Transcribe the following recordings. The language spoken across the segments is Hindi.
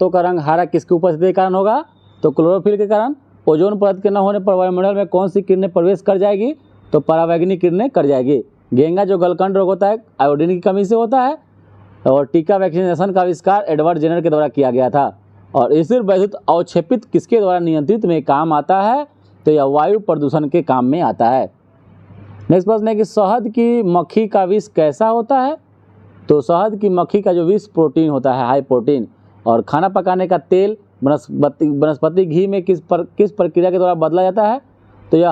तो का रंग हरा किसकी उपस्थिति के कारण होगा? तो क्लोरोफिल के कारण। ओजोन परत के न होने पर वायुमंडल में कौन सी किरणें प्रवेश कर जाएगी? तो परावैंगनी किरणें कर जाएगी। घेंगा जो गलकंड रोग होता है आयोडीन की कमी से होता है। और टीका वैक्सीनेशन का आविष्कार एडवर्ड जेनर के द्वारा किया गया था। और स्थिर वैद्युत अवक्षेपित किसके द्वारा नियंत्रित में काम आता है? तो यह वायु प्रदूषण के काम में आता है। नेक्स्ट प्रश्न है कि शहद की मक्खी का विष कैसा होता है? तो शहद की मक्खी का जो विष प्रोटीन होता है, हाई प्रोटीन। और खाना पकाने का तेल वनस्पति घी में किस प्रक्रिया के द्वारा बदला जाता है? तो यह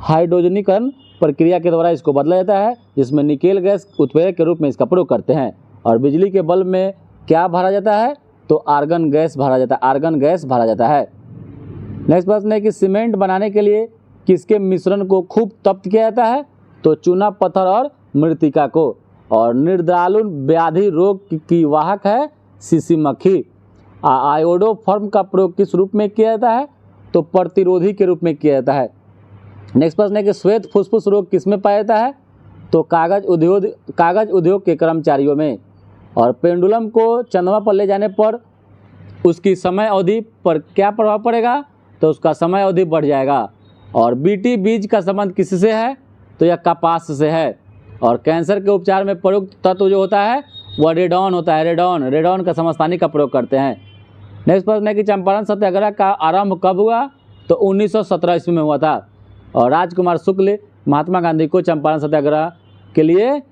हाइड्रोजनीकरण प्रक्रिया के द्वारा इसको बदला जाता है, जिसमें निकेल गैस उत्प्रेरक के रूप में इसका प्रयोग करते हैं। और बिजली के बल्ब में क्या भरा जाता है? तो आर्गन गैस भरा जाता है। नेक्स्ट प्रश्न है कि सीमेंट बनाने के लिए किसके मिश्रण को खूब तप्त किया जाता है? तो चूना, पत्थर और मृत्तिका को। और निर्दालुन व्याधि रोग की वाहक है सीसी मक्खी। आयोडोफॉर्म का प्रयोग किस रूप में किया जाता है? तो प्रतिरोधी के रूप में किया जाता है। नेक्स्ट प्रश्न है कि श्वेत फुसफुस रोग किसमें पाया जाता है? तो कागज उद्योग के कर्मचारियों में। और पेंडुलम को चंद्रमा पर ले जाने पर उसकी समय अवधि पर क्या प्रभाव पड़ेगा? तो उसका समय अवधि बढ़ जाएगा। और बीटी बीज का संबंध किससे है? तो यह कपास से है। और कैंसर के उपचार में प्रयुक्त तत्व जो होता है वह रेडॉन होता है। रेडॉन का समस्थानिक का प्रयोग करते हैं। नेक्स्ट प्रश्न है कि चंपारण सत्याग्रह का आरंभ कब हुआ? तो 1917 ईस्वी में हुआ था। और राजकुमार शुक्ल महात्मा गांधी को चंपारण सत्याग्रह के लिए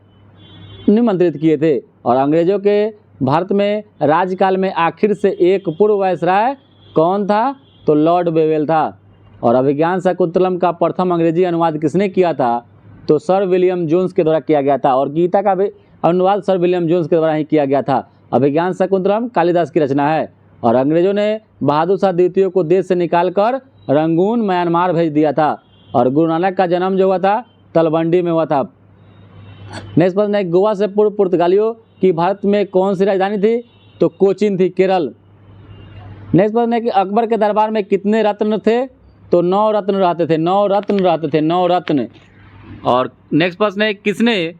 निमंत्रित किए थे। और अंग्रेजों के भारत में राज्यकाल में आखिर से एक पूर्व वायसराय कौन था? तो लॉर्ड वेवेल था। और अभिज्ञान शाकुंतलम का प्रथम अंग्रेजी अनुवाद किसने किया था? तो सर विलियम जोन्स के द्वारा किया गया था। और गीता का भी अनुवाद सर विलियम जोन्स के द्वारा ही किया गया था। अभिज्ञान शाकुंतलम कालिदास की रचना है। और अंग्रेजों ने बहादुर शाह द्वितीय को देश से निकालकर रंगून म्यांमार भेज दिया था। और गुरु नानक का जन्म जो हुआ था तलवंडी में हुआ था। नेक्स्ट प्रश्न है गोवा से पूर्व पुर्तगालियों की भारत में कौन सी राजधानी थी? तो कोचीन थी, केरल। नेक्स्ट प्रश्न है कि अकबर के दरबार में कितने रत्न थे? तो 9 रत्न रहते थे। 9 रत्न। और नेक्स्ट प्रश्न है किसने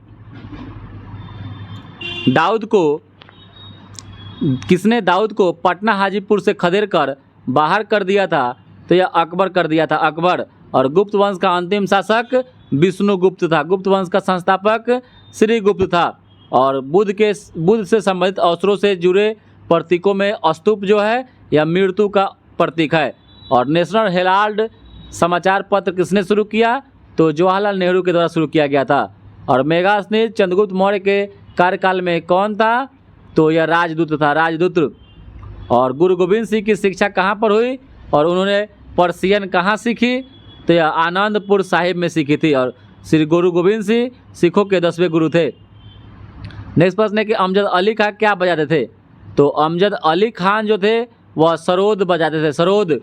दाऊद को पटना हाजीपुर से खदेड़ कर बाहर कर दिया था? तो यह अकबर कर दिया था, अकबर। और गुप्त वंश का अंतिम शासक विष्णुगुप्त था। गुप्त वंश का संस्थापक श्रीगुप्त था। और बुद्ध से संबंधित अवसरों से जुड़े प्रतीकों में स्तूप जो है यह मृत्यु का प्रतीक है। और नेशनल हेराल्ड समाचार पत्र किसने शुरू किया? तो जवाहरलाल नेहरू के द्वारा शुरू किया गया था। और मेघासनीर चंद्रगुप्त मौर्य के कार्यकाल में कौन था? तो यह राजदूत था, राजदूत। और गुरु गोविंद सिंह की शिक्षा कहाँ पर हुई? और उन्होंने पर्शियन कहाँ सीखी? तो यह आनंदपुर साहिब में सीखी थी। और श्री गुरु गोविंद सिंह सिखों के 10वें गुरु थे। नेक्स्ट प्रश्न है कि अमजद अली खान क्या बजाते थे? तो अमजद अली खान जो थे वह सरोद बजाते थे, सरोद।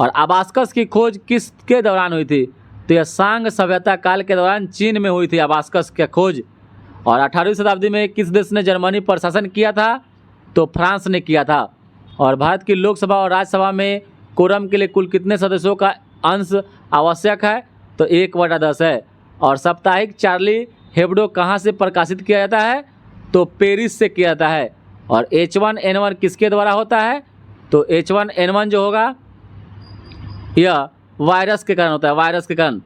और अबास्कस की खोज किसके दौरान हुई थी? तो यह सांग सभ्यता काल के दौरान चीन में हुई थी अबास्कस की खोज। और 18वीं शताब्दी में किस देश ने जर्मनी पर शासन किया था? तो फ्रांस ने किया था। और भारत की लोकसभा और राज्यसभा में कोरम के लिए कुल कितने सदस्यों का अंश आवश्यक है? तो 1/10 है। और साप्ताहिक चार्ली हेब्डो कहाँ से प्रकाशित किया जाता है? तो पेरिस से किया जाता है। और H1N1 किसके द्वारा होता है? तो H1N1 जो होगा यह वायरस के कारण होता है, वायरस के कारण,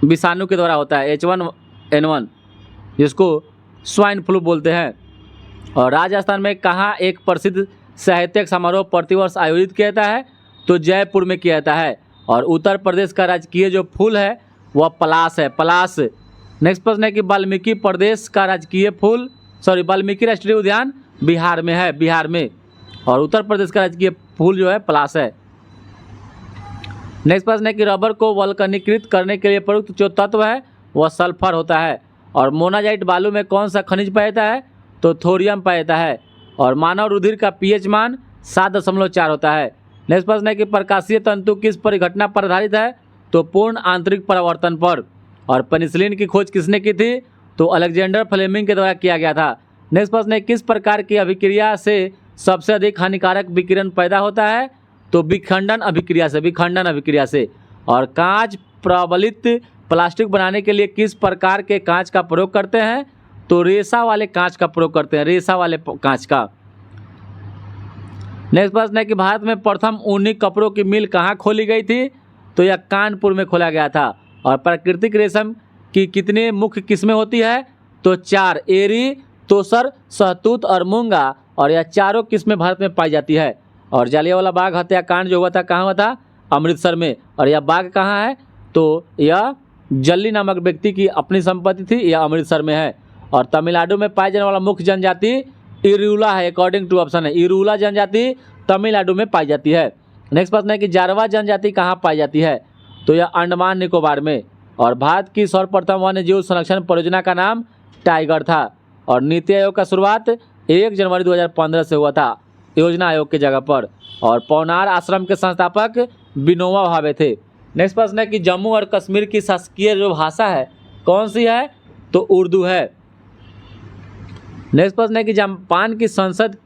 विषाणु के द्वारा होता है H1N1, जिसको स्वाइन फ्लू बोलते हैं। और राजस्थान में कहाँ एक प्रसिद्ध साहित्यिक समारोह प्रतिवर्ष आयोजित किया जाता है? तो जयपुर में किया जाता है। और उत्तर प्रदेश का राजकीय जो फूल है वह पलाश है, पलाश। नेक्स्ट प्रश्न है कि वाल्मीकि राष्ट्रीय उद्यान बिहार में है, बिहार में। और उत्तर प्रदेश का राजकीय फूल जो है पलाश है। नेक्स्ट प्रश्न है कि रबर को वल्कनीकृत करने के लिए प्रयुक्त जो तत्व है वह सल्फर होता है। और मोनाजाइट बालू में कौन सा खनिज पाया जाता है? तो थोरियम पाया जाता है। और मानव रुधिर का पीएच मान 7.4 होता है। नेक्स्ट प्रश्न है कि प्रकाशीय तंतु किस परिघटना पर आधारित है? तो पूर्ण आंतरिक परावर्तन पर। और पेनिसिलिन की खोज किसने की थी? तो अलेक्जेंडर फ्लेमिंग के द्वारा किया गया था। नेक्स्ट प्रश्न है किस प्रकार की अभिक्रिया से सबसे अधिक हानिकारक विकिरण पैदा होता है? तो विखंडन अभिक्रिया से। और कांच प्रबलित प्लास्टिक बनाने के लिए किस प्रकार के कांच का प्रयोग करते हैं? तो रेशा वाले कांच का प्रयोग करते हैं, रेशा वाले कांच का। नेक्स्ट प्रश्न है कि भारत में प्रथम ऊनी कपड़ों की मिल कहाँ खोली गई थी? तो यह कानपुर में खोला गया था। और प्राकृतिक रेशम की कितनी मुख्य किस्में होती है? तो 4, एरी, तोसर, सहतूत और मूंगा। और यह चारों किस्में भारत में पाई जाती है। और जलियांवाला बाग हत्याकांड जो हुआ था कहाँ हुआ था? अमृतसर में। और यह बाग कहाँ है? तो यह जल्ली नामक व्यक्ति की अपनी संपत्ति थी, यह अमृतसर में है। और तमिलनाडु में पाई जाने वाला मुख्य जनजाति इरुला है, अकॉर्डिंग टू ऑप्शन है। इरुला जनजाति तमिलनाडु में पाई जाती है। नेक्स्ट प्रश्न है कि जारवा जनजाति कहाँ पाई जाती है? तो यह अंडमान निकोबार में। और भारत की सर्वप्रथम वन्य जीव संरक्षण परियोजना का नाम टाइगर था। और नीति आयोग का शुरुआत 1 जनवरी 2015 से हुआ था, योजना आयोग की जगह पर। और पौनार आश्रम के संस्थापक विनोबा भावे थे। नेक्स्ट प्रश्न है कि जम्मू और कश्मीर की शासकीय जो भाषा है कौन सी है? तो उर्दू है। नेक्स्ट प्रश्न है कि जापान की संसद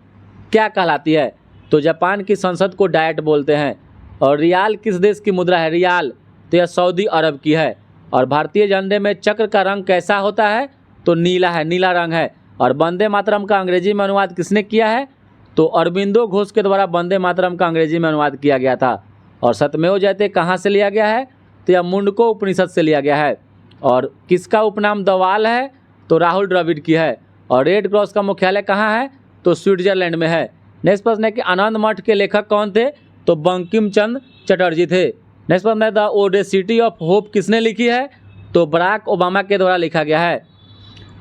क्या कहलाती है? तो जापान की संसद को डायट बोलते हैं। और रियाल किस देश की मुद्रा है? रियाल तो यह सऊदी अरब की है। और भारतीय झंडे में चक्र का रंग कैसा होता है? तो नीला है, नीला रंग है। और वंदे मातरम का अंग्रेजी में अनुवाद किसने किया है? तो अरबिंदो घोष के द्वारा वंदे मातरम का अंग्रेजी में अनुवाद किया गया था। और सत्यमेव जयते कहाँ से लिया गया है? तो यह मुंडको उपनिषद से लिया गया है। और किसका उपनाम दवाल है? तो राहुल द्रविड़ की है। और रेड क्रॉस का मुख्यालय कहाँ है? तो स्विट्जरलैंड में है। नेक्स्ट प्रश्न है कि आनंद मठ के लेखक कौन थे? तो बंकिम चंद्र चटर्जी थे। नेक्स्ट प्रश्न है द ओडेसिटी ऑफ होप किसने लिखी है? तो बराक ओबामा के द्वारा लिखा गया है।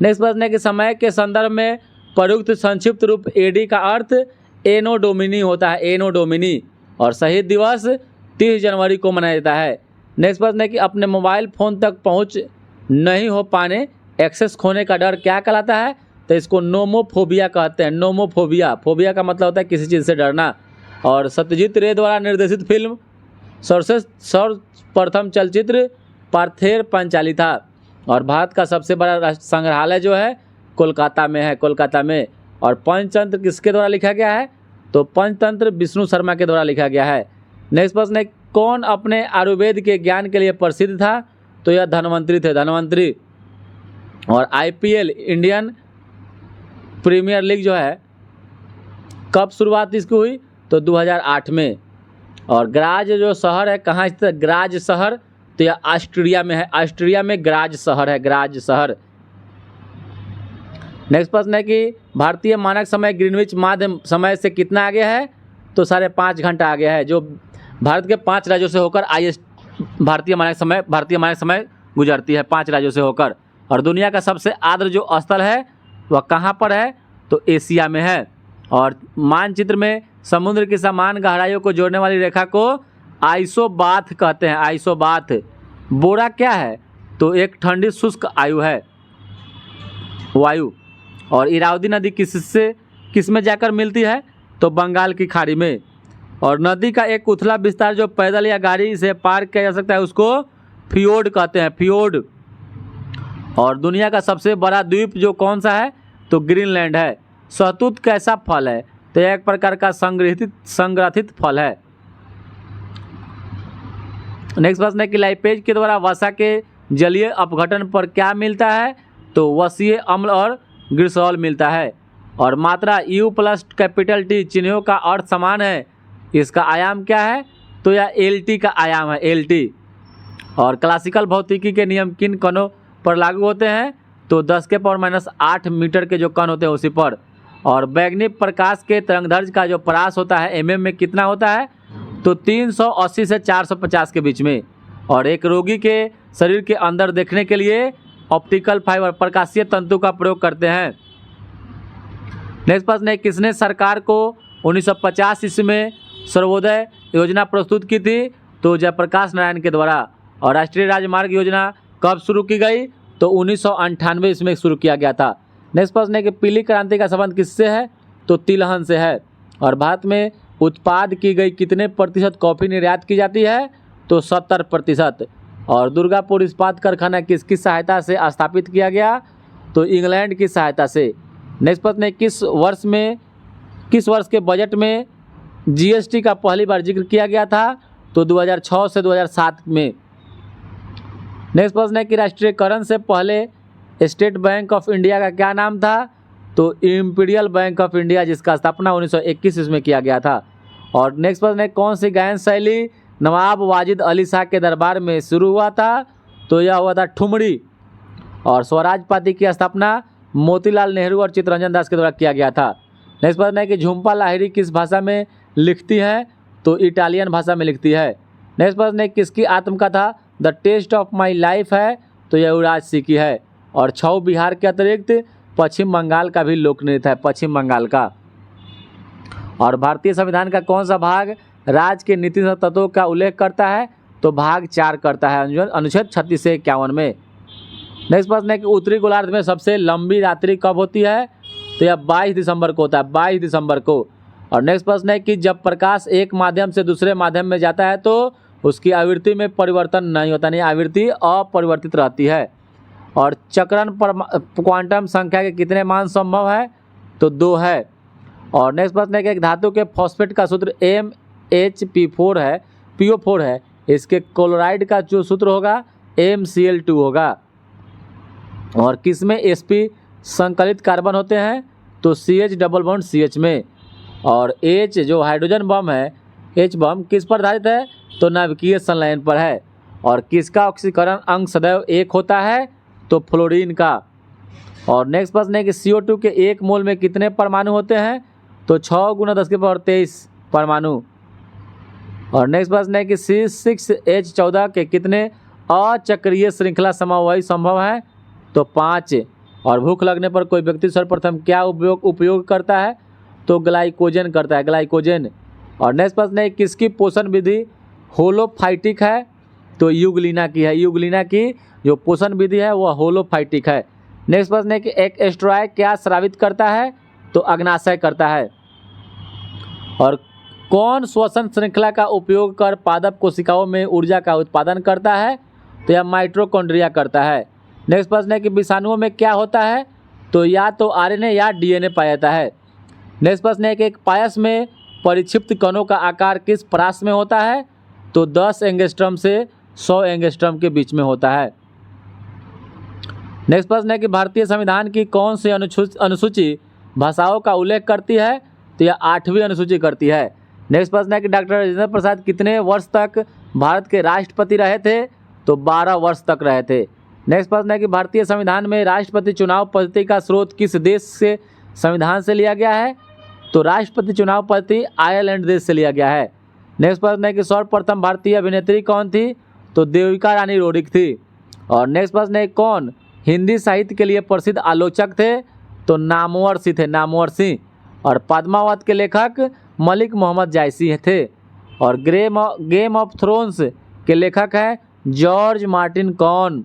नेक्स्ट प्रश्न है कि समय के संदर्भ में प्रयुक्त संक्षिप्त रूप एडी का अर्थ एनो डोमिनी होता है, एनो डोमिनी। और शहीद दिवस 30 जनवरी को मनाया जाता है। नेक्स्ट प्रश्न है कि अपने मोबाइल फ़ोन तक पहुंच नहीं हो पाने, एक्सेस खोने का डर क्या कहलाता है? तो इसको नोमोफोबिया कहते हैं, नोमोफोबिया। फोबिया का मतलब होता है किसी चीज़ से डरना। और सत्यजीत रे द्वारा निर्देशित फिल्म सर्वप्रथम चलचित्र पार्थेर पंचाली था। और भारत का सबसे बड़ा संग्रहालय जो है कोलकाता में है, कोलकाता में। और पंचतंत्र किसके द्वारा लिखा गया है? तो पंचतंत्र विष्णु शर्मा के द्वारा लिखा गया है। नेक्स्ट प्रश्न है कौन अपने आयुर्वेद के ज्ञान के लिए प्रसिद्ध था? तो यह धन्वंतरी थे, धन्वंतरी। और आईपीएल इंडियन प्रीमियर लीग जो है कब शुरुआत इसकी हुई? तो 2008 में। और ग्राज जो शहर है कहाँ स्थित है? ग्राज शहर तो यह ऑस्ट्रिया में है, ऑस्ट्रिया में ग्राज शहर है, ग्राज शहर। नेक्स्ट प्रश्न है कि भारतीय मानक समय ग्रीनविच माध्य समय से कितना आगे है? तो 5.5 घंटा आगे है, जो भारत के 5 राज्यों से होकर भारतीय मानक समय गुजरती है 5 राज्यों से होकर। और दुनिया का सबसे आर्द्र जो स्थल है वह कहाँ पर है? तो एशिया में है। और मानचित्र में समुद्र की समान गहराइयों को जोड़ने वाली रेखा को आइसोबाथ कहते हैं, आइसोबाथ। बोरा क्या है? तो एक ठंडी शुष्क वायु। और इरावदी नदी किस में जाकर मिलती है? तो बंगाल की खाड़ी में। और नदी का एक उथला विस्तार जो पैदल या गाड़ी से पार किया जा सकता है उसको फियोर्ड कहते हैं, फियोर्ड। और दुनिया का सबसे बड़ा द्वीप जो कौन सा है? तो ग्रीनलैंड है। सहतूत कैसा फल है? तो यह एक प्रकार का संग्रथित फल है। नेक्स्ट प्रश्न है कि लाइपेज के द्वारा वसा के जलीय अपघटन पर क्या मिलता है? तो वसीय अम्ल और ग्लिसरॉल मिलता है। और मात्रा U+T चिन्हों का अर्थ समान है, इसका आयाम क्या है? तो यह LT का आयाम है, LT। और क्लासिकल भौतिकी के नियम किन कणों पर लागू होते हैं? तो 10⁻⁸ मीटर के जो कण होते हैं उसी पर। और बैगनी प्रकाश के तरंगदैर्घ्य का जो परास होता है mm में कितना होता है? तो 380 से 450 के बीच में। और एक रोगी के शरीर के अंदर देखने के लिए ऑप्टिकल फाइबर प्रकाशीय तंतु का प्रयोग करते हैं। नेक्स्ट प्रश्न है किसने सरकार को 1950 ईस्वी में सर्वोदय योजना प्रस्तुत की थी? तो जयप्रकाश नारायण के द्वारा। और राष्ट्रीय राजमार्ग योजना कब शुरू की गई? तो 1998 इसमें शुरू किया गया था। नेक्स्ट प्रश्न है कि पीली क्रांति का संबंध किससे है? तो तिलहन से है। और भारत में उत्पाद की गई कितने प्रतिशत कॉफ़ी निर्यात की जाती है? तो 70%। और दुर्गापुर इस्पात कारखाना किसकी सहायता से स्थापित किया गया? तो इंग्लैंड की सहायता से। नेक्स्ट प्रश्न है किस वर्ष के बजट में GST का पहली बार जिक्र किया गया था? तो 2006 से 2007 में। नेक्स्ट प्रश्न है कि राष्ट्रीयकरण से पहले स्टेट बैंक ऑफ इंडिया का क्या नाम था? तो इंपीरियल बैंक ऑफ इंडिया, जिसका स्थापना 1921 इसमें किया गया था। और नेक्स्ट प्रश्न है, कौन सी गायन शैली नवाब वाजिद अली शाह के दरबार में शुरू हुआ था? तो यह हुआ था ठुमरी। और स्वराज पार्टी की स्थापना मोतीलाल नेहरू और चित्तरंजन दास के द्वारा किया गया था। नेक्स्ट प्रश्न है कि झुम्पा लाहिरी किस भाषा में लिखती हैं? तो इटालियन भाषा में लिखती है। नेक्स्ट प्रश्न है, किसकी आत्मकथा the test of my life है? तो यह युवराज सिंह की है। और छऊ बिहार के अतिरिक्त पश्चिम बंगाल का भी लोक नृत्य है, पश्चिम बंगाल का। और भारतीय संविधान का कौन सा भाग राज्य के नीति तत्वों का उल्लेख करता है? तो भाग 4 करता है, अनुच्छेद 36 से 51 में। नेक्स्ट प्रश्न है कि उत्तरी गोलार्ध में सबसे लंबी रात्रि कब होती है? तो यह 22 दिसंबर को होता है, 22 दिसंबर को। और नेक्स्ट प्रश्न है कि जब प्रकाश एक माध्यम से दूसरे माध्यम में जाता है तो उसकी आवृत्ति में परिवर्तन नहीं होता, नहीं, आवृत्ति अपरिवर्तित रहती है। और चक्रण पर क्वांटम संख्या के कितने मान संभव है? तो 2 है। और नेक्स्ट प्रश्न है कि एक धातु के फॉस्फेट का सूत्र MHP4 है, PO4 है, इसके क्लोराइड का जो सूत्र होगा MCl2 होगा। और किस में sp संकलित कार्बन होते हैं? तो CH डबल बॉन्ड CH में। और H जो हाइड्रोजन बम है, H बम किस पर आधारित है? तो नाभिकीय संलयन पर है। और किसका ऑक्सीकरण अंक सदैव 1 होता है? तो फ्लोरीन का। और नेक्स्ट प्रश्न है कि CO2 के 1 मोल में कितने परमाणु होते हैं? तो 6 × 10⁻23 परमाणु। और नेक्स्ट प्रश्न है कि C6H14 के कितने अचक्रीय श्रृंखला समवायी संभव है? तो 5। और भूख लगने पर कोई व्यक्ति सर्वप्रथम क्या उपयोग करता है? तो ग्लाइकोजन करता है, ग्लाइकोजन। और नेक्स्ट प्रश्न है किसकी पोषण विधि होलोफाइटिक है? तो यूग्लिना की है, यूग्लिना की जो पोषण विधि है वह होलोफाइटिक है। नेक्स्ट प्रश्न है कि एक एस्ट्रॉय क्या स्रावित करता है? तो अग्नाशय करता है। और कौन श्वसन श्रृंखला का उपयोग कर पादप कोशिकाओं में ऊर्जा का उत्पादन करता है? तो यह माइटोकॉन्ड्रिया करता है। नेक्स्ट प्रश्न है कि विषाणुओं में क्या होता है? तो या तो RNA या DNA पाया जाता है। नेक्स्ट प्रश्न है कि एक पायस में परिक्षिप्त कणों का आकार किस परास में होता है? तो 10 एंगस्ट्रम से 100 एंगस्ट्रम के बीच में होता है। नेक्स्ट प्रश्न है कि भारतीय संविधान की कौन सी अनुसूची भाषाओं का उल्लेख करती है? तो यह 8वीं अनुसूची करती है। नेक्स्ट प्रश्न है कि डॉक्टर राजेंद्र प्रसाद कितने वर्ष तक भारत के राष्ट्रपति रहे थे? तो 12 वर्ष तक रहे थे। नेक्स्ट प्रश्न है कि भारतीय संविधान में राष्ट्रपति चुनाव पद्धति का स्रोत किस देश से संविधान से लिया गया है? तो राष्ट्रपति चुनाव पद्धति आयरलैंड देश से लिया गया है। नेक्स्ट प्रश्न है कि सर्वप्रथम भारतीय अभिनेत्री कौन थी? तो देविका रानी रोडिक थी। और नेक्स्ट प्रश्न है कौन हिंदी साहित्य के लिए प्रसिद्ध आलोचक थे? तो नामवर सिंह थे, नामवर सिंह। और पद्मावत के लेखक मलिक मोहम्मद जायसी थे। और गेम ऑफ थ्रोन्स के लेखक हैं जॉर्ज मार्टिन कॉन।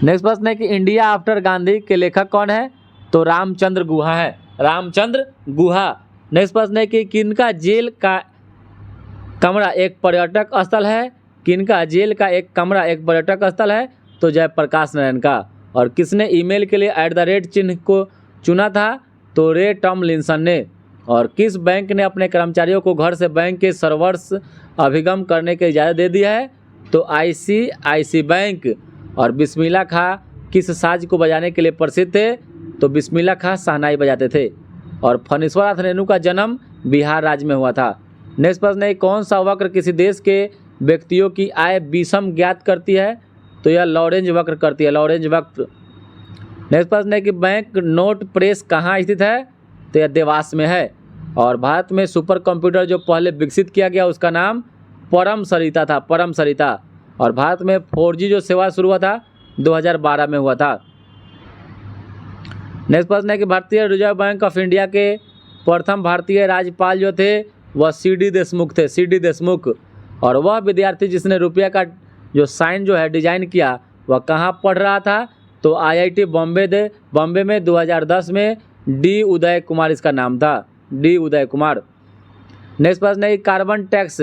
नेक्स्ट प्रश्न है कि इंडिया आफ्टर गांधी के लेखक कौन है? तो रामचंद्र गुहा है, रामचंद्र गुहा। नेक्स्ट प्रश्न है कि किनका जेल का कमरा एक पर्यटक स्थल है? किनका जेल का एक कमरा एक पर्यटक स्थल है? तो जयप्रकाश नारायण का। और किसने ईमेल के लिए @ चिन्ह को चुना था? तो रे टॉमलिंसन ने। और किस बैंक ने अपने कर्मचारियों को घर से बैंक के सर्वर्स अभिगम करने की इजाज़त दे दी है? तो ICICI बैंक। और बिस्मिल्लाह खां किस साज को बजाने के लिए प्रसिद्ध थे? तो बिस्मिल्लाह खां शहनाई बजाते थे। और फणीश्वरनाथ रेणु का जन्म बिहार राज्य में हुआ था। नेक्स्ट प्रश्न है कौन सा वक्र किसी देश के व्यक्तियों की आय विषम ज्ञात करती है? तो यह लॉरेंज वक्र करती है, लॉरेंज वक्र। नेक्स्ट प्रश्न है कि बैंक नोट प्रेस कहाँ स्थित है? तो यह देवास में है। और भारत में सुपर कंप्यूटर जो पहले विकसित किया गया उसका नाम परम सरिता था, परम सरिता। और भारत में 4G जो सेवा शुरू हुआ था 2012 में हुआ था। नेक्स्ट प्रश्न है कि भारतीय रिजर्व बैंक ऑफ इंडिया के प्रथम भारतीय राज्यपाल जो थे वह CD देशमुख थे, CD देशमुख। और वह विद्यार्थी जिसने रुपया का जो साइन जो है डिजाइन किया वह कहाँ पढ़ रहा था? तो IIT बॉम्बे में 2010 में D उदय कुमार इसका नाम था, D उदय कुमार। नेक्स्ट प्रश्न है कार्बन टैक्स,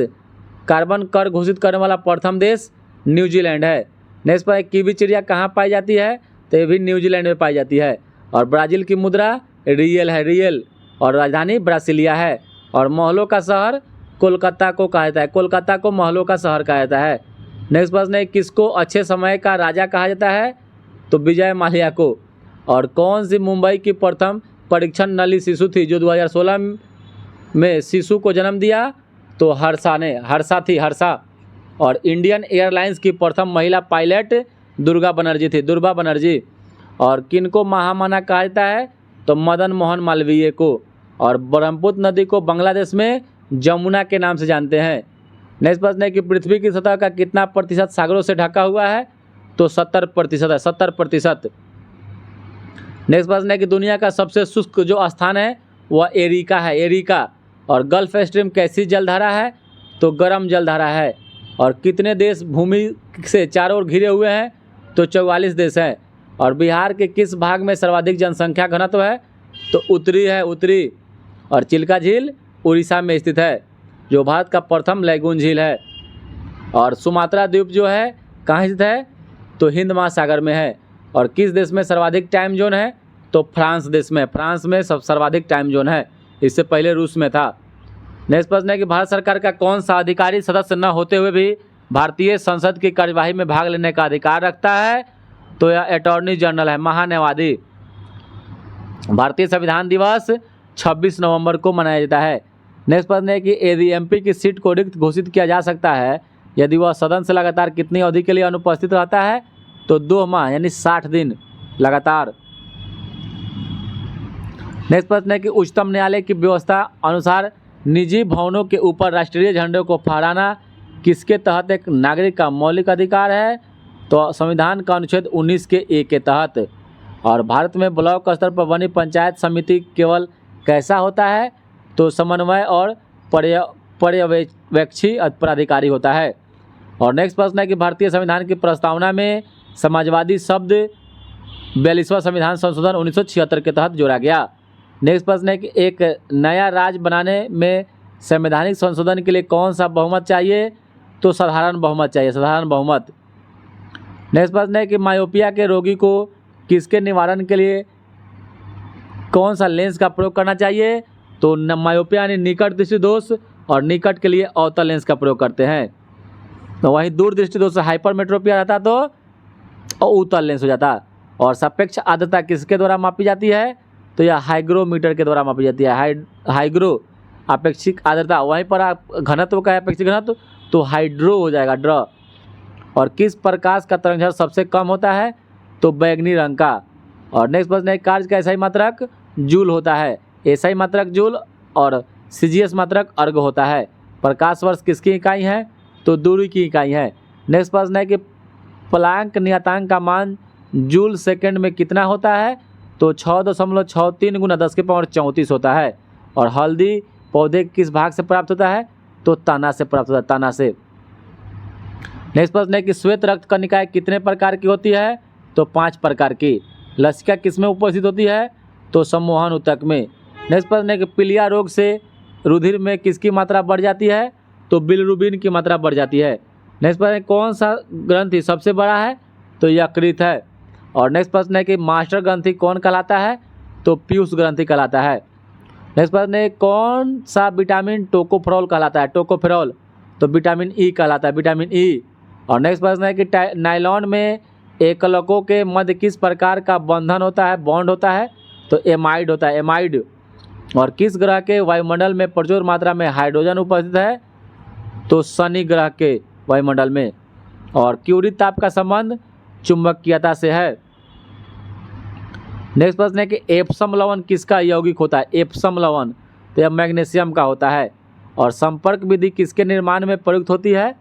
कार्बन कर घोषित करने वाला प्रथम देश न्यूजीलैंड है। नेक्स्ट प्रश्न है कीवी चिड़िया कहाँ पाई जाती है? तो ये भी न्यूजीलैंड में पाई जाती है। और ब्राज़ील की मुद्रा रियल है, रियल। और राजधानी ब्रासिलिया है। और महलों का शहर कोलकाता को कहा जाता है, कोलकाता को महलों का शहर कहा जाता है। नेक्स्ट प्रश्न है, किसको अच्छे समय का राजा कहा जाता है? तो विजय माल्या को। और कौन सी मुंबई की प्रथम परीक्षण नली शिशु थी जो 2016 में शिशु को जन्म दिया? तो हर्षा थी, हर्षा। और इंडियन एयरलाइंस की प्रथम महिला पायलट दुर्गा बनर्जी थी, दुर्गा बनर्जी। और किनको महामना कहा जाता है? तो मदन मोहन मालवीय को। और ब्रह्मपुत्र नदी को बांग्लादेश में जमुना के नाम से जानते हैं। नेक्स्ट प्रश्न है कि पृथ्वी की सतह का कितना प्रतिशत सागरों से ढका हुआ है? तो 70% है, 70%। नेक्स्ट प्रश्न है कि दुनिया का सबसे शुष्क जो स्थान है वह एरिका है, एरिका। और गल्फ स्ट्रीम कैसी जलधारा है? तो गर्म जलधारा है। और कितने देश भूमि से चारों ओर घिरे हुए हैं? तो 44 देश हैं। और बिहार के किस भाग में सर्वाधिक जनसंख्या घनत्व है? तो उत्तरी है, उत्तरी। और चिल्का झील उड़ीसा में स्थित है, जो भारत का प्रथम लैगून झील है। और सुमात्रा द्वीप जो है कहाँ स्थित है? तो हिंद महासागर में है। और किस देश में सर्वाधिक टाइम जोन है? तो फ्रांस देश में, फ्रांस में सर्वाधिक टाइम जोन है, इससे पहले रूस में था। नेक्स्ट प्रश्न है कि भारत सरकार का कौन सा अधिकारी सदस्य न होते हुए भी भारतीय संसद की कार्यवाही में भाग लेने का अधिकार रखता है? तो यह अटॉर्नी जनरल है, महान्यायवादी। भारतीय संविधान दिवस 26 नवंबर को मनाया जाता है। नेक्स्ट प्रश्न है कि यदि एमपी की सीट को रिक्त घोषित किया जा सकता है यदि वह सदन से लगातार कितनी अवधि के लिए अनुपस्थित रहता है? तो 2 माह यानी 60 दिन लगातार। नेक्स्ट प्रश्न है कि उच्चतम न्यायालय की व्यवस्था अनुसार निजी भवनों के ऊपर राष्ट्रीय झंडे को फहराना किसके तहत एक नागरिक का मौलिक अधिकार है? तो संविधान का अनुच्छेद 19 के ए के तहत। और भारत में ब्लॉक स्तर पर बनी पंचायत समिति केवल कैसा होता है? तो समन्वय और पर्यवेक्षी पदाधिकारी होता है। और नेक्स्ट प्रश्न है कि भारतीय संविधान की प्रस्तावना में समाजवादी शब्द 42वां संविधान संशोधन 1976 के तहत जोड़ा गया। नेक्स्ट प्रश्न है कि एक नया राज्य बनाने में संवैधानिक संशोधन के लिए कौन सा बहुमत चाहिए? तो साधारण बहुमत चाहिए, साधारण बहुमत। नेक्स्ट प्रश्न है कि मायोपिया के रोगी को किसके निवारण के लिए कौन सा लेंस का प्रयोग करना चाहिए? तो मायोपिया यानी निकट दृष्टि दोष, और निकट के लिए अवतल लेंस का प्रयोग करते हैं। तो वहीं दूर दृष्टि दोष हाइपरमेट्रोपिया रहता तो उत्तल लेंस हो जाता। और सापेक्ष आर्द्रता किसके द्वारा मापी जाती है? तो यह हाइग्रोमीटर के द्वारा मापी जाती है, हाइग्रो अपेक्षिक आर्द्रता। वहीं पर आप घनत्व का अपेक्षिक घनत्व तो हाइड्रो हो जाएगा, ड्र। और किस प्रकाश का तरंग सबसे कम होता है? तो बैगनी रंग का। और नेक्स्ट प्रश्न है कार्य का एसआई मात्रक जूल होता है, एसआई मात्रक जूल, और सीजीएस मात्रक अर्ग होता है। प्रकाश वर्ष किसकी इकाई है? तो दूरी की इकाई है। नेक्स्ट प्रश्न है कि प्लांक नियतांक का मान जूल सेकंड में कितना होता है? तो 6.63 × 10⁻34 होता है। और हल्दी पौधे किस भाग से प्राप्त होता है? तो तना से प्राप्त होता है, तना से। नेक्स्ट प्रश्न है कि श्वेत रक्त कणिकाएं कितने प्रकार की होती है? तो 5 प्रकार की। लसिका किसमें उपस्थित होती है? तो सम्मोहन ऊतक में। नेक्स्ट प्रश्न है कि पीलिया रोग से रुधिर में किसकी मात्रा बढ़ जाती है? तो बिलिरुबिन की मात्रा बढ़ जाती है। नेक्स्ट प्रश्न है कौन सा ग्रंथि सबसे बड़ा है? तो यकृत है। और नेक्स्ट प्रश्न है कि मास्टर ग्रंथि कौन कहलाता है? तो पीयूष ग्रंथि कहलाता है। नेक्स्ट प्रश्न है कौन सा विटामिन टोकोफेरोल कहलाता है? टोकोफेरोल। तो विटामिन ई कहलाता है, विटामिन ई। और नेक्स्ट प्रश्न है कि नायलॉन में एकलकों के मध्य किस प्रकार का बंधन होता है, बॉन्ड होता है? तो एमाइड होता है, एमाइड। और किस ग्रह के वायुमंडल में प्रचुर मात्रा में हाइड्रोजन उपस्थित है? तो शनि ग्रह के वायुमंडल में। और क्यूरी ताप का संबंध चुंबकीयता से है। नेक्स्ट प्रश्न है कि एप्सम लवण किसका यौगिक होता है? एप्सम लवण तो यह मैग्नीशियम का होता है। और संपर्क विधि किसके निर्माण में प्रयुक्त होती है?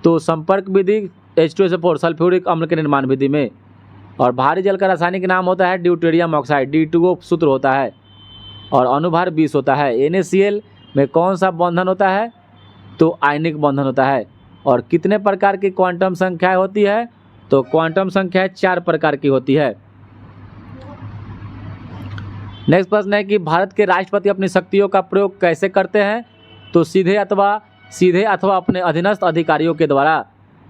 तो संपर्क विधि H2SO4 सल्फ्यूरिक अम्ल के निर्माण विधि में। और भारी जल का रासायनिक नाम होता है ड्यूटेरियम ऑक्साइड, D2O सूत्र होता है। और अनुभार 20 होता है। NaCl में कौन सा बंधन होता है? तो आयनिक बंधन होता है। और कितने प्रकार की क्वांटम संख्याएं होती है? तो क्वांटम संख्याएं 4 प्रकार की होती है। नेक्स्ट प्रश्न है कि भारत के राष्ट्रपति अपनी शक्तियों का प्रयोग कैसे करते हैं? तो सीधे अथवा अपने अधीनस्थ अधिकारियों के द्वारा।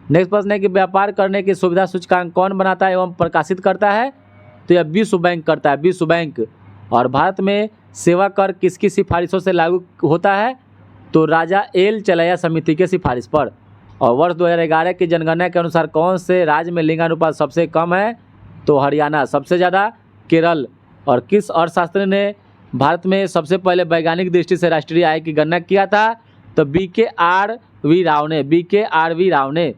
नेक्स्ट प्रश्न है कि व्यापार करने की सुविधा सूचकांक कौन बनाता है एवं प्रकाशित करता है? तो यह विश्व बैंक करता है, विश्व बैंक। और भारत में सेवा कर किसकी सिफारिशों से लागू होता है? तो राजा एल चलैया समिति के सिफारिश पर। और वर्ष 2011 की जनगणना के अनुसार कौन से राज्य में लिंगानुपात सबसे कम है? तो हरियाणा। सबसे ज़्यादा केरल। और किस अर्थशास्त्री ने भारत में सबसे पहले वैज्ञानिक दृष्टि से राष्ट्रीय आय की गणना किया था? तो BKRV राव ने। BKRV राव ने।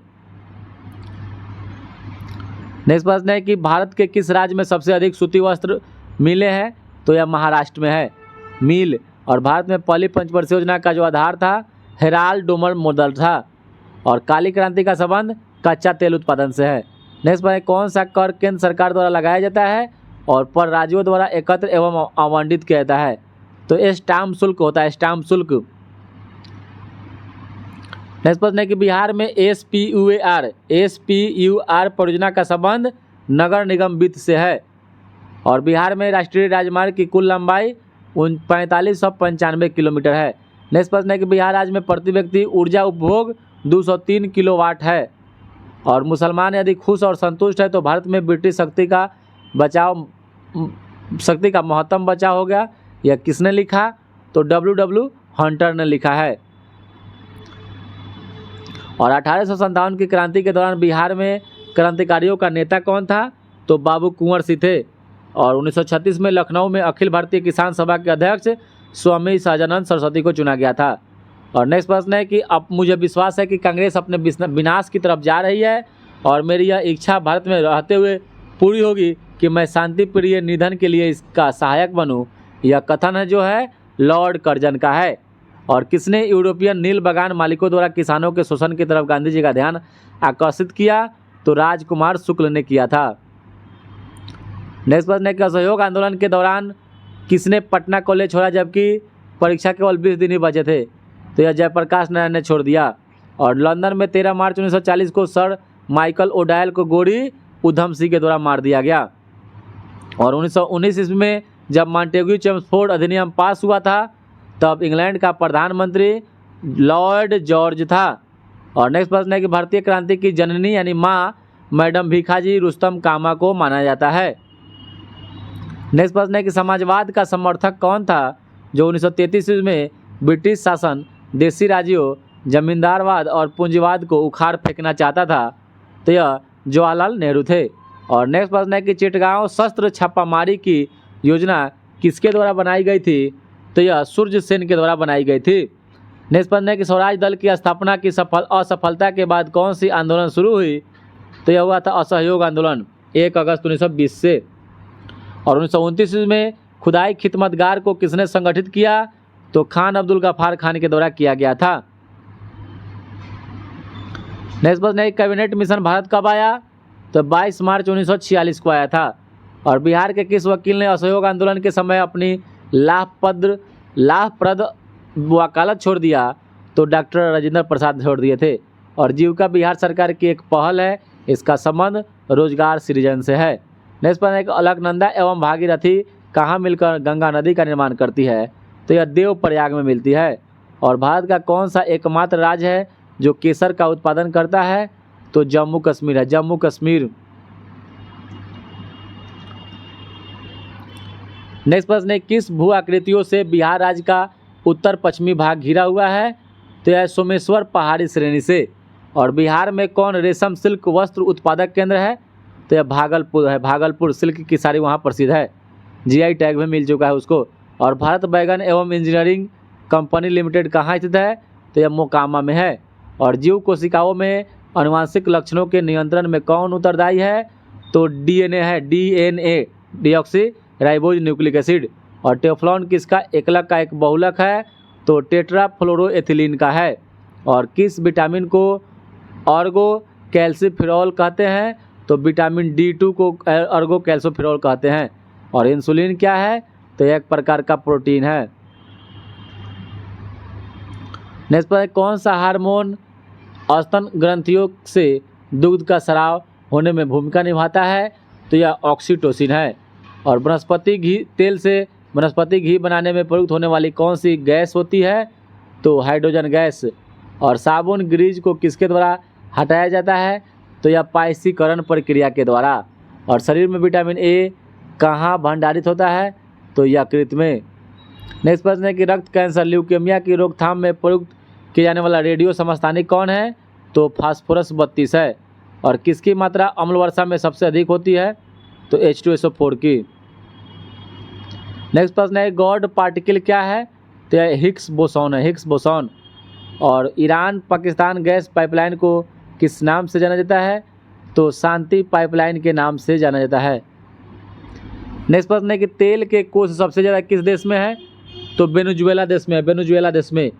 नेक्स्ट प्रश्न है कि भारत के किस राज्य में सबसे अधिक सूती वस्त्र मिले हैं? तो यह महाराष्ट्र में है, मिल। और भारत में पहली पंचवर्षीय योजना का जो आधार था हेराल्ड डोमर मॉडल था। और काली क्रांति का संबंध कच्चा तेल उत्पादन से है। नेक्स्ट प्रश्न है कौन सा कर केंद्र सरकार द्वारा लगाया जाता है और पर राज्यों द्वारा एकत्र एवं आवंटित किया जाता है? तो ये स्टाम्प शुल्क होता है, स्टाम्प शुल्क। नेक्स्ट प्रश्न है कि बिहार में SPUR परियोजना का संबंध नगर निगम वित्त से है। और बिहार में राष्ट्रीय राजमार्ग की कुल लंबाई 4595 किलोमीटर है। नेक्स्ट प्रश्न है कि बिहार राज्य में प्रति व्यक्ति ऊर्जा उपभोग 203 किलोवाट है। और मुसलमान यदि खुश और संतुष्ट है तो भारत में ब्रिटिश शक्ति का महत्तम बचाव हो गया। यह किसने लिखा? तो WW हंटर ने लिखा है। और 1857 की क्रांति के दौरान बिहार में क्रांतिकारियों का नेता कौन था? तो बाबू कुंवर सिंह थे। और 1936 में लखनऊ में अखिल भारतीय किसान सभा के अध्यक्ष स्वामी सहजानंद सरस्वती को चुना गया था। और नेक्स्ट प्रश्न है कि अब मुझे विश्वास है कि कांग्रेस अपने विनाश की तरफ जा रही है और मेरी यह इच्छा भारत में रहते हुए पूरी होगी कि मैं शांति प्रिय निधन के लिए इसका सहायक बनूं। यह कथन है जो है लॉर्ड कर्जन का है। और किसने यूरोपियन नील बागान मालिकों द्वारा किसानों के शोषण की तरफ गांधी जी का ध्यान आकर्षित किया? तो राजकुमार शुक्ल ने किया था। नेक्स्ट प्रश्न है कि असहयोग आंदोलन के दौरान किसने पटना कॉलेज छोड़ा जबकि परीक्षा केवल 20 दिन ही बचे थे? तो यह जयप्रकाश नारायण ने छोड़ दिया। और लंदन में 13 मार्च 1940 को सर माइकल ओडायल को गोरी उधम सिंह के द्वारा मार दिया गया। और 1919 ईस्वी में जब मॉन्टेग्यू चेम्सफोर्ड अधिनियम पास हुआ था तब इंग्लैंड का प्रधानमंत्री लॉर्ड जॉर्ज था। और नेक्स्ट प्रश्न है कि भारतीय क्रांति की जननी यानी माँ मैडम भीखाजी रुस्तम कामा को माना जाता है। नेक्स्ट प्रश्न है कि समाजवाद का समर्थक कौन था जो 1933 ईस्वी में ब्रिटिश शासन, देसी राज्यों, जमींदारवाद और पूंजीवाद को उखाड़ फेंकना चाहता था? तो यह जवाहरलाल नेहरू थे। और नेक्स्ट प्रश्न है कि चिटगांव शस्त्र छापामारी की योजना किसके द्वारा बनाई गई थी? तो यह सूर्य सेन के द्वारा बनाई गई थी। नेक्स्ट प्रश्न है कि स्वराज दल की स्थापना की असफलता के बाद कौन सी आंदोलन शुरू हुई? तो यह हुआ था असहयोग आंदोलन 1 अगस्त 1920 से। और 1929 में खुदाई खिदमतगार को किसने संगठित किया? तो खान अब्दुल गफ्फार खान के द्वारा किया गया था। नेक्स्ट प्रश्न है कैबिनेट मिशन भारत कब आया? तो 22 मार्च 1946 को आया था। और बिहार के किस वकील ने असहयोग आंदोलन के समय अपनी लाभप्रद वकालत छोड़ दिया? तो डॉक्टर राजेंद्र प्रसाद छोड़ दिए थे। और जीविका बिहार सरकार की एक पहल है, इसका संबंध रोजगार सृजन से है। नेक्स्ट प्रश्न है कि अलकनंदा एवं भागीरथी कहाँ मिलकर गंगा नदी का निर्माण करती है? तो यह देवप्रयाग में मिलती है। और भारत का कौन सा एकमात्र राज्य है जो केसर का उत्पादन करता है? तो जम्मू कश्मीर है, जम्मू कश्मीर। नेक्स्ट प्रश्न है किस भू आकृतियों से बिहार राज्य का उत्तर पश्चिमी भाग घिरा हुआ है? तो यह सोमेश्वर पहाड़ी श्रेणी से। और बिहार में कौन रेशम सिल्क वस्त्र उत्पादक केंद्र है? तो यह भागलपुर है, भागलपुर। सिल्क की साड़ी वहाँ प्रसिद्ध है, GI टैग भी मिल चुका है उसको। और भारत बैगन एवं इंजीनियरिंग कंपनी लिमिटेड कहाँ स्थित है? तो यह मोकामा में है। और जीव कोशिकाओं में आनुवंशिक लक्षणों के नियंत्रण में कौन उत्तरदायी है? तो DNA है, DNA deoxy ribose nucleic acid. और टेफ्लॉन किसका एकलक का एक बहुलक है? तो टेट्राफ्लोरोएथिलीन का है। और किस विटामिन को ऑर्गो कैल्सिफेरॉल कहते हैं? तो विटामिन D2 को ऑर्गो कैल्सिफेरॉल कहते हैं। और इंसुलिन क्या है? तो एक प्रकार का प्रोटीन है। नेक्स्ट पर कौन सा हार्मोन स्तन ग्रंथियों से दुग्ध का स्राव होने में भूमिका निभाता है? तो यह ऑक्सीटोसिन है। और वनस्पति घी बनाने में प्रयुक्त होने वाली कौन सी गैस होती है? तो हाइड्रोजन गैस। और साबुन ग्रीज को किसके द्वारा हटाया जाता है? तो यह पाइसीकरण प्रक्रिया के द्वारा। और शरीर में विटामिन A कहाँ भंडारित होता है? तो यकृत में। नेक्स्ट प्रश्न है कि रक्त कैंसर ल्यूकेमिया की रोकथाम में प्रयुक्त किया जाने वाला रेडियो समस्थानिक कौन है? तो फास्फोरस 32 है। और किसकी मात्रा अम्ल वर्षा में सबसे अधिक होती है? तो H2SO4 की। नेक्स्ट प्रश्न है गॉड पार्टिकल क्या है? तो यह हिग्स बोसॉन है, हिग्स बोसॉन। और ईरान पाकिस्तान गैस पाइपलाइन को किस नाम से जाना जाता है? तो शांति पाइपलाइन के नाम से जाना जाता है। नेक्स्ट प्रश्न है कि तेल के कोष सबसे ज़्यादा किस देश में है? तो वेनेजुएला देश में है, वेनेजुएला देश में।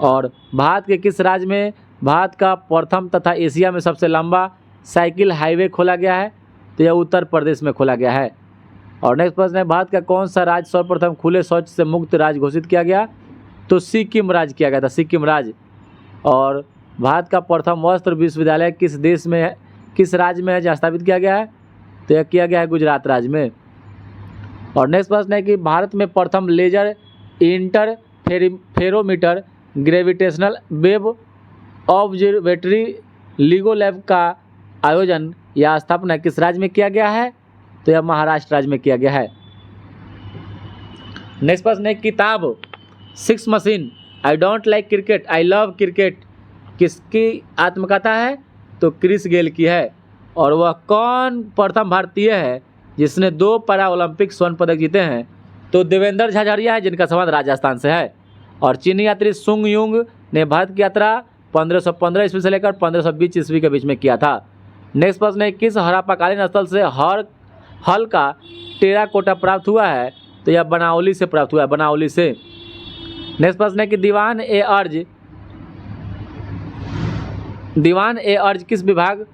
और भारत के किस राज्य में भारत का प्रथम तथा एशिया में सबसे लंबा साइकिल हाईवे खोला गया है? तो यह उत्तर प्रदेश में खोला गया है। और नेक्स्ट प्रश्न है भारत का कौन सा राज्य सर्वप्रथम खुले शौच से मुक्त राज्य घोषित किया गया? तो सिक्किम राज्य किया गया था, सिक्किम राज्य। और भारत का प्रथम वस्त्र विश्वविद्यालय किस देश में है, किस राज्य में है जहाँ स्थापित किया गया है? तो यह किया गया है गुजरात राज्य में। और नेक्स्ट प्रश्न है कि भारत में प्रथम laser interferometer gravitational wave observatory LIGO lab का आयोजन या स्थापना किस राज्य में किया गया है? तो यह महाराष्ट्र राज्य में किया गया है। नेक्स्ट प्रश्न है किताब six machine I don't like cricket I love cricket किसकी आत्मकथा है? तो क्रिस गेल की है। और वह कौन प्रथम भारतीय है जिसने 2 पैरा ओलंपिक स्वर्ण पदक जीते हैं? तो देवेंद्र झाझड़िया है जिनका संबंध राजस्थान से है। और चीनी यात्री सुंग युंग ने भारत की यात्रा 1515 ईस्वी से लेकर 1520 ईस्वी के बीच में किया था। नेक्स्ट प्रश्न है किस हड़प्पाकालीन स्थल से हल का टेराकोटा प्राप्त हुआ है? तो यह बनावली से प्राप्त हुआ है, बनावली से। नेक्स्ट प्रश्न है कि दीवान ए अर्ज किस विभाग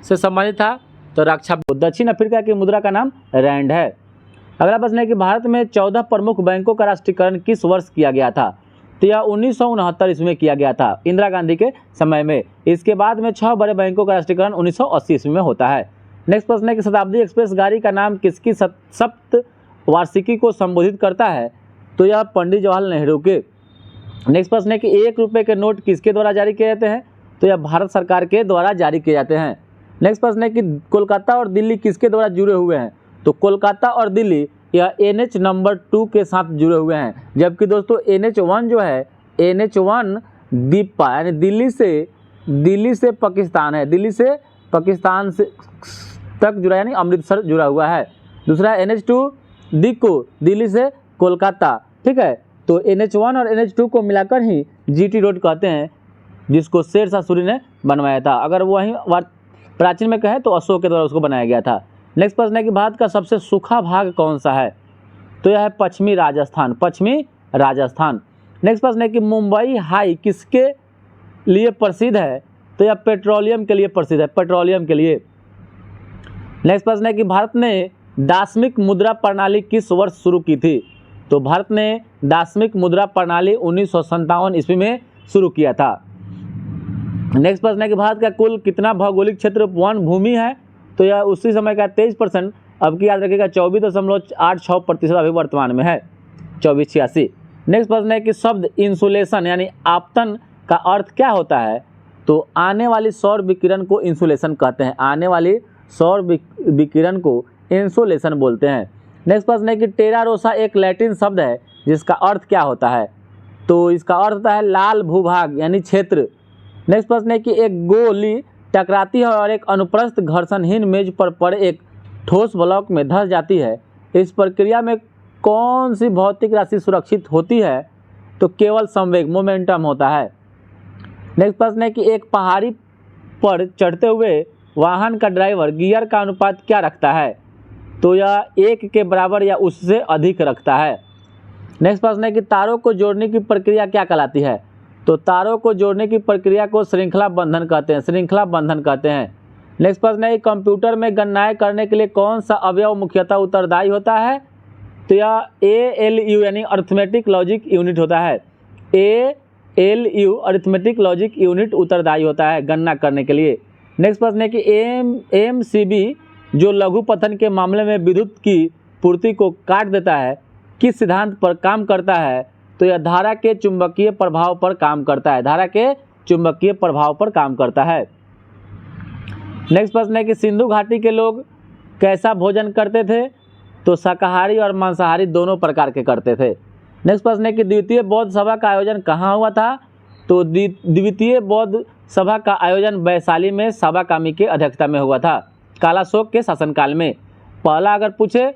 से संबंधित था? तो रक्षा। दक्षिण अफ्रीका की मुद्रा का नाम रैंड है। अगला प्रश्न है कि भारत में 14 प्रमुख बैंकों का राष्ट्रीयकरण किस वर्ष किया गया था? तो यह 1969 ईस्वी में किया गया था, इंदिरा गांधी के समय में। इसके बाद में 6 बड़े बैंकों का राष्ट्रीयकरण 1980 ईस्वी में होता है। नेक्स्ट प्रश्न है कि शताब्दी एक्सप्रेस गाड़ी का नाम किसकी सप्त वार्षिकी को संबोधित करता है? तो यह पंडित जवाहरलाल नेहरू के। नेक्स्ट प्रश्न है कि 1 रुपये के नोट किसके द्वारा जारी किए जाते हैं? तो यह भारत सरकार के द्वारा जारी किए जाते हैं। नेक्स्ट प्रश्न है कि कोलकाता और दिल्ली किसके द्वारा जुड़े हुए हैं? तो कोलकाता और दिल्ली यह NH नंबर 2 के साथ जुड़े हुए हैं। जबकि दोस्तों NH1 जो है, NH1 दीपा यानी दिल्ली से पाकिस्तान है, दिल्ली से पाकिस्तान से तक जुड़ा यानी अमृतसर जुड़ा हुआ है। दूसरा NH2 दिक्को, दिल्ली से कोलकाता, ठीक है। तो NH1 और NH2 को मिलाकर ही GT रोड कहते हैं, जिसको शेरशाह सूरी ने बनवाया था। अगर वहीं प्राचीन में कहें तो अशोक के द्वारा उसको बनाया गया था। नेक्स्ट प्रश्न है कि भारत का सबसे सूखा भाग कौन सा है? तो यह है पश्चिमी राजस्थान, पश्चिमी राजस्थान। नेक्स्ट प्रश्न है कि मुंबई हाई किसके लिए प्रसिद्ध है? तो यह पेट्रोलियम के लिए प्रसिद्ध है, पेट्रोलियम के लिए। नेक्स्ट प्रश्न है कि भारत ने दासमिक मुद्रा प्रणाली किस वर्ष शुरू की थी? तो भारत ने दासमिक मुद्रा प्रणाली 1957 ईस्वी में शुरू किया था। नेक्स्ट प्रश्न है कि भारत का कुल कितना भौगोलिक क्षेत्र वन भूमि है? तो यह उसी समय का 23%, अब की याद रखिएगा 24.86% अभी वर्तमान में है, 2486। नेक्स्ट प्रश्न है कि शब्द इंसुलेशन यानी आपतन का अर्थ क्या होता है? तो आने वाली सौर विकिरण को इंसुलेशन कहते हैं, आने वाली सौर विकिरण को इंसुलेशन बोलते हैं। नेक्स्ट प्रश्न है कि टेरा रोसा एक लैटिन शब्द है जिसका अर्थ क्या होता है? तो इसका अर्थ होता है लाल भूभाग यानी क्षेत्र। नेक्स्ट प्रश्न है कि एक गोली टकराती है और एक अनुप्रस्थ घर्षणहीन मेज पर पड़े एक ठोस ब्लॉक में धंस जाती है। इस प्रक्रिया में कौन सी भौतिक राशि सुरक्षित होती है? तो केवल संवेग, मोमेंटम होता है। नेक्स्ट प्रश्न है कि एक पहाड़ी पर चढ़ते हुए वाहन का ड्राइवर गियर का अनुपात क्या रखता है? तो यह 1 के बराबर या उससे अधिक रखता है। नेक्स्ट प्रश्न है कि तारों को जोड़ने की प्रक्रिया क्या कहलाती है? तो तारों को जोड़ने की प्रक्रिया को श्रृंखला बंधन कहते हैं, श्रृंखला बंधन कहते हैं। नेक्स्ट प्रश्न है कंप्यूटर में गणनाएं करने के लिए कौन सा अवयव मुख्यतः उत्तरदायी होता है? तो यह ALU यानी अरिथमेटिक लॉजिक यूनिट होता है, ALU अरिथमेटिक लॉजिक यूनिट उत्तरदायी होता है गणना करने के लिए। नेक्स्ट प्रश्न है कि MCB जो लघु पतन के मामले में विद्युत की पूर्ति को काट देता है किस सिद्धांत पर काम करता है? तो यह धारा के चुंबकीय प्रभाव पर काम करता है, धारा के चुंबकीय प्रभाव पर काम करता है। नेक्स्ट प्रश्न है कि सिंधु घाटी के लोग कैसा भोजन करते थे? तो शाकाहारी और मांसाहारी दोनों प्रकार के करते थे। नेक्स्ट प्रश्न है कि द्वितीय बौद्ध सभा का आयोजन कहाँ हुआ था? तो द्वितीय बौद्ध सभा का आयोजन वैशाली में साबा कामी के अध्यक्षता में हुआ था? कालाशोक के शासनकाल में। पहला अगर पूछे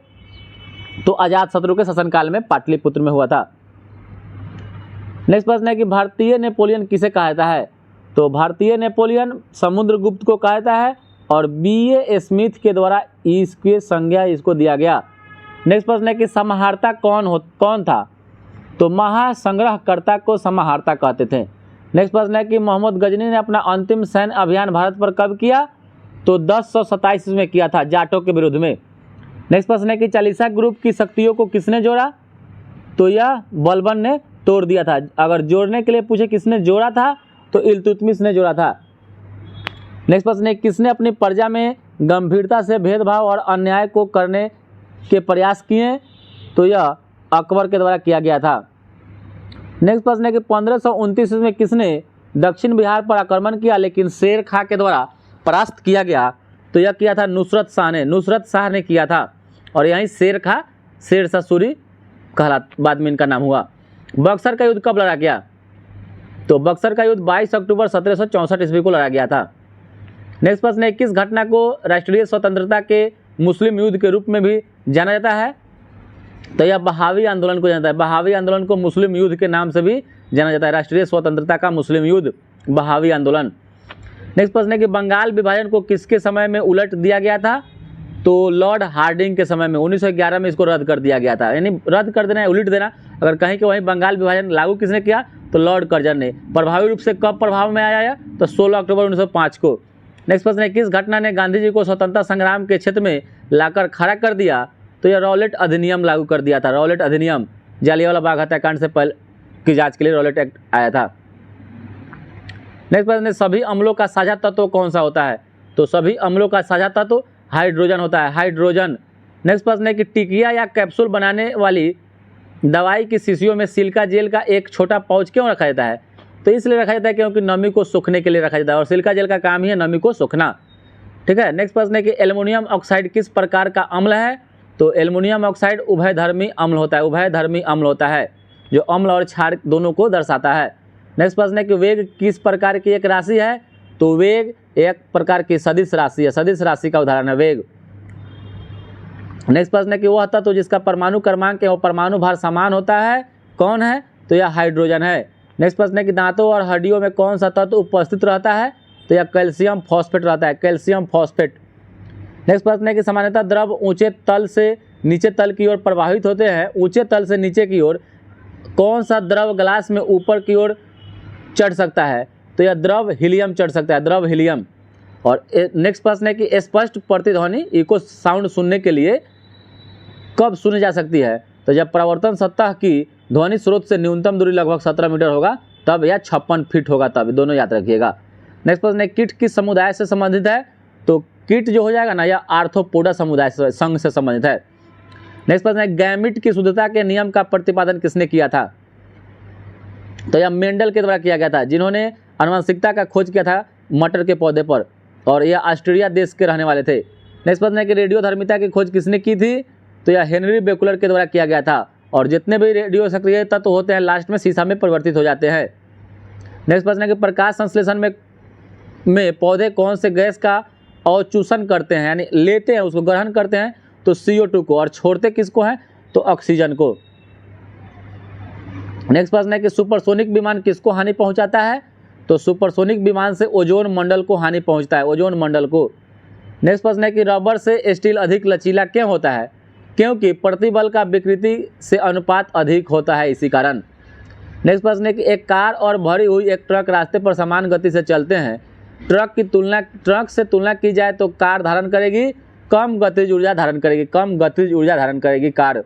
तो अजातशत्रु के शासनकाल में पाटलिपुत्र में हुआ था। नेक्स्ट प्रश्न है कि भारतीय नेपोलियन किसे कहा जाता है? तो भारतीय नेपोलियन समुद्रगुप्त को कहा जाता है और B.A. स्मिथ के द्वारा इसकी संज्ञा इसको दिया गया। नेक्स्ट प्रश्न है कि समाहर्ता कौन था? तो महासंग्रहकर्ता को समाहर्ता कहते थे। नेक्स्ट प्रश्न है कि मोहम्मद गजनी ने अपना अंतिम सैन्य अभियान भारत पर कब किया? तो 1027 में किया था, जाटों के विरुद्ध में। नेक्स्ट प्रश्न है कि चालीसा ग्रुप की शक्तियों को किसने जोड़ा? तो यह बलबन ने तोड़ दिया था। अगर जोड़ने के लिए पूछे किसने जोड़ा था तो इल्तुतमिश ने जोड़ा था। नेक्स्ट प्रश्न है किसने अपनी प्रजा में गंभीरता से भेदभाव और अन्याय को करने के प्रयास किए? तो यह अकबर के द्वारा किया गया था। नेक्स्ट प्रश्न है कि 1529 में किसने दक्षिण बिहार पर आक्रमण किया लेकिन शेर खां के द्वारा परास्त किया गया? तो यह किया था नुसरत शाह ने। नुसरत शाह ने किया था और यहीं शेर खां शेर शाह सूरी बाद में इनका नाम हुआ। बक्सर का युद्ध कब लड़ा गया? तो बक्सर का युद्ध 22 अक्टूबर 1764 ईस्वी को लड़ा गया था। नेक्स्ट प्रश्न है किस घटना को राष्ट्रीय स्वतंत्रता के मुस्लिम युद्ध के रूप में भी जाना जाता है? तो यह बहावी आंदोलन को जाना जाता है। बहावी आंदोलन को मुस्लिम युद्ध के नाम से भी जाना जाता है। राष्ट्रीय स्वतंत्रता का मुस्लिम युद्ध, बहावी आंदोलन। नेक्स्ट प्रश्न है कि बंगाल विभाजन को किसके समय में उलट दिया गया था? तो लॉर्ड हार्डिंग के समय में 1911 में इसको रद्द कर दिया गया था। यानी रद्द कर देना है, उलट देना। अगर कहीं कि वहीं बंगाल विभाजन लागू किसने किया? तो लॉर्ड कर्जन ने। प्रभावी रूप से कब प्रभाव में आया? तो 16 अक्टूबर 1905 को। नेक्स्ट प्रश्न है किस घटना ने गांधी जी को स्वतंत्रता संग्राम के क्षेत्र में लाकर खड़ा कर दिया? तो यह रॉलेट अधिनियम लागू कर दिया था। रॉलेट अधिनियम, जालियांवाला बाग हत्याकांड से पहले की जांच के लिए रॉलेट एक्ट आया था। नेक्स्ट प्रश्न है सभी अम्लों का साझा तत्व कौन सा होता है? तो सभी अम्लों का साझा तत्व हाइड्रोजन होता है, हाइड्रोजन। नेक्स्ट प्रश्न है कि टिकिया या कैप्सूल बनाने वाली दवाई की शीशियों में सिलिका जेल का एक छोटा पाउच क्यों रखा जाता है? तो इसलिए रखा जाता है क्योंकि नमी को सूखने के लिए रखा जाता है और सिलिका जेल का काम ही है नमी को सूखना। ठीक है। नेक्स्ट प्रश्न है कि एल्युमिनियम ऑक्साइड किस प्रकार का अम्ल है? तो एल्युमिनियम ऑक्साइड उभयधर्मी अम्ल होता है, उभयधर्मी अम्ल होता है जो अम्ल और क्षार दोनों को दर्शाता है। नेक्स्ट प्रश्न है कि वेग किस प्रकार की एक राशि है? तो वेग एक प्रकार की सदिश राशि है, सदिश राशि का उदाहरण है वेग। नेक्स्ट प्रश्न है कि वह तत्व जिसका परमाणु क्रमांक एवं परमाणु भार समान होता है कौन है? तो यह हाइड्रोजन है। नेक्स्ट प्रश्न है कि दांतों और हड्डियों में कौन सा तत्व उपस्थित रहता है? तो यह कैल्शियम फॉस्फेट रहता है, कैल्शियम फॉस्फेट। नेक्स्ट प्रश्न है कि सामान्यतः द्रव ऊंचे तल से नीचे तल की ओर प्रवाहित होते हैं। ऊंचे तल से नीचे की ओर कौन सा द्रव ग्लास में ऊपर की ओर चढ़ सकता है? तो यह द्रव हीलियम चढ़ सकता है, द्रव हीलियम। और नेक्स्ट प्रश्न है कि स्पष्ट प्रतिध्वनि इको साउंड सुनने के लिए कब सुनी जा सकती है? तो जब परावर्तन सतह की ध्वनि स्रोत से न्यूनतम दूरी लगभग 17 मीटर होगा तब, या 56 फीट होगा तब, दोनों याद रखिएगा। नेक्स्ट प्रश्न है कीट किस समुदाय से संबंधित है? तो कीट जो हो जाएगा ना, यह आर्थ्रोपोडा समुदाय से, संघ से संबंधित है। नेक्स्ट प्रश्न है गैमीट की शुद्धता के नियम का प्रतिपादन किसने किया था? तो यह मेंडल के द्वारा किया गया था, जिन्होंने आनुवंशिकता का खोज किया था मटर के पौधे पर, और यह ऑस्ट्रेलिया देश के रहने वाले थे। नेक्स्ट प्रश्न है कि रेडियोधर्मिता की खोज किसने की थी? तो यह हेनरी बेकुलर के द्वारा किया गया था। और जितने भी रेडियो सक्रिय तत्व होते हैं लास्ट में शीशा में परिवर्तित हो जाते हैं। नेक्स्ट प्रश्न है कि प्रकाश संश्लेषण में पौधे कौन से गैस का अवचूषण करते हैं, यानी लेते हैं, उसको ग्रहण करते हैं? तो CO2 को, और छोड़ते किसको हैं? तो ऑक्सीजन को। नेक्स्ट प्रश्न है कि सुपरसोनिक विमान किसको हानि पहुंचाता है? तो सुपरसोनिक विमान से ओजोन मंडल को हानि पहुंचता है, ओजोन मंडल को। नेक्स्ट प्रश्न है कि रबर से स्टील अधिक लचीला क्यों होता है? क्योंकि प्रतिबल का विकृति से अनुपात अधिक होता है, इसी कारण। नेक्स्ट प्रश्न है कि एक कार और भरी हुई एक ट्रक रास्ते पर समान गति से चलते हैं। ट्रक से तुलना की जाए तो कार धारण करेगी कम गतिज ऊर्जा धारण करेगी, कम गतिज ऊर्जा धारण करेगी कार।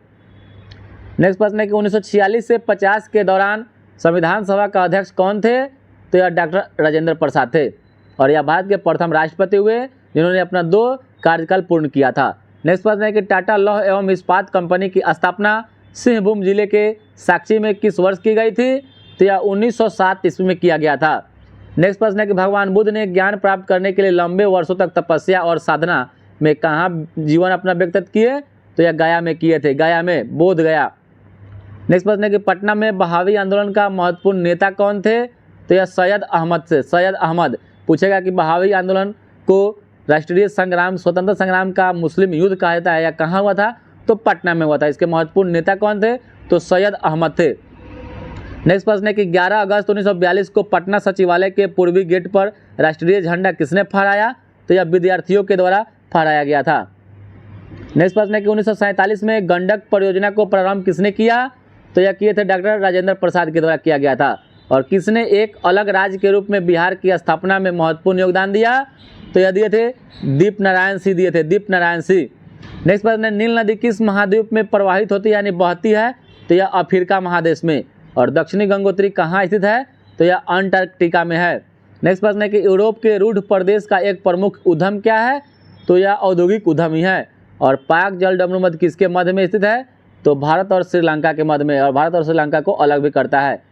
नेक्स्ट प्रश्न है कि 1946 से 50 के दौरान संविधान सभा का अध्यक्ष कौन थे? तो यह डॉक्टर राजेंद्र प्रसाद थे, और यह भारत के प्रथम राष्ट्रपति हुए जिन्होंने अपना 2 कार्यकाल पूर्ण किया था। नेक्स्ट प्रश्न है कि टाटा लौह एवं इस्पात कंपनी की स्थापना सिंहभूम जिले के साक्षी में किस वर्ष की गई थी? तो यह 1907 ईस्वी में किया गया था। नेक्स्ट प्रश्न है कि भगवान बुद्ध ने ज्ञान प्राप्त करने के लिए लंबे वर्षों तक तपस्या और साधना में कहाँ जीवन अपना व्यतीत किए? तो यह गया में किए थे, गया में, बोध गया। नेक्स्ट प्रश्न है कि पटना में बहावी आंदोलन का महत्वपूर्ण नेता कौन थे? तो यह सैयद अहमद से, सैयद अहमद। पूछेगा कि बहावी आंदोलन को राष्ट्रीय संग्राम, स्वतंत्र संग्राम का मुस्लिम युद्ध कहा जाता है या कहाँ हुआ था, तो पटना में हुआ था। इसके महत्वपूर्ण नेता कौन थे, तो सैयद अहमद थे। नेक्स्ट प्रश्न है कि 11 अगस्त 1942 को पटना सचिवालय के पूर्वी गेट पर राष्ट्रीय झंडा किसने फहराया, तो यह विद्यार्थियों के द्वारा फहराया गया था। नेक्स्ट प्रश्न है कि 1947 में गंडक परियोजना को प्रारंभ किसने किया, तो यह किए थे डॉक्टर राजेंद्र प्रसाद के द्वारा किया गया था। और किसने एक अलग राज्य के रूप में बिहार की स्थापना में महत्वपूर्ण योगदान दिया, तो यह दिए थे दीप नारायण सिंह, दिए थे दीप नारायण सिंह। नेक्स्ट प्रश्न है नील नदी किस महाद्वीप में प्रवाहित होती है यानी बहती है, तो यह अफ्रीका महादेश में। और दक्षिणी गंगोत्री कहाँ स्थित है, तो यह अंटार्कटिका में है। नेक्स्ट प्रश्न है कि यूरोप के रूढ़ प्रदेश का एक प्रमुख उद्यम क्या है, तो यह औद्योगिक उद्यम ही है। और पाक जल डमरूमध्य किसके मध्य में स्थित है, तो भारत और श्रीलंका के मध्य में, और भारत और श्रीलंका को अलग भी करता है।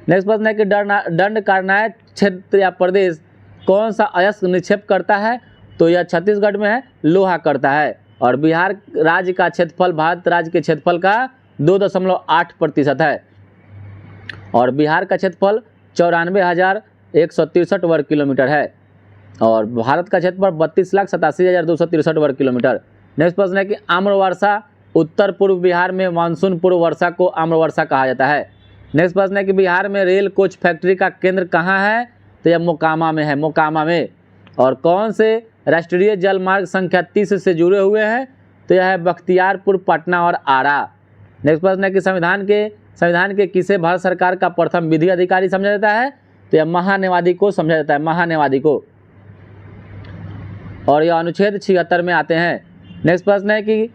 नेक्स्ट प्रश्न है कि दंडकारण्य क्षेत्र या प्रदेश कौन सा अयस्क निक्षेप करता है, तो यह छत्तीसगढ़ में है, लोहा करता है। और बिहार राज्य का क्षेत्रफल भारत राज्य के क्षेत्रफल का 2.8% है। और बिहार का क्षेत्रफल 94,163 वर्ग किलोमीटर है। और भारत का क्षेत्रफल 32,87,263 वर्ग किलोमीटर। नेक्स्ट प्रश्न है कि आम्र वर्षा उत्तर पूर्व बिहार में मानसून पूर्व वर्षा को आम्र वर्षा कहा जाता है। नेक्स्ट प्रश्न है कि बिहार में रेल कोच फैक्ट्री का केंद्र कहाँ है, तो यह मोकामा में है, मोकामा में। और कौन से राष्ट्रीय जल मार्ग संख्या 30 से जुड़े हुए हैं, तो यह है बख्तियारपुर, पटना और आरा। नेक्स्ट प्रश्न है कि संविधान के किसे भारत सरकार का प्रथम विधि अधिकारी समझा जाता है, तो यह महान्यायवादी को समझा जाता है, महान्यायवादी को। और यह अनुच्छेद 76 में आते हैं। नेक्स्ट प्रश्न है कि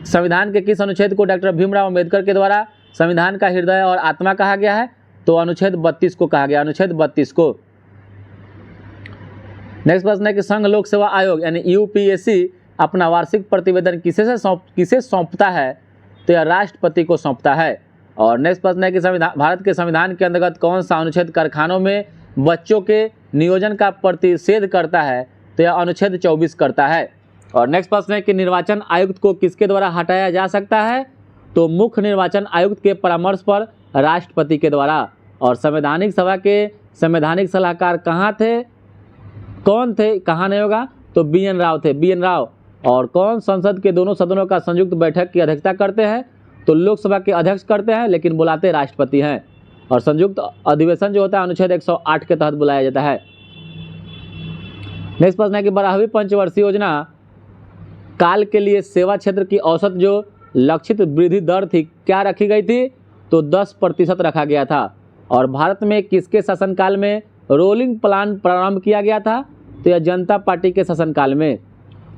संविधान के किस अनुच्छेद को डॉक्टर भीमराव अम्बेडकर के द्वारा संविधान का हृदय और आत्मा कहा गया है, तो अनुच्छेद 32 को कहा गया, अनुच्छेद 32 को। नेक्स्ट प्रश्न है कि संघ लोक सेवा आयोग यानी यूपीएससी अपना वार्षिक प्रतिवेदन किसे सौंपता है, तो यह राष्ट्रपति को सौंपता है। और नेक्स्ट प्रश्न है कि भारत के संविधान के अंतर्गत कौन सा अनुच्छेद कारखानों में बच्चों के नियोजन का प्रतिषेध करता है, तो यह अनुच्छेद 24 करता है। और नेक्स्ट प्रश्न है कि निर्वाचन आयुक्त को किसके द्वारा हटाया जा सकता है, तो मुख्य निर्वाचन आयुक्त के परामर्श पर राष्ट्रपति के द्वारा। और संवैधानिक सभा के संवैधानिक सलाहकार कौन थे, कहाँ नहीं होगा, तो BN राव थे, BN राव। और कौन संसद के दोनों सदनों का संयुक्त बैठक की अध्यक्षता करते हैं, तो लोकसभा के अध्यक्ष करते हैं, लेकिन बुलाते राष्ट्रपति हैं। और संयुक्त अधिवेशन जो होता है अनुच्छेद 108 के तहत बुलाया जाता है। नेक्स्ट प्रश्न है कि 12वीं पंचवर्षीय योजना काल के लिए सेवा क्षेत्र की औसत जो लक्षित वृद्धि दर थी क्या रखी गई थी, तो 10% रखा गया था। और भारत में किसके शासनकाल में रोलिंग प्लान प्रारंभ किया गया था, तो यह जनता पार्टी के शासनकाल में।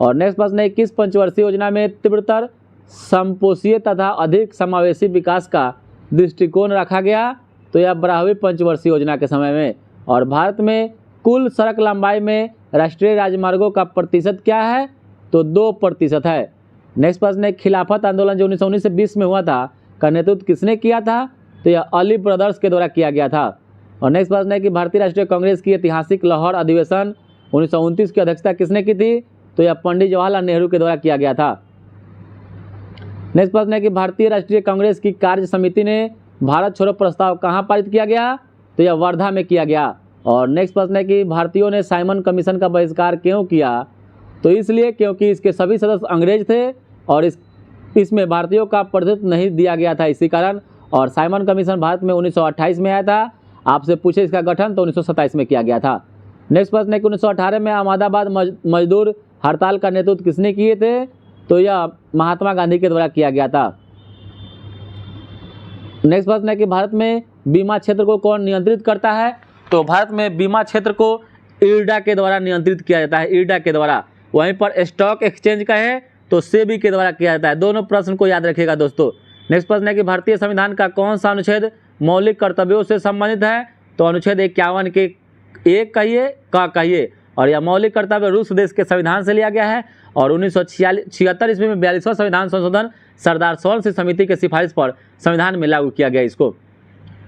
और नेक्स्ट प्रश्न है किस पंचवर्षीय योजना में तीव्रतर समपोषीय तथा अधिक समावेशी विकास का दृष्टिकोण रखा गया, तो यह 12वीं पंचवर्षीय योजना के समय में। और भारत में कुल सड़क लंबाई में राष्ट्रीय राजमार्गों का प्रतिशत क्या है, तो 2% है। नेक्स्ट प्रश्न है खिलाफत आंदोलन जो 1919 से 20 में हुआ था का नेतृत्व किसने किया था, तो यह अली ब्रदर्स के द्वारा किया गया था। और नेक्स्ट प्रश्न है कि भारतीय राष्ट्रीय कांग्रेस की ऐतिहासिक लाहौर अधिवेशन 1929 की अध्यक्षता किसने की थी, तो यह पंडित जवाहरलाल नेहरू के द्वारा किया गया था। नेक्स्ट प्रश्न है कि भारतीय राष्ट्रीय कांग्रेस की कार्य समिति ने भारत छोड़ो प्रस्ताव कहाँ पारित किया गया, तो यह वर्धा में किया गया। और नेक्स्ट प्रश्न है कि भारतीयों ने साइमन कमीशन का बहिष्कार क्यों किया, तो इसलिए क्योंकि इसके सभी सदस्य अंग्रेज थे और इसमें भारतीयों का प्रतिनिधित्व नहीं दिया गया था, इसी कारण। और साइमन कमीशन भारत में 1928 में आया था। आपसे पूछे इसका गठन तो 1927 में किया गया था। नेक्स्ट प्रश्न है कि 1918 में अहमदाबाद मजदूर हड़ताल का नेतृत्व किसने किए थे, तो यह महात्मा गांधी के द्वारा किया गया था। नेक्स्ट प्रश्न है कि भारत में बीमा क्षेत्र को कौन नियंत्रित करता है, तो भारत में बीमा क्षेत्र को IRDA के द्वारा नियंत्रित किया जाता है, IRDA के द्वारा। वहीं पर स्टॉक एक्सचेंज का है तो SEBI के द्वारा किया जाता है। दोनों प्रश्न को याद रखिएगा दोस्तों। नेक्स्ट प्रश्न है कि भारतीय संविधान का कौन सा अनुच्छेद मौलिक कर्तव्यों से संबंधित है, तो अनुच्छेद 51 के एक कहिए। और यह मौलिक कर्तव्य रूस देश के संविधान से लिया गया है। और 1976 ईस्वी में 42वां संविधान संशोधन सरदार सोलंकी समिति के सिफारिश पर संविधान में लागू किया गया इसको।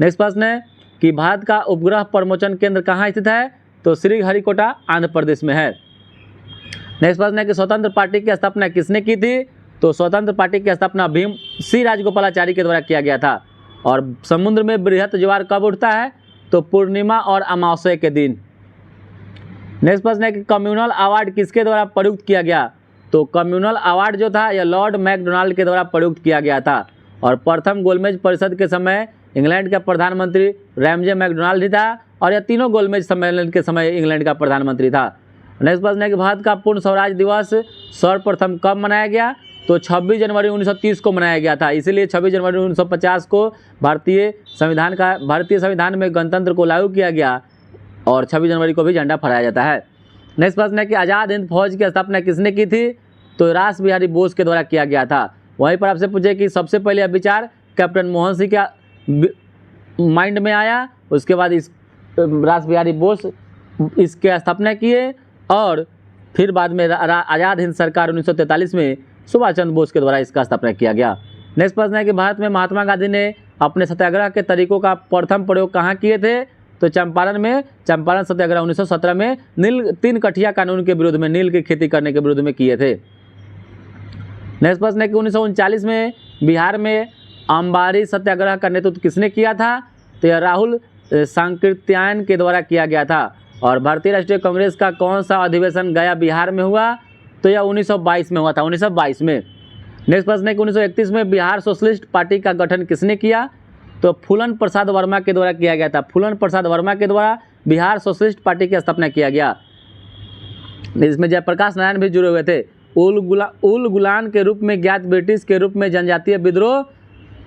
नेक्स्ट प्रश्न है कि भारत का उपग्रह प्रमोचन केंद्र कहाँ स्थित है, तो श्रीहरिकोटा आंध्र प्रदेश में है। नेक्स्ट प्रश्न है कि स्वतंत्र पार्टी की स्थापना किसने की थी, तो स्वतंत्र पार्टी की स्थापना भीम सी राजगोपालाचारी के द्वारा किया गया था। और समुद्र में बृहत ज्वार कब उठता है, तो पूर्णिमा और अमावस्या के दिन। नेक्स्ट प्रश्न है कि कम्युनल अवार्ड किसके द्वारा प्रयुक्त किया गया? तो कम्युनल अवार्ड जो था यह लॉर्ड मैकडोनाल्ड के द्वारा प्रयुक्त किया गया था। और प्रथम गोलमेज परिषद के समय इंग्लैंड का प्रधानमंत्री रैमजे मैकडोनाल्ड ही था और यह तीनों गोलमेज सम्मेलन के समय इंग्लैंड का प्रधानमंत्री था। नेक्स्ट प्रश्न है कि भारत का पूर्ण स्वराज दिवस सर्वप्रथम कब मनाया गया? तो 26 जनवरी 1930 को मनाया गया था। इसीलिए 26 जनवरी 1950 को भारतीय संविधान में गणतंत्र को लागू किया गया और 26 जनवरी को भी झंडा फहराया जाता है। नेक्स्ट प्रश्न है कि आज़ाद हिंद फौज की स्थापना किसने की थी? तो रास बिहारी बोस के द्वारा किया गया था। वहीं पर आपसे पूछे कि सबसे पहले यह विचार कैप्टन मोहन सिंह के माइंड में आया, उसके बाद इस रास बिहारी बोस इसके स्थापना किए और फिर बाद में आज़ाद हिंद सरकार 1943 में सुभाष चंद्र बोस के द्वारा इसका स्थापना किया गया। नेक्स्ट प्रश्न है कि भारत में महात्मा गांधी ने अपने सत्याग्रह के तरीकों का प्रथम प्रयोग कहाँ किए थे? तो चंपारण में, चंपारण सत्याग्रह 1917 में तीन कठिया कानून के विरोध में, नील की खेती करने के विरोध में किए थे। नेक्स्ट प्रश्न है कि 1939 में बिहार में अंबारी सत्याग्रह का नेतृत्व किसने किया था? तो यह राहुल सांकृत्यायन के द्वारा किया गया था। और भारतीय राष्ट्रीय कांग्रेस का कौन सा अधिवेशन गया बिहार में हुआ? तो यह 1922 में हुआ था, 1922 में। नेक्स्ट प्रश्न है कि 1931 में बिहार सोशलिस्ट पार्टी का गठन किसने किया? तो फूलन प्रसाद वर्मा के द्वारा किया गया था। फूलन प्रसाद वर्मा के द्वारा बिहार सोशलिस्ट पार्टी की स्थापना किया गया। इसमें जयप्रकाश नारायण भी जुड़े हुए थे। उल गुलान के रूप में ज्ञात ब्रिटिश के रूप में जनजातीय विद्रोह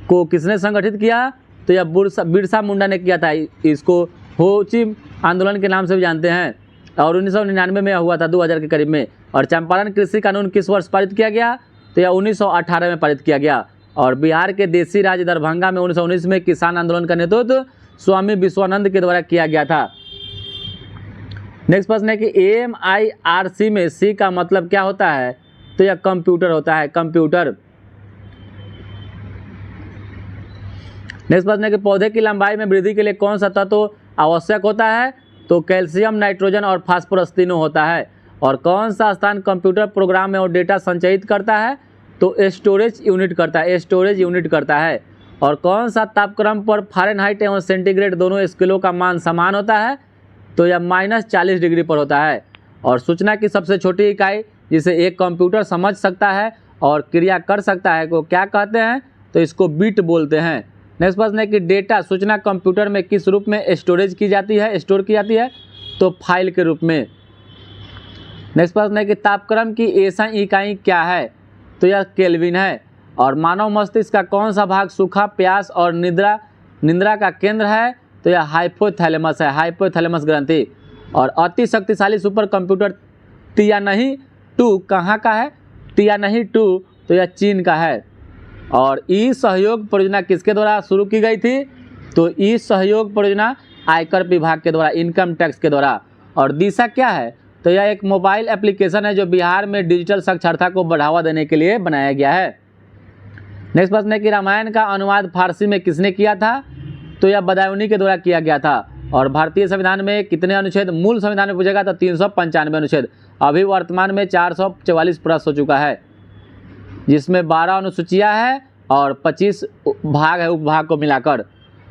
को किसने संगठित किया? तो यह बिरसा मुंडा ने किया था। इसको हो ची आंदोलन के नाम से भी जानते हैं और 1999 में हुआ था, 2000 के करीब में। और चंपारण कृषि कानून किस वर्ष पारित किया गया? तो यह 1918 में पारित किया गया। और बिहार के देसी राज्य दरभंगा में 1919 में किसान आंदोलन का नेतृत्व स्वामी विश्वानंद के द्वारा किया गया था। नेक्स्ट प्रश्न है कि AMIRC में C का मतलब क्या होता है? तो यह कंप्यूटर होता है, कंप्यूटर। नेक्स्ट प्रश्न है कि पौधे की लंबाई में वृद्धि के लिए कौन सा तत्व आवश्यक होता है? तो कैल्शियम, नाइट्रोजन और फास्फोरस तीनों होता है। और कौन सा स्थान कंप्यूटर प्रोग्राम में और डेटा संचयित करता है? तो स्टोरेज यूनिट करता है, स्टोरेज यूनिट करता है। और कौन सा तापक्रम पर फ़ारेनहाइट एवं सेंटीग्रेड दोनों स्केलों का मान समान होता है? तो यह -40 डिग्री पर होता है। और सूचना की सबसे छोटी इकाई जिसे एक कंप्यूटर समझ सकता है और क्रिया कर सकता है को क्या कहते हैं? तो इसको बिट बोलते हैं। नेक्स्ट प्रश्न है कि डेटा सूचना कंप्यूटर में किस रूप में स्टोरेज की जाती है, स्टोर की जाती है? तो फाइल के रूप में। नेक्स्ट प्रश्न है कि तापक्रम की एसआई इकाई क्या है? तो यह केल्विन है। और मानव मस्तिष्क का कौन सा भाग सूखा, प्यास और निद्रा का केंद्र है? तो यह हाइपोथैलेमस है, हाइपोथैलेमस ग्रंथि। और अति शक्तिशाली सुपर कंप्यूटर टियानही 2 कहाँ का है? टियानही 2 तो यह चीन का है। और ई सहयोग परियोजना किसके द्वारा शुरू की गई थी? तो ई सहयोग परियोजना आयकर विभाग के द्वारा, इनकम टैक्स के द्वारा। और दिशा क्या है? तो यह एक मोबाइल एप्लीकेशन है जो बिहार में डिजिटल साक्षरता को बढ़ावा देने के लिए बनाया गया है। नेक्स्ट प्रश्न है कि रामायण का अनुवाद फारसी में किसने किया था? तो यह बदायूनी के द्वारा किया गया था। और भारतीय संविधान में कितने अनुच्छेद? मूल संविधान में पूछेगा तो 395 अनुच्छेद। अभी वर्तमान में 444 प्रस्त हो चुका है, जिसमें 12 अनुसूचियाँ हैं और 25 भाग है, उपभाग को मिलाकर।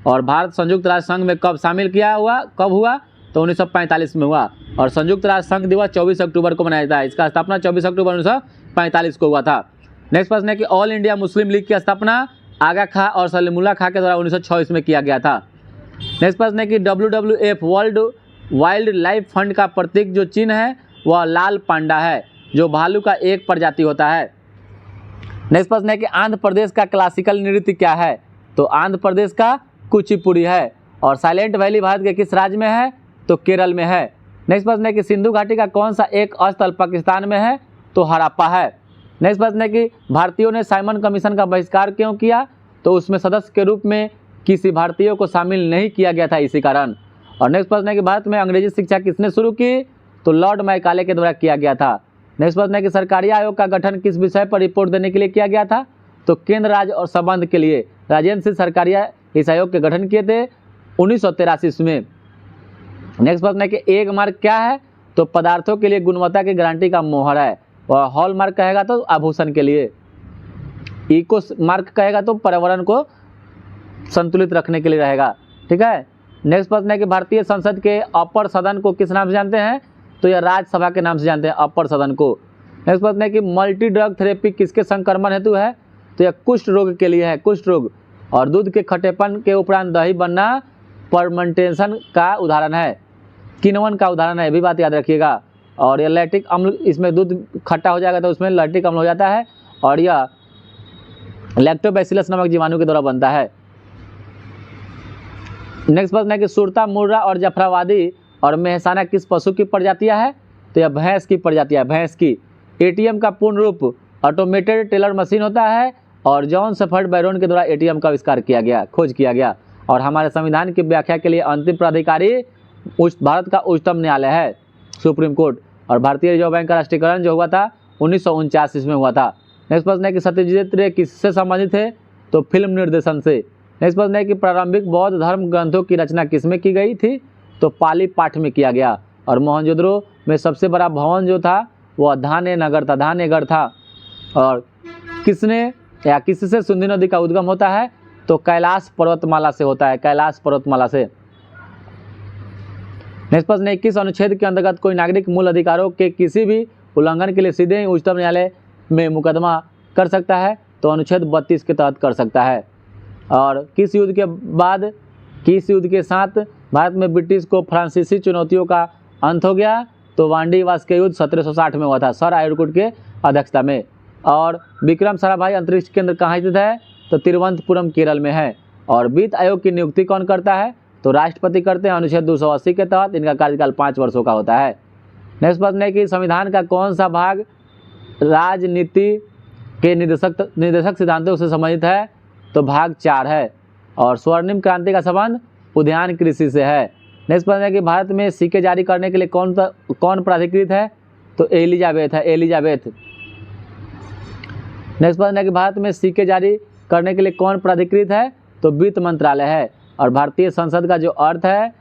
और भारत संयुक्त राष्ट्र संघ में कब शामिल कब हुआ? तो 1945 में हुआ। और संयुक्त राष्ट्र संघ दिवस 24 अक्टूबर को मनाया जाता है। इसका स्थापना 24 अक्टूबर 1945 को हुआ था। नेक्स्ट प्रश्न है कि ऑल इंडिया मुस्लिम लीग की स्थापना आगा खां और सलीमुल्लाह खां के द्वारा 1926 में किया गया था। नेक्स्ट प्रश्न है कि WWF world wild life fund का प्रतीक जो चिन्ह है वह लाल पांडा है, जो भालू का एक प्रजाति होता है। नेक्स्ट प्रश्न है कि आंध्र प्रदेश का क्लासिकल नृत्य क्या है? तो आंध्र प्रदेश का कुचिपुड़ी है। और साइलेंट वैली भारत के किस राज्य में है? तो केरल में है। नेक्स्ट प्रश्न है कि सिंधु घाटी का कौन सा एक स्थल पाकिस्तान में है? तो हड़प्पा है। नेक्स्ट प्रश्न है कि भारतीयों ने साइमन कमीशन का बहिष्कार क्यों किया? तो उसमें सदस्य के रूप में किसी भारतीय को शामिल नहीं किया गया था, इसी कारण। और नेक्स्ट प्रश्न है कि भारत में अंग्रेजी शिक्षा किसने शुरू की? तो लॉर्ड मैकाले के द्वारा किया गया था। नेक्स्ट प्रश्न है कि सरकारी आयोग का गठन किस विषय पर रिपोर्ट देने के लिए किया गया था? तो केंद्र, राज्य और संबंध के लिए। राजेंद्र सिंह सरकारिया इस आयोग के गठन किए थे 1983 में। नेक्स्ट प्रश्न है कि एग मार्क क्या है? तो पदार्थों के लिए गुणवत्ता की गारंटी का मोहर है। और हॉल मार्क कहेगा तो आभूषण के लिए। इको मार्क कहेगा तो पर्यावरण को संतुलित रखने के लिए रहेगा। ठीक है। नेक्स्ट प्रश्न है कि भारतीय संसद के अपर सदन को किस नाम से जानते हैं? तो यह राज्यसभा के नाम से जानते हैं, अपर सदन को। नेक्स्ट प्रश्न है कि मल्टी ड्रग थेरेपी किसके संक्रमण हेतु है? तो यह कुष्ठ रोग के लिए है, कुष्ठ रोग। और दूध के खट्टेपन के उपरांत दही बनना फर्मेंटेशन का उदाहरण है, किण्वन का उदाहरण है, ये भी बात याद रखिएगा। और यह लैक्टिक अम्ल, इसमें दूध खट्टा हो जाएगा तो उसमें लैक्टिक अम्ल हो जाता है, और यह लैक्टोबैसिलस नामक जीवाणु के द्वारा बनता है। नेक्स्ट प्रश्न है कि सुरता, मुर्रा और जफराबादी और मेहसाना किस पशु की प्रजातियां है? तो यह भैंस की प्रजातियां, भैंस की। एटीएम का पूर्ण रूप ऑटोमेटेड टेलर मशीन होता है, और जॉन शेफर्ड बैरोन के द्वारा एटीएम का आविष्कार किया गया, खोज किया गया। और हमारे संविधान की व्याख्या के लिए अंतिम प्राधिकारी भारत का उच्चतम न्यायालय है, सुप्रीम कोर्ट। और भारतीय रिजर्व बैंक का राष्ट्रीयकरण जो हुआ था 1949 में हुआ था। नेक्स्ट प्रश्न है कि सत्यजित रे किससे संबंधित है? तो फिल्म निर्देशन से। नेक्स्ट प्रश्न है कि प्रारंभिक बौद्ध धर्म ग्रंथों की रचना किसमें की गई थी? तो पाली पाठ में किया गया। और मोहनजोदड़ो में सबसे बड़ा भवन जो था वह धानेनगर था, धानेगढ़ था। और किसने या किससे सिंधु नदी का उद्गम होता है? तो कैलाश पर्वतमाला से होता है, कैलाश पर्वतमाला से। नेक्स्ट प्रश्न है 21 अनुच्छेद के अंतर्गत कोई नागरिक मूल अधिकारों के किसी भी उल्लंघन के लिए सीधे ही उच्चतम न्यायालय में मुकदमा कर सकता है? तो अनुच्छेद 32 के तहत कर सकता है। और किस युद्ध के बाद, किस युद्ध के साथ भारत में ब्रिटिश को फ्रांसीसी चुनौतियों का अंत हो गया? तो वांडीवास के युद्ध 1760 में हुआ था, सर आयुरकुट के अध्यक्षता में। और विक्रम साराभाई अंतरिक्ष केंद्र कहाँ स्थित है? तो तिरुवनंतपुरम केरल में है। और वित्त आयोग की नियुक्ति कौन करता है? तो राष्ट्रपति करते हैं, अनुच्छेद 280 के तहत। इनका कार्यकाल 5 वर्षों का होता है। नेक्स्ट प्रश्न है कि संविधान का कौन सा भाग राजनीति के निर्देशक सिद्धांतों से संबंधित है? तो भाग 4 है। और स्वर्णिम क्रांति का संबंध उद्यान कृषि से है। नेक्स्ट प्रश्न है कि भारत में सिक्के जारी करने के लिए कौन प्राधिकृत है? तो एलिजाबेथ है, एलिजाबेथ। नेक्स्ट प्रश्न है कि भारत में सिक्के जारी करने के लिए कौन प्राधिकृत है? तो वित्त मंत्रालय है। और भारतीय संसद का जो अर्थ है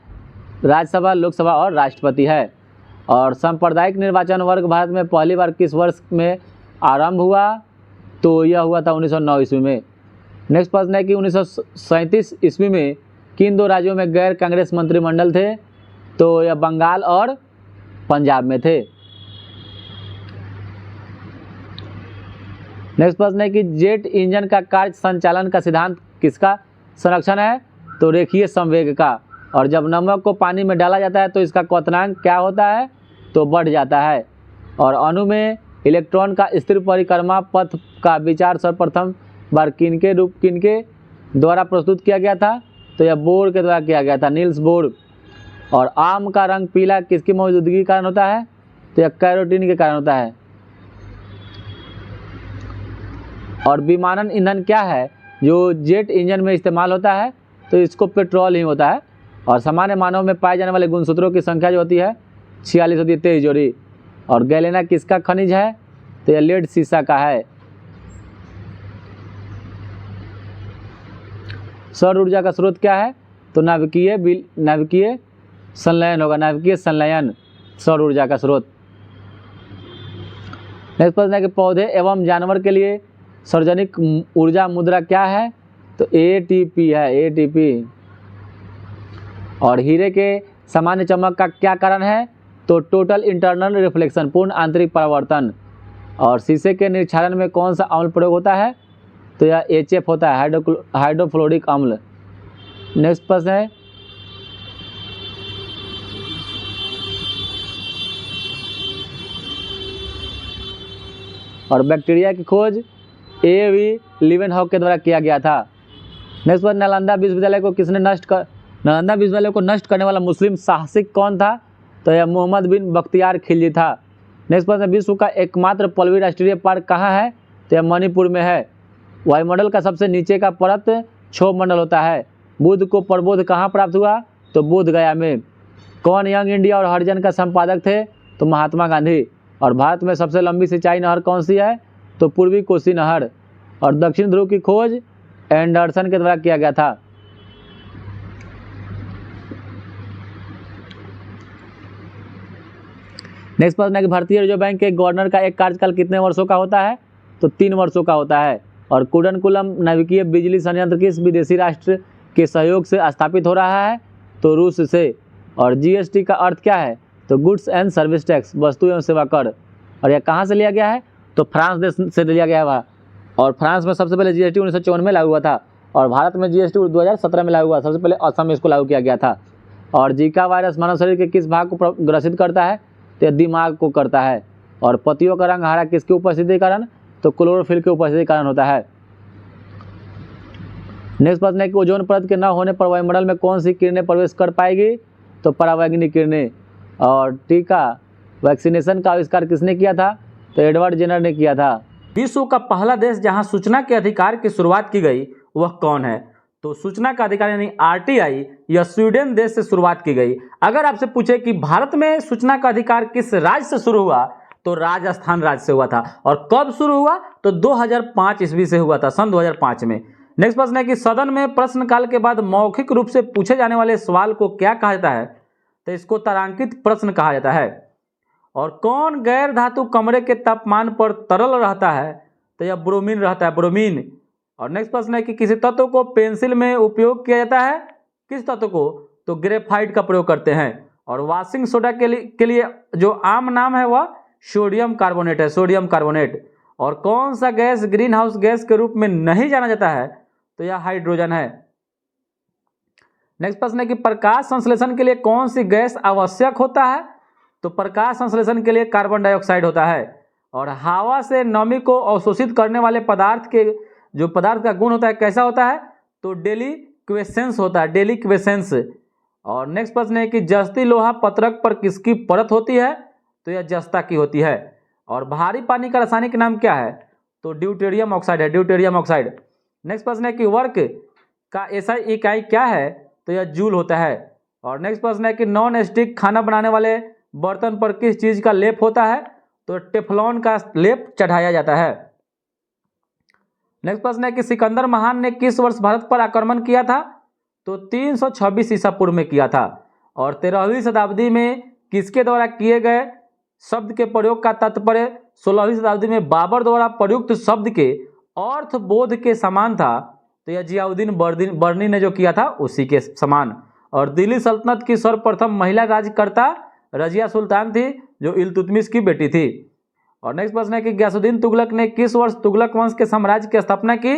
राज्यसभा, लोकसभा और राष्ट्रपति है। और सांप्रदायिक निर्वाचन वर्ग भारत में पहली बार किस वर्ष में आरंभ हुआ? तो यह हुआ था 1909 ईस्वी में। नेक्स्ट प्रश्न है कि 1937 ईस्वी में किन 2 राज्यों में गैर कांग्रेस मंत्रिमंडल थे? तो यह बंगाल और पंजाब में थे। नेक्स्ट प्रश्न है कि जेट इंजन का कार्य संचालन का सिद्धांत किसका संरक्षण है? तो रेखीय संवेग का। और जब नमक को पानी में डाला जाता है तो इसका क्वथनांक क्या होता है? तो बढ़ जाता है। और अणु में इलेक्ट्रॉन का स्थिर परिक्रमा पथ का विचार सर्वप्रथम बार किनके द्वारा प्रस्तुत किया गया था? तो यह बोर के द्वारा किया गया था, नील्स बोर। और आम का रंग पीला किसकी मौजूदगी के कारण होता है? तो यह कैरोटीन के कारण होता है। और विमानन ईंधन क्या है जो जेट इंजन में इस्तेमाल होता है? तो इसको पेट्रोल ही होता है। और सामान्य मानव में पाए जाने वाले गुणसूत्रों की संख्या जो होती है 46 होती है, 23 जोड़ी। और गैलेना किसका खनिज है? तो यह लेड सीसा का है। सौर ऊर्जा का स्रोत क्या है? तो नाभिकीय संलयन होगा, नाभिकीय संलयन सौर ऊर्जा का स्रोत। नेक्स्ट प्रश्न है कि पौधे एवं जानवर के लिए सार्वजनिक ऊर्जा मुद्रा क्या है? तो ATP है, ATP। और हीरे के सामान्य चमक का क्या कारण है? तो टोटल इंटरनल रिफ्लेक्शन, पूर्ण आंतरिक परावर्तन। और शीशे के निर्क्षारण में कौन सा अम्ल प्रयोग होता है? तो यह HF होता है, हाइड्रोफ्लोरिक अम्ल। नेक्स्ट प्रश्न है और बैक्टीरिया की खोज A.V. लीवेनहॉक के द्वारा किया गया था। नेक्स्ट प्रश्न, नालंदा विश्वविद्यालय को नष्ट करने वाला मुस्लिम साहसिक कौन था? तो यह मोहम्मद बिन बख्तियार खिलजी था। नेक्स्ट प्रश्न, विश्व का एकमात्र पल्लवी राष्ट्रीय पार्क कहाँ है? तो यह मणिपुर में है। वायुमंडल का सबसे नीचे का परत क्षोभ मंडल होता है। बुद्ध को प्रबोध कहाँ प्राप्त हुआ? तो बोध गया में। कौन यंग इंडिया और हरिजन का संपादक थे? तो महात्मा गांधी। और भारत में सबसे लंबी सिंचाई नहर कौन सी है? तो पूर्वी कोसी नहर। और दक्षिण ध्रुव की खोज एंडरसन के द्वारा किया गया था। नेक्स्ट प्रश्न है कि भारतीय रिजर्व बैंक के गवर्नर का एक कार्यकाल कितने वर्षों का होता है? तो 3 वर्षों का होता है। और कुडनकुलम नाभिकीय बिजली संयंत्र किस विदेशी राष्ट्र के सहयोग से स्थापित हो रहा है? तो रूस से। और जीएसटी का अर्थ क्या है? तो गुड्स एंड सर्विस टैक्स, वस्तु एवं सेवा कर। और यह कहाँ से लिया गया है? तो फ्रांस देश से लिया गया है। और फ्रांस में सबसे पहले जीएसटी 1954 में लागू हुआ था और भारत में जीएसटी 2017 में लागू हुआ। सबसे पहले असम में इसको लागू किया गया था। और जीका वायरस मानव शरीर के किस भाग को ग्रसित करता है? तो दिमाग को करता है। और पत्तियों का रंग हरा किसकी उपस्थिति के कारण? तो क्लोरोफिल की उपस्थिति के कारण होता है। नेक्स्ट प्रश्न है कि ओजोन परत के न होने पर वायुमंडल में कौन सी किरणें प्रवेश कर पाएगी? तो परावैंगनी किरणें। और टीका वैक्सीनेशन का आविष्कार किसने किया था? तो एडवर्ड जेनर ने किया था। विश्व का पहला देश जहां सूचना के अधिकार की शुरुआत की गई वह कौन है? तो सूचना का अधिकार यानी आरटीआई यह स्वीडन देश से शुरुआत की गई। अगर आपसे पूछे कि भारत में सूचना का अधिकार किस राज्य से शुरू हुआ, तो राजस्थान राज्य से हुआ था। और कब शुरू हुआ? तो 2005 ईस्वी से हुआ था, सन 2005 में। नेक्स्ट प्रश्न है कि सदन में प्रश्नकाल के बाद मौखिक रूप से पूछे जाने वाले सवाल को क्या कहा जाता है? तो इसको तारांकित प्रश्न कहा जाता है। और कौन गैर धातु कमरे के तापमान पर तरल रहता है? तो यह ब्रोमीन रहता है, ब्रोमीन। और नेक्स्ट प्रश्न है कि किसी तत्व को पेंसिल में उपयोग किया जाता है? किस तत्व को? तो ग्रेफाइट का प्रयोग करते हैं। और वॉशिंग सोडा के लिए जो आम नाम है वह सोडियम कार्बोनेट है, सोडियम कार्बोनेट। और कौन सा गैस ग्रीन हाउस गैस के रूप में नहीं जाना जाता है? तो यह हाइड्रोजन है। नेक्स्ट प्रश्न है कि प्रकाश संश्लेषण के लिए कौन सी गैस आवश्यक होता है? तो प्रकाश संश्लेषण के लिए कार्बन डाइऑक्साइड होता है। और हवा से नमी को अवशोषित करने वाले पदार्थ के जो पदार्थ का गुण होता है कैसा होता है? तो डेलिक्वेसेंस होता है, डेलिक्वेसेंस। और नेक्स्ट प्रश्न है कि जस्ती लोहा पत्रक पर किसकी परत होती है? तो यह जस्ता की होती है। और भारी पानी का रासायनिक नाम क्या है? तो ड्यूटेरियम ऑक्साइड है, ड्यूटेरियम ऑक्साइड। नेक्स्ट प्रश्न है कि वर्क का एसआई इकाई क्या है? तो यह जूल होता है। और नेक्स्ट प्रश्न है कि नॉन स्टिक खाना बनाने वाले बर्तन पर किस चीज का लेप होता है? तो टेफ्लॉन का लेप चढ़ाया जाता है। नेक्स्ट प्रश्न है कि सिकंदर महान ने किस वर्ष भारत पर आक्रमण किया था? तो 326 ईसा पूर्व में किया था। और 13वीं शताब्दी में किसके द्वारा किए गए शब्द के प्रयोग का तात्पर्य 16वीं शताब्दी में बाबर द्वारा प्रयुक्त शब्द के अर्थ बोध के समान था? तो यह जियाउद्दीन बर्नी ने जो किया था उसी के समान। और दिल्ली सल्तनत की सर्वप्रथम महिला राज्यकर्ता रजिया सुल्तान थी जो इल्तुतमिश की बेटी थी। और नेक्स्ट प्रश्न है कि गयासुद्दीन तुगलक ने किस वर्ष तुगलक वंश के साम्राज्य की स्थापना की?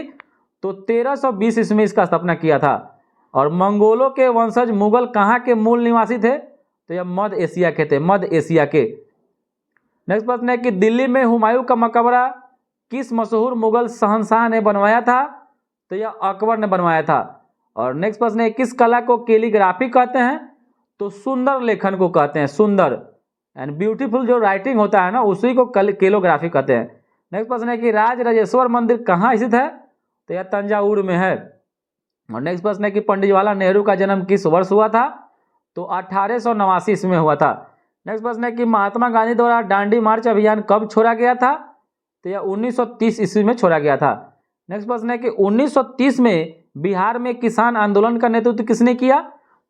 तो 1320 ईस्वी में इसका स्थापना किया था। और मंगोलों के वंशज मुगल कहाँ के मूल निवासी थे? तो यह मध्य एशिया के थे, मध्य एशिया के। नेक्स्ट प्रश्न है कि दिल्ली में हुमायूं का मकबरा किस मशहूर मुगल शहंशाह ने बनवाया था? तो यह अकबर ने बनवाया था। और नेक्स्ट प्रश्न है किस कला को कैलीग्राफी कहते हैं? तो सुंदर लेखन को कहते हैं, सुंदर एंड ब्यूटीफुल जो राइटिंग होता है ना उसी को कैलोग्राफी कहते हैं। नेक्स्ट प्रश्न है कि राज राजेश्वर मंदिर कहाँ स्थित है? तो यह तंजावुर में है। और नेक्स्ट प्रश्न है कि पंडित जवाहरलाल नेहरू का जन्म किस वर्ष हुआ था? तो 1889 ईस्वी में हुआ था। नेक्स्ट प्रश्न है कि महात्मा गांधी द्वारा दांडी मार्च अभियान कब छोड़ा गया था? तो यह 1930 ईस्वी में छोड़ा गया था। नेक्स्ट प्रश्न है कि 1930 में बिहार में किसान आंदोलन का नेतृत्व किसने किया?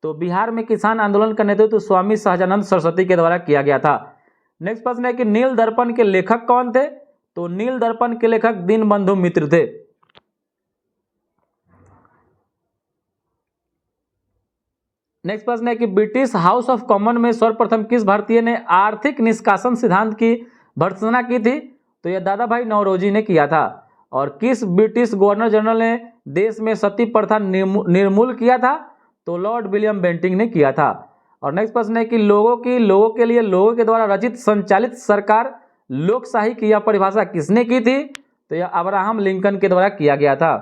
तो बिहार में किसान आंदोलन का नेतृत्व स्वामी सहजानंद सरस्वती के द्वारा किया गया था। नेक्स्ट प्रश्न है कि नील दर्पण के लेखक कौन थे? तो नील दर्पण के लेखक दीनबंधु मित्र थे। नेक्स्ट प्रश्न है कि ब्रिटिश हाउस ऑफ कॉमन में सर्वप्रथम किस भारतीय ने आर्थिक निष्कासन सिद्धांत की भर्त्सना की थी? तो यह दादा भाई नौरोजी ने किया था। और किस ब्रिटिश गवर्नर जनरल ने देश में सती प्रथा निर्मूल किया था? तो लॉर्ड विलियम बेंटिंक ने किया था। और नेक्स्ट प्रश्न है कि लोगों के लिए लोगों के द्वारा रचित संचालित सरकार लोकशाही की यह परिभाषा किसने की थी? तो यह अब्राहम लिंकन के द्वारा किया गया था।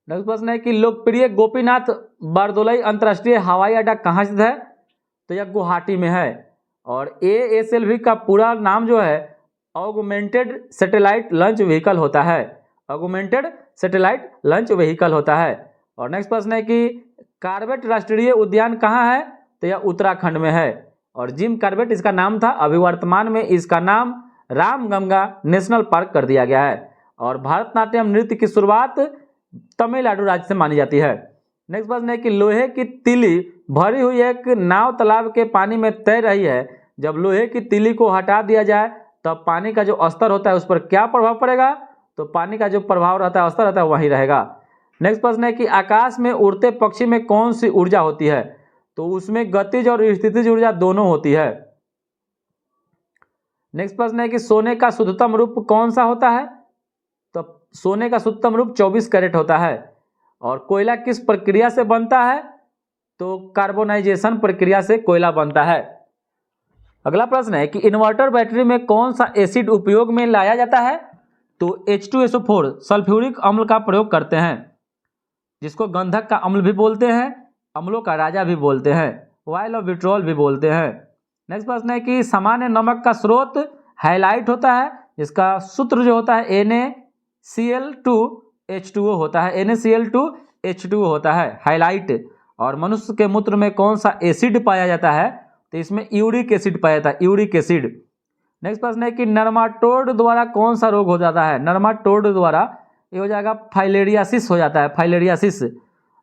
नेक्स्ट प्रश्न है कि लोकप्रिय गोपीनाथ बारदोलाई अंतर्राष्ट्रीय हवाई अड्डा कहाँ स्थित है? तो यह गुवाहाटी में है। और ASLV का पूरा नाम जो है ऑगमेंटेड सैटेलाइट लॉन्च व्हीकल होता है, ऑगमेंटेड सैटेलाइट लॉन्च व्हीकल होता है। और नेक्स्ट प्रश्न है कि कार्बेट राष्ट्रीय उद्यान कहाँ है? तो यह उत्तराखंड में है। और जिम कार्बेट इसका नाम था, अभी वर्तमान में इसका नाम रामगंगा नेशनल पार्क कर दिया गया है। और भारतनाट्यम नृत्य की शुरुआत तमिलनाडु राज्य से मानी जाती है। नेक्स्ट प्रश्न है कि लोहे की तीली भरी हुई एक नाव तालाब के पानी में तैर रही है, जब लोहे की तीली को हटा दिया जाए तब पानी का जो स्तर होता है उस पर क्या प्रभाव पड़ेगा? तो पानी का जो प्रभाव रहता है, स्तर रहता है, वही रहेगा। नेक्स्ट प्रश्न है कि आकाश में उड़ते पक्षी में कौन सी ऊर्जा होती है? तो उसमें गतिज और स्थितिज ऊर्जा दोनों होती है। नेक्स्ट प्रश्न है कि सोने का शुद्धतम रूप कौन सा होता है? तो सोने का शुद्धतम रूप 24 कैरेट होता है। और कोयला किस प्रक्रिया से बनता है? तो कार्बोनाइजेशन प्रक्रिया से कोयला बनता है। अगला प्रश्न है कि इन्वर्टर बैटरी में कौन सा एसिड उपयोग में लाया जाता है? तो H2SO4 सल्फ्यूरिक अम्ल का प्रयोग करते हैं, जिसको गंधक का अम्ल भी बोलते हैं, अम्लों का राजा भी बोलते हैं, ऑयल ऑफ विट्रोल भी बोलते हैं। नेक्स्ट प्रश्न है कि सामान्य नमक का स्रोत हाइलाइट होता है, जिसका सूत्र जो होता है NaCl2H2O होता है, NaCl2H2O होता है हाइलाइट। और मनुष्य के मूत्र में कौन सा एसिड पाया जाता है? तो इसमें यूरिक एसिड पाया जाता है, यूरिक एसिड। नेक्स्ट प्रश्न है कि नर्माटोड द्वारा कौन सा रोग हो जाता है? नर्माटोड द्वारा ये हो जाएगा फाइलेरियासिस हो जाता है, फाइलेरियासिस।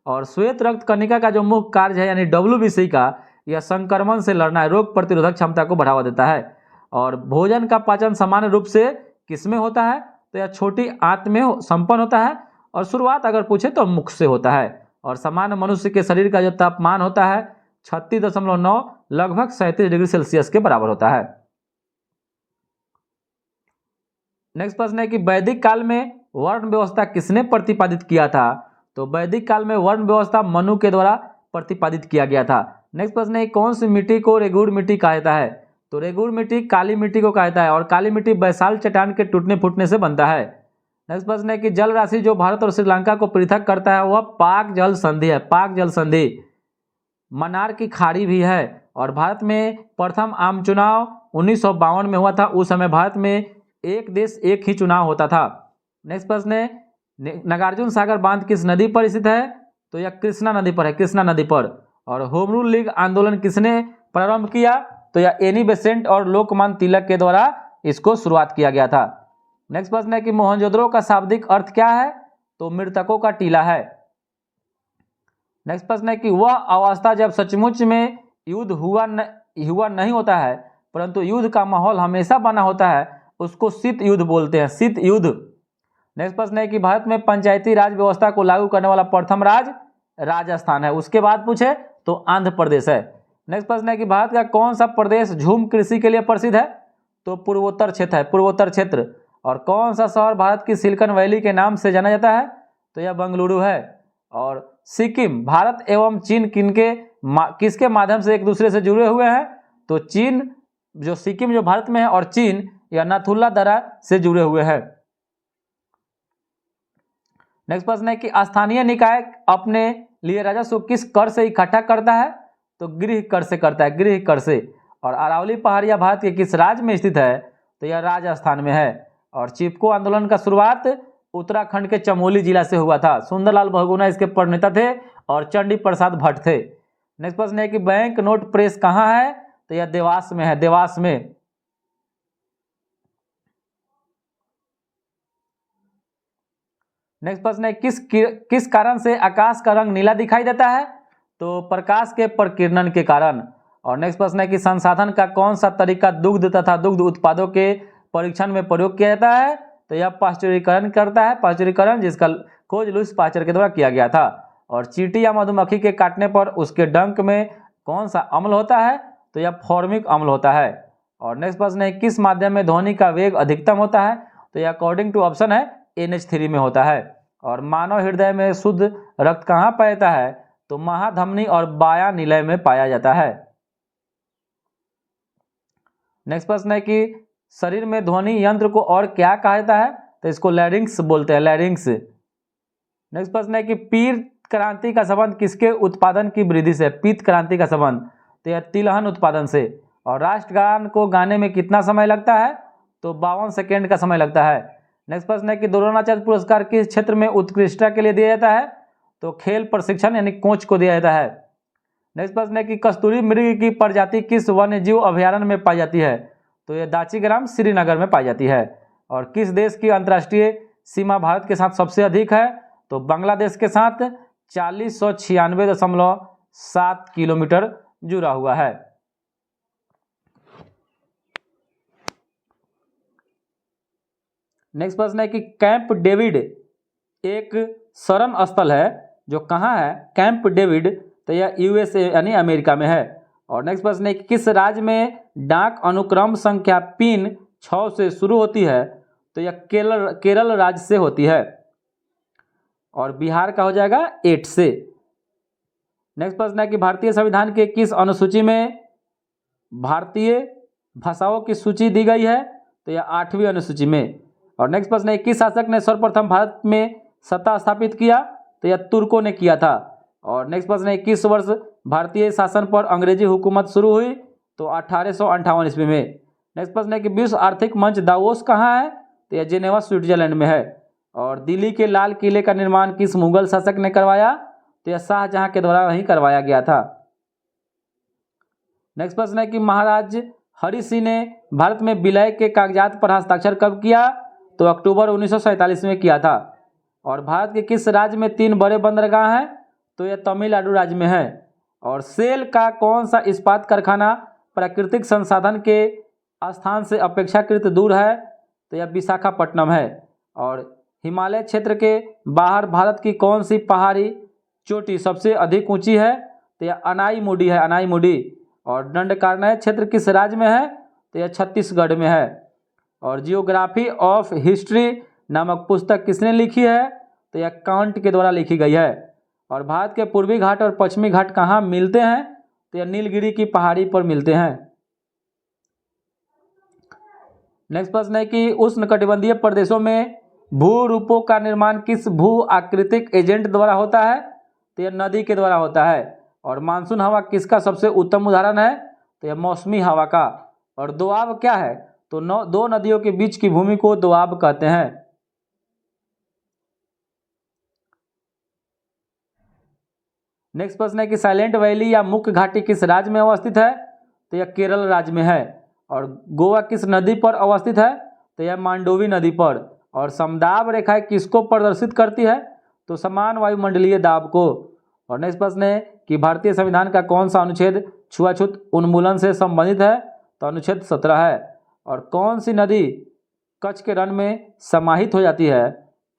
और श्वेत रक्त कणिका का जो मुख्य कार्य है यानी WBC का, यह संक्रमण से लड़ना है, रोग प्रतिरोधक क्षमता को बढ़ावा देता है। और भोजन का पाचन सामान्य रूप से किसमें होता है? तो यह छोटी आंत में संपन्न होता है, और शुरुआत अगर पूछे तो मुख से होता है। और सामान्य मनुष्य के शरीर का जो तापमान होता है 36.9 लगभग 37 डिग्री सेल्सियस के बराबर होता है। नेक्स्ट प्रश्न है कि वैदिक काल में वर्ण व्यवस्था किसने प्रतिपादित किया था? तो वैदिक काल में वर्ण व्यवस्था मनु के द्वारा प्रतिपादित किया गया था। नेक्स्ट प्रश्न है कौन सी मिट्टी को रेगुड़ मिट्टी कहा जाता है? तो रेगुड़ मिट्टी काली मिट्टी को कहा जाता है, और काली मिट्टी बैसाल्ट चट्टान के टूटने फूटने से बनता है। नेक्स्ट प्रश्न है कि जल राशि जो भारत और श्रीलंका को पृथक करता है वह पाक जल संधि है, पाक जल संधि। मन्नार की खाड़ी भी है। और भारत में प्रथम आम चुनाव 1952 में हुआ था। उस समय भारत में एक देश एक ही चुनाव होता था। नेक्स्ट प्रश्न है नागार्जुन सागर बांध किस नदी पर स्थित है? तो यह कृष्णा नदी पर है, कृष्णा नदी पर। और होम रूल लीग आंदोलन किसने प्रारंभ किया? तो यह एनी बेसेंट और लोकमान्य तिलक के द्वारा इसको शुरुआत किया गया था। नेक्स्ट प्रश्न है कि मोहनजोदड़ो का शाब्दिक अर्थ क्या है? तो मृतकों का टीला है। नेक्स्ट प्रश्न है कि वह अवस्था जब सचमुच में युद्ध हुआ नहीं होता है, परंतु युद्ध का माहौल हमेशा बना होता है, उसको शीत युद्ध बोलते हैं, शीत युद्ध। नेक्स्ट प्रश्न है कि भारत में पंचायती राज व्यवस्था को लागू करने वाला प्रथम राज्य राजस्थान है, उसके बाद पूछे तो आंध्र प्रदेश है। नेक्स्ट प्रश्न है कि भारत का कौन सा प्रदेश झूम कृषि के लिए प्रसिद्ध है? तो पूर्वोत्तर क्षेत्र है, पूर्वोत्तर क्षेत्र। और कौन सा शहर भारत की सिलिकॉन वैली के नाम से जाना जाता है? तो यह बेंगलुरु है। और सिक्किम भारत एवं चीन किसके माध्यम से एक दूसरे से जुड़े हुए हैं? तो चीन जो सिक्किम जो भारत में है, और चीन या नाथुला दर्रा से जुड़े हुए हैं। नेक्स्ट प्रश्न है कि स्थानीय निकाय अपने लिए राजस्व किस कर से इकट्ठा करता है? तो गृह कर से करता है, गृह कर से। और अरावली पहाड़िया भारत के किस राज्य में स्थित है? तो यह राजस्थान में है। और चिपको आंदोलन का शुरुआत उत्तराखंड के चमोली जिला से हुआ था। सुंदरलाल बहुगुणा इसके प्रणेता थे और चंडी प्रसाद भट्ट थे। नेक्स्ट प्रश्न है कि बैंक नोट प्रेस कहाँ है? तो यह देवास में है, देवास में। नेक्स्ट प्रश्न है किस कारण से आकाश का रंग नीला दिखाई देता है? तो प्रकाश के प्रकीर्णन के कारण। और नेक्स्ट प्रश्न है कि संसाधन का कौन सा तरीका दुग्ध तथा दुग्ध उत्पादों के परीक्षण में प्रयोग किया जाता है? तो यह पाश्चुरीकरण करता है, पाश्चुरीकरण, जिसका खोज लुईस पाश्चर के द्वारा किया गया था। और चींटी या मधुमक्खी के काटने पर उसके डंक में कौन सा अम्ल होता है? तो यह फॉर्मिक अम्ल होता है। और नेक्स्ट प्रश्न है किस माध्यम में ध्वनि का वेग अधिकतम होता है? तो यह अकॉर्डिंग टू ऑप्शन है NH3 में होता है। और मानव हृदय में शुद्ध रक्त कहाँ पाया जाता है? तो महाधमनी और बाया निलय में पाया जाता है। नेक्स्ट प्रश्न है कि शरीर में ध्वनि यंत्र को और क्या कहा जाता है? तो इसको लैरिंक्स बोलते हैं, लैरिंक्स। नेक्स्ट प्रश्न है कि पीत क्रांति का संबंध किसके उत्पादन की वृद्धि से? पीत क्रांति का संबंध तो यह तिलहन उत्पादन से। और राष्ट्रगान को गाने में कितना समय लगता है? तो 52 सेकेंड का समय लगता है। नेक्स्ट प्रश्न है कि द्रोणाचार्य पुरस्कार किस क्षेत्र में उत्कृष्टता के लिए दिया जाता है? तो खेल प्रशिक्षण यानी कोच को दिया जाता है। नेक्स्ट प्रश्न है कि कस्तूरी मृग की प्रजाति किस वन्यजीव अभयारण्य में पाई जाती है? तो यह दाचीग्राम श्रीनगर में पाई जाती है। और किस देश की अंतर्राष्ट्रीय सीमा भारत के साथ सबसे अधिक है? तो बांग्लादेश के साथ 4096.7 किलोमीटर जुड़ा हुआ है। नेक्स्ट प्रश्न है कि कैंप डेविड एक शरण स्थल है जो कहाँ है, कैंप डेविड, तो यह यूएसए यानी अमेरिका में है। और नेक्स्ट प्रश्न है कि किस राज्य में डाक अनुक्रम संख्या पिन 6 से शुरू होती है, तो यह केरल राज्य से होती है। और बिहार का हो जाएगा 8 से। नेक्स्ट प्रश्न है कि भारतीय संविधान के किस अनुसूची में भारतीय भाषाओं की सूची दी गई है, तो यह 8वीं अनुसूची में। और नेक्स्ट प्रश्न है किस शासक ने सर्वप्रथम भारत में सत्ता स्थापित किया, तो यह तुर्कों ने किया था। और नेक्स्ट प्रश्न है किस वर्ष भारतीय शासन पर अंग्रेजी हुकूमत शुरू हुई, तो 1858 ईस्वी में। नेक्स्ट प्रश्न है कि विश्व आर्थिक मंच दावोस कहाँ है, तो यह जेनेवा स्विट्जरलैंड में है। और दिल्ली के लाल किले का निर्माण किस मुगल शासक ने करवाया, तो यह शाहजहां के द्वारा वहीं करवाया गया था। नेक्स्ट प्रश्न है कि महाराज हरि सिंह ने भारत में विलय के कागजात पर हस्ताक्षर कब किया, तो अक्टूबर 1947 में किया था। और भारत के किस राज्य में 3 बड़े बंदरगाह हैं, तो यह तमिलनाडु राज्य में है। और सेल का कौन सा इस्पात कारखाना प्राकृतिक संसाधन के स्थान से अपेक्षाकृत दूर है, तो यह विशाखापट्टनम है। और हिमालय क्षेत्र के बाहर भारत की कौन सी पहाड़ी चोटी सबसे अधिक ऊंची है, तो यह अनाईमुडी है, अनाईमुडी। और दंडकारण्य क्षेत्र किस राज्य में है, तो यह छत्तीसगढ़ में है। और जियोग्राफी ऑफ हिस्ट्री नामक पुस्तक किसने लिखी है, तो यह कांट के द्वारा लिखी गई है। और भारत के पूर्वी घाट और पश्चिमी घाट कहाँ मिलते हैं, तो यह नीलगिरी की पहाड़ी पर मिलते हैं। नेक्स्ट प्रश्न है कि उष्णकटिबंधीय प्रदेशों में भू रूपों का निर्माण किस भू आकृतिक एजेंट द्वारा होता है, तो यह नदी के द्वारा होता है। और मानसून हवा किसका सबसे उत्तम उदाहरण है, तो यह मौसमी हवा का। और दोआब क्या है, तो दो नदियों के बीच की भूमि को दोआब कहते हैं। नेक्स्ट प्रश्न है कि साइलेंट वैली या मुख्य घाटी किस राज्य में अवस्थित है, तो यह केरल राज्य में है। और गोवा किस नदी पर अवस्थित है, तो यह मांडोवी नदी पर। और समदाब रेखाएं किसको प्रदर्शित करती है, तो समान वायुमंडलीय दाब को। और नेक्स्ट प्रश्न है कि भारतीय संविधान का कौन सा अनुच्छेद छुआछूत उन्मूलन से संबंधित है, तो अनुच्छेद 17 है। और कौन सी नदी कच्छ के रण में समाहित हो जाती है,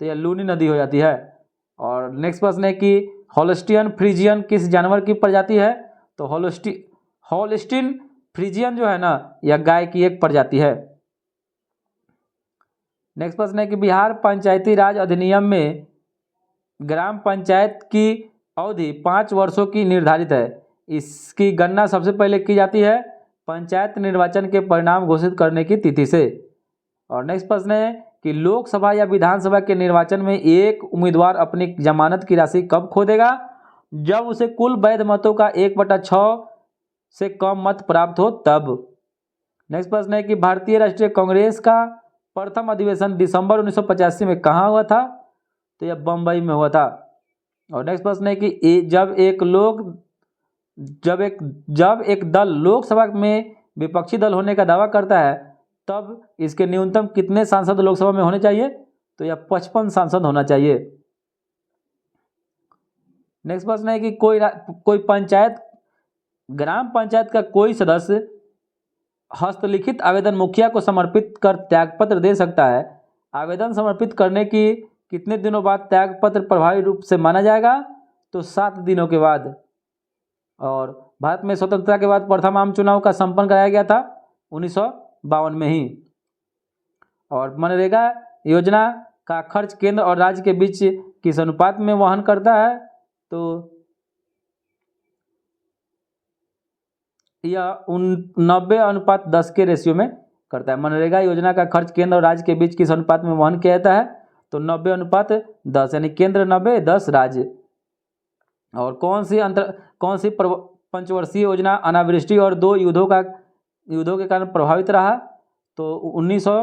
तो यह लूनी नदी हो जाती है। और नेक्स्ट प्रश्न है कि हॉलस्टियन फ्रीजियन किस जानवर की प्रजाति है, तो हॉलस्टीन फ्रीजियन जो है ना, यह गाय की एक प्रजाति है। नेक्स्ट प्रश्न है कि बिहार पंचायती राज अधिनियम में ग्राम पंचायत की अवधि 5 वर्षों की निर्धारित है। इसकी गणना सबसे पहले की जाती है पंचायत निर्वाचन के परिणाम घोषित करने की तिथि से। और नेक्स्ट प्रश्न है कि लोकसभा या विधानसभा के निर्वाचन में एक उम्मीदवार अपनी जमानत की राशि कब खो देगा, जब उसे कुल वैध मतों का 1/6 से कम मत प्राप्त हो तब। नेक्स्ट प्रश्न है कि भारतीय राष्ट्रीय कांग्रेस का प्रथम अधिवेशन दिसंबर 1985 में कहाँ हुआ था, तो यह बम्बई में हुआ था। और नेक्स्ट प्रश्न है कि जब एक दल लोकसभा में विपक्षी दल होने का दावा करता है, तब इसके न्यूनतम कितने सांसद लोकसभा में होने चाहिए, तो यह 55 सांसद होना चाहिए। नेक्स्ट प्रश्न है कि कोई पंचायत ग्राम पंचायत का कोई सदस्य हस्तलिखित आवेदन मुखिया को समर्पित कर त्यागपत्र दे सकता है। आवेदन समर्पित करने की कितने दिनों बाद त्यागपत्र प्रभावी रूप से माना जाएगा, तो 7 दिनों के बाद। और भारत में स्वतंत्रता के बाद प्रथम आम चुनाव का संपन्न कराया गया था 1952 में ही। और मनरेगा योजना का खर्च केंद्र और राज्य के बीच किस अनुपात में वहन करता है, तो यह 90:10 के रेशियो में करता है। मनरेगा योजना का खर्च केंद्र और राज्य के बीच किस अनुपात में वहन किया जाता है, तो 90:10, यानी केंद्र 90, 10 राज्य। और कौन सी पंचवर्षीय योजना अनावृष्टि और 2 युद्धों के कारण प्रभावित रहा, तो 1900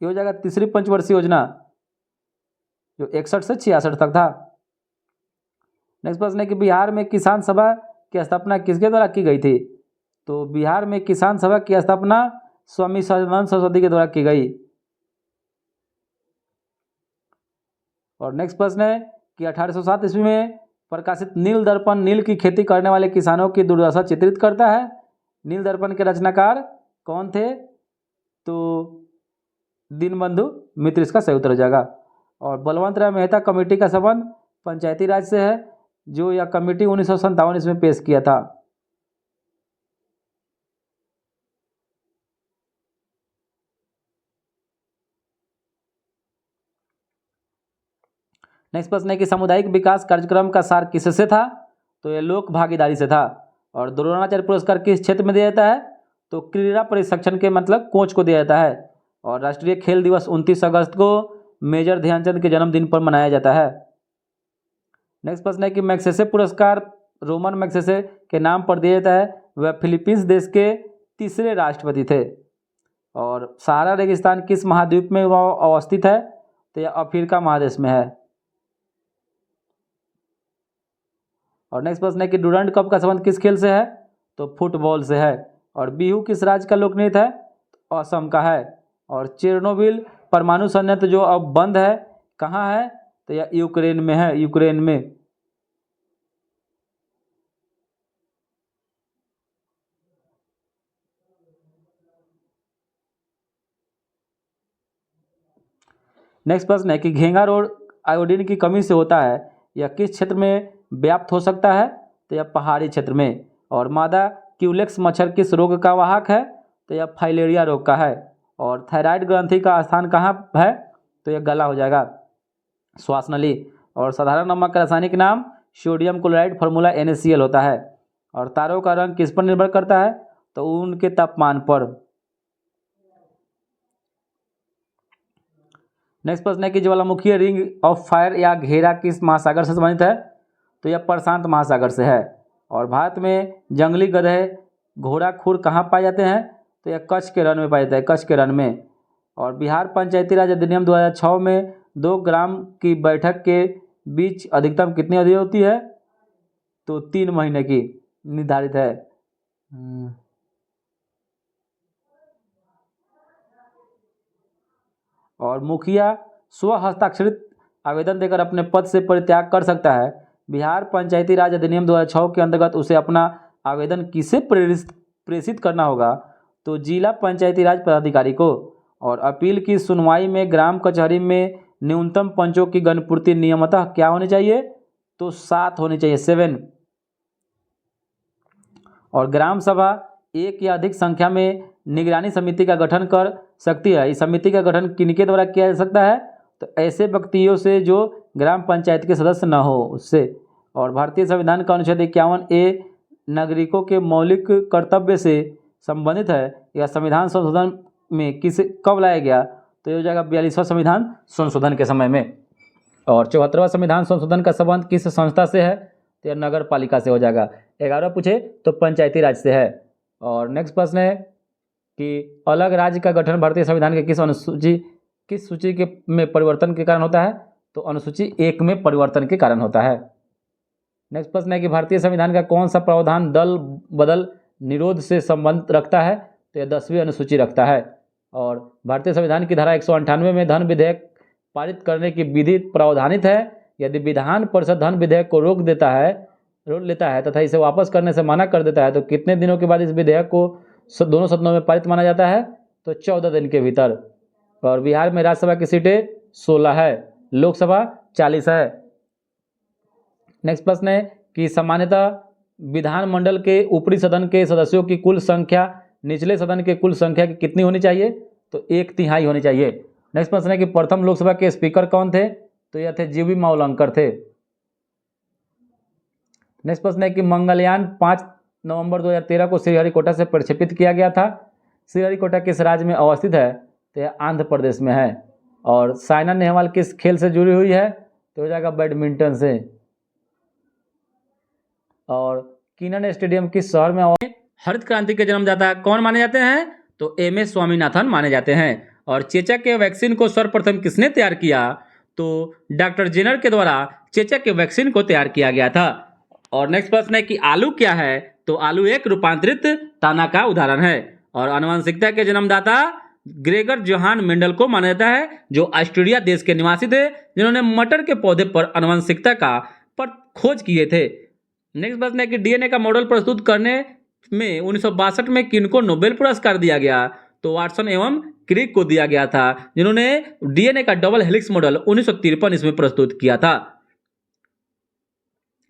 ये हो जाएगा तीसरी पंचवर्षीय योजना, जो 61 से 66 तक था। नेक्स्ट प्रश्न है कि बिहार में किसान सभा की स्थापना किसके द्वारा की गई थी, तो बिहार में किसान सभा की स्थापना स्वामी सदानंद सरस्वती के द्वारा की गई। और नेक्स्ट प्रश्न है कि 1807 ईस्वी में प्रकाशित नील दर्पण नील की खेती करने वाले किसानों की दुर्दशा चित्रित करता है। नील दर्पण के रचनाकार कौन थे, तो दीनबंधु मित्र इसका सही उत्तर हो जाएगा। और बलवंत राय मेहता कमेटी का संबंध पंचायती राज से है, जो यह कमेटी 1957 इसमें पेश किया था। नेक्स्ट प्रश्न है कि सामुदायिक विकास कार्यक्रम का सार किससे था? तो यह लोक भागीदारी से था। और द्रोणाचार्य पुरस्कार किस क्षेत्र में दिया जाता है? तो क्रीड़ा प्रशिक्षण के मतलब कोच को दिया जाता है। और राष्ट्रीय खेल दिवस 29 अगस्त को मेजर ध्यानचंद के जन्मदिन पर मनाया जाता है। नेक्स्ट प्रश्न है कि मैग्सेसे पुरस्कार रोमन मैग्सेसे के नाम पर दिया जाता है। वह फिलीपींस देश के तीसरे राष्ट्रपति थे। और सहारा रेगिस्तान किस महाद्वीप में वह अवस्थित है? तो यह अफ्रीका महादेश में है। और नेक्स्ट प्रश्न है कि डूरंड कप का संबंध किस खेल से है? तो फुटबॉल से है। और बिहू किस राज्य का लोक नृत्य है? असम का है। और चेरनोबिल परमाणु संयंत्र जो अब बंद है कहाँ है? तो यह यूक्रेन में है, यूक्रेन में। नेक्स्ट प्रश्न है कि घेंगा रोग आयोडीन की कमी से होता है, यह किस क्षेत्र में व्याप्त हो सकता है? तो यह पहाड़ी क्षेत्र में। और मादा क्यूलेक्स मच्छर किस रोग का वाहक है? तो यह फाइलेरिया रोग का है। और थायराइड ग्रंथि का स्थान कहाँ है? तो यह गला हो जाएगा, श्वास नली। और साधारण नमक का रासायनिक नाम सोडियम क्लोराइड, फॉर्मूला NaCl होता है। और तारों का रंग किस पर निर्भर करता है? तो उनके तापमान पर। नेक्स्ट प्रश्न है कि ज्वालामुखी रिंग ऑफ फायर या घेरा किस महासागर से संबंधित है? तो यह प्रशांत महासागर से है। और भारत में जंगली गधे घोड़ा खुर कहाँ पाए जाते हैं? तो यह कच्छ के रण में पाए जाते हैं, कच्छ के रण में। और बिहार पंचायती राज अधिनियम 2006 में 2 ग्राम की बैठक के बीच अधिकतम कितनी अवधि होती है? तो 3 महीने की निर्धारित है। और मुखिया स्व हस्ताक्षरित आवेदन देकर अपने पद से परित्याग कर सकता है। बिहार पंचायती राज अधिनियम 2006 के अंतर्गत उसे अपना आवेदन किसे प्रेषित करना होगा? तो जिला पंचायती राज पदाधिकारी को। और अपील की सुनवाई में ग्राम कचहरी में न्यूनतम पंचों की गणपूर्ति नियमतः क्या होनी चाहिए? तो 7 होनी चाहिए, 7। और ग्राम सभा एक या अधिक संख्या में निगरानी समिति का गठन कर सकती है। इस समिति का गठन किनके द्वारा किया जा सकता है? तो ऐसे व्यक्तियों से जो ग्राम पंचायत के सदस्य न हो, उससे। और भारतीय संविधान का अनुच्छेद 51A नागरिकों के मौलिक कर्तव्य से संबंधित है। यह संविधान संशोधन में कब लाया गया? तो ये हो जाएगा 42वां संविधान संशोधन के समय में। और 74वां संविधान संशोधन का संबंध किस संस्था से है? तो यह नगर पालिका से हो जाएगा। 11वां पूछे तो पंचायती राज से है। और नेक्स्ट प्रश्न है कि अलग राज्य का गठन भारतीय संविधान के किस सूची के में परिवर्तन के कारण होता है? तो अनुसूची 1 में परिवर्तन के कारण होता है। नेक्स्ट प्रश्न है कि भारतीय संविधान का कौन सा प्रावधान दल बदल निरोध से संबंध रखता है? तो यह 10वीं अनुसूची रखता है। और भारतीय संविधान की धारा 198 में धन विधेयक पारित करने की विधि प्रावधानित है। यदि विधान परिषद धन विधेयक को रोक लेता है तथा इसे वापस करने से मना कर देता है तो कितने दिनों के बाद इस विधेयक को दोनों सदनों में पारित माना जाता है? तो 14 दिन के भीतर। और बिहार में राज्यसभा की सीटें 16 है, लोकसभा 40 है। नेक्स्ट प्रश्न है कि सामान्यतः विधानमंडल के ऊपरी सदन के सदस्यों की कुल संख्या निचले सदन के कुल संख्या की कितनी होनी चाहिए? तो 1/3 होनी चाहिए। नेक्स्ट प्रश्न है कि प्रथम लोकसभा के स्पीकर कौन थे? तो यह थे जीवी मावलंकर थे। नेक्स्ट प्रश्न है कि मंगलयान 5 नवंबर 2013 को श्रीहरिकोटा से प्रक्षेपित किया गया था। श्रीहरिकोटा किस राज्य में अवस्थित है? तो यह आंध्र प्रदेश में है। और साइना नेहवाल किस खेल से जुड़ी हुई है? तो हो जाएगा बैडमिंटन से। और कीनन स्टेडियम किस शहर में? हरित क्रांति के जन्मदाता कौन माने जाते हैं? तो MS स्वामीनाथन माने जाते हैं। और चेचक के वैक्सीन को सर्वप्रथम किसने तैयार किया? तो डॉक्टर जेनर के द्वारा चेचक के वैक्सीन को तैयार किया गया था। और नेक्स्ट प्रश्न है कि आलू क्या है? तो आलू एक रूपांतरित दाना का उदाहरण है। और आनुवंशिकता के जन्मदाता ग्रेगर जोहान मेंडल को माना जाता है, जो ऑस्ट्रेलिया देश के निवासी थे, जिन्होंने मटर के पौधे पर आनुवंशिकता पर खोज किए थे। नेक्स्ट प्रश्न है कि DNA का मॉडल प्रस्तुत करने में 1962 में किनको नोबेल पुरस्कार दिया गया? तो वाटसन एवं क्रिक को दिया गया था, जिन्होंने डीएनए का डबल हेलिक्स मॉडल 1953 इसमें प्रस्तुत किया था।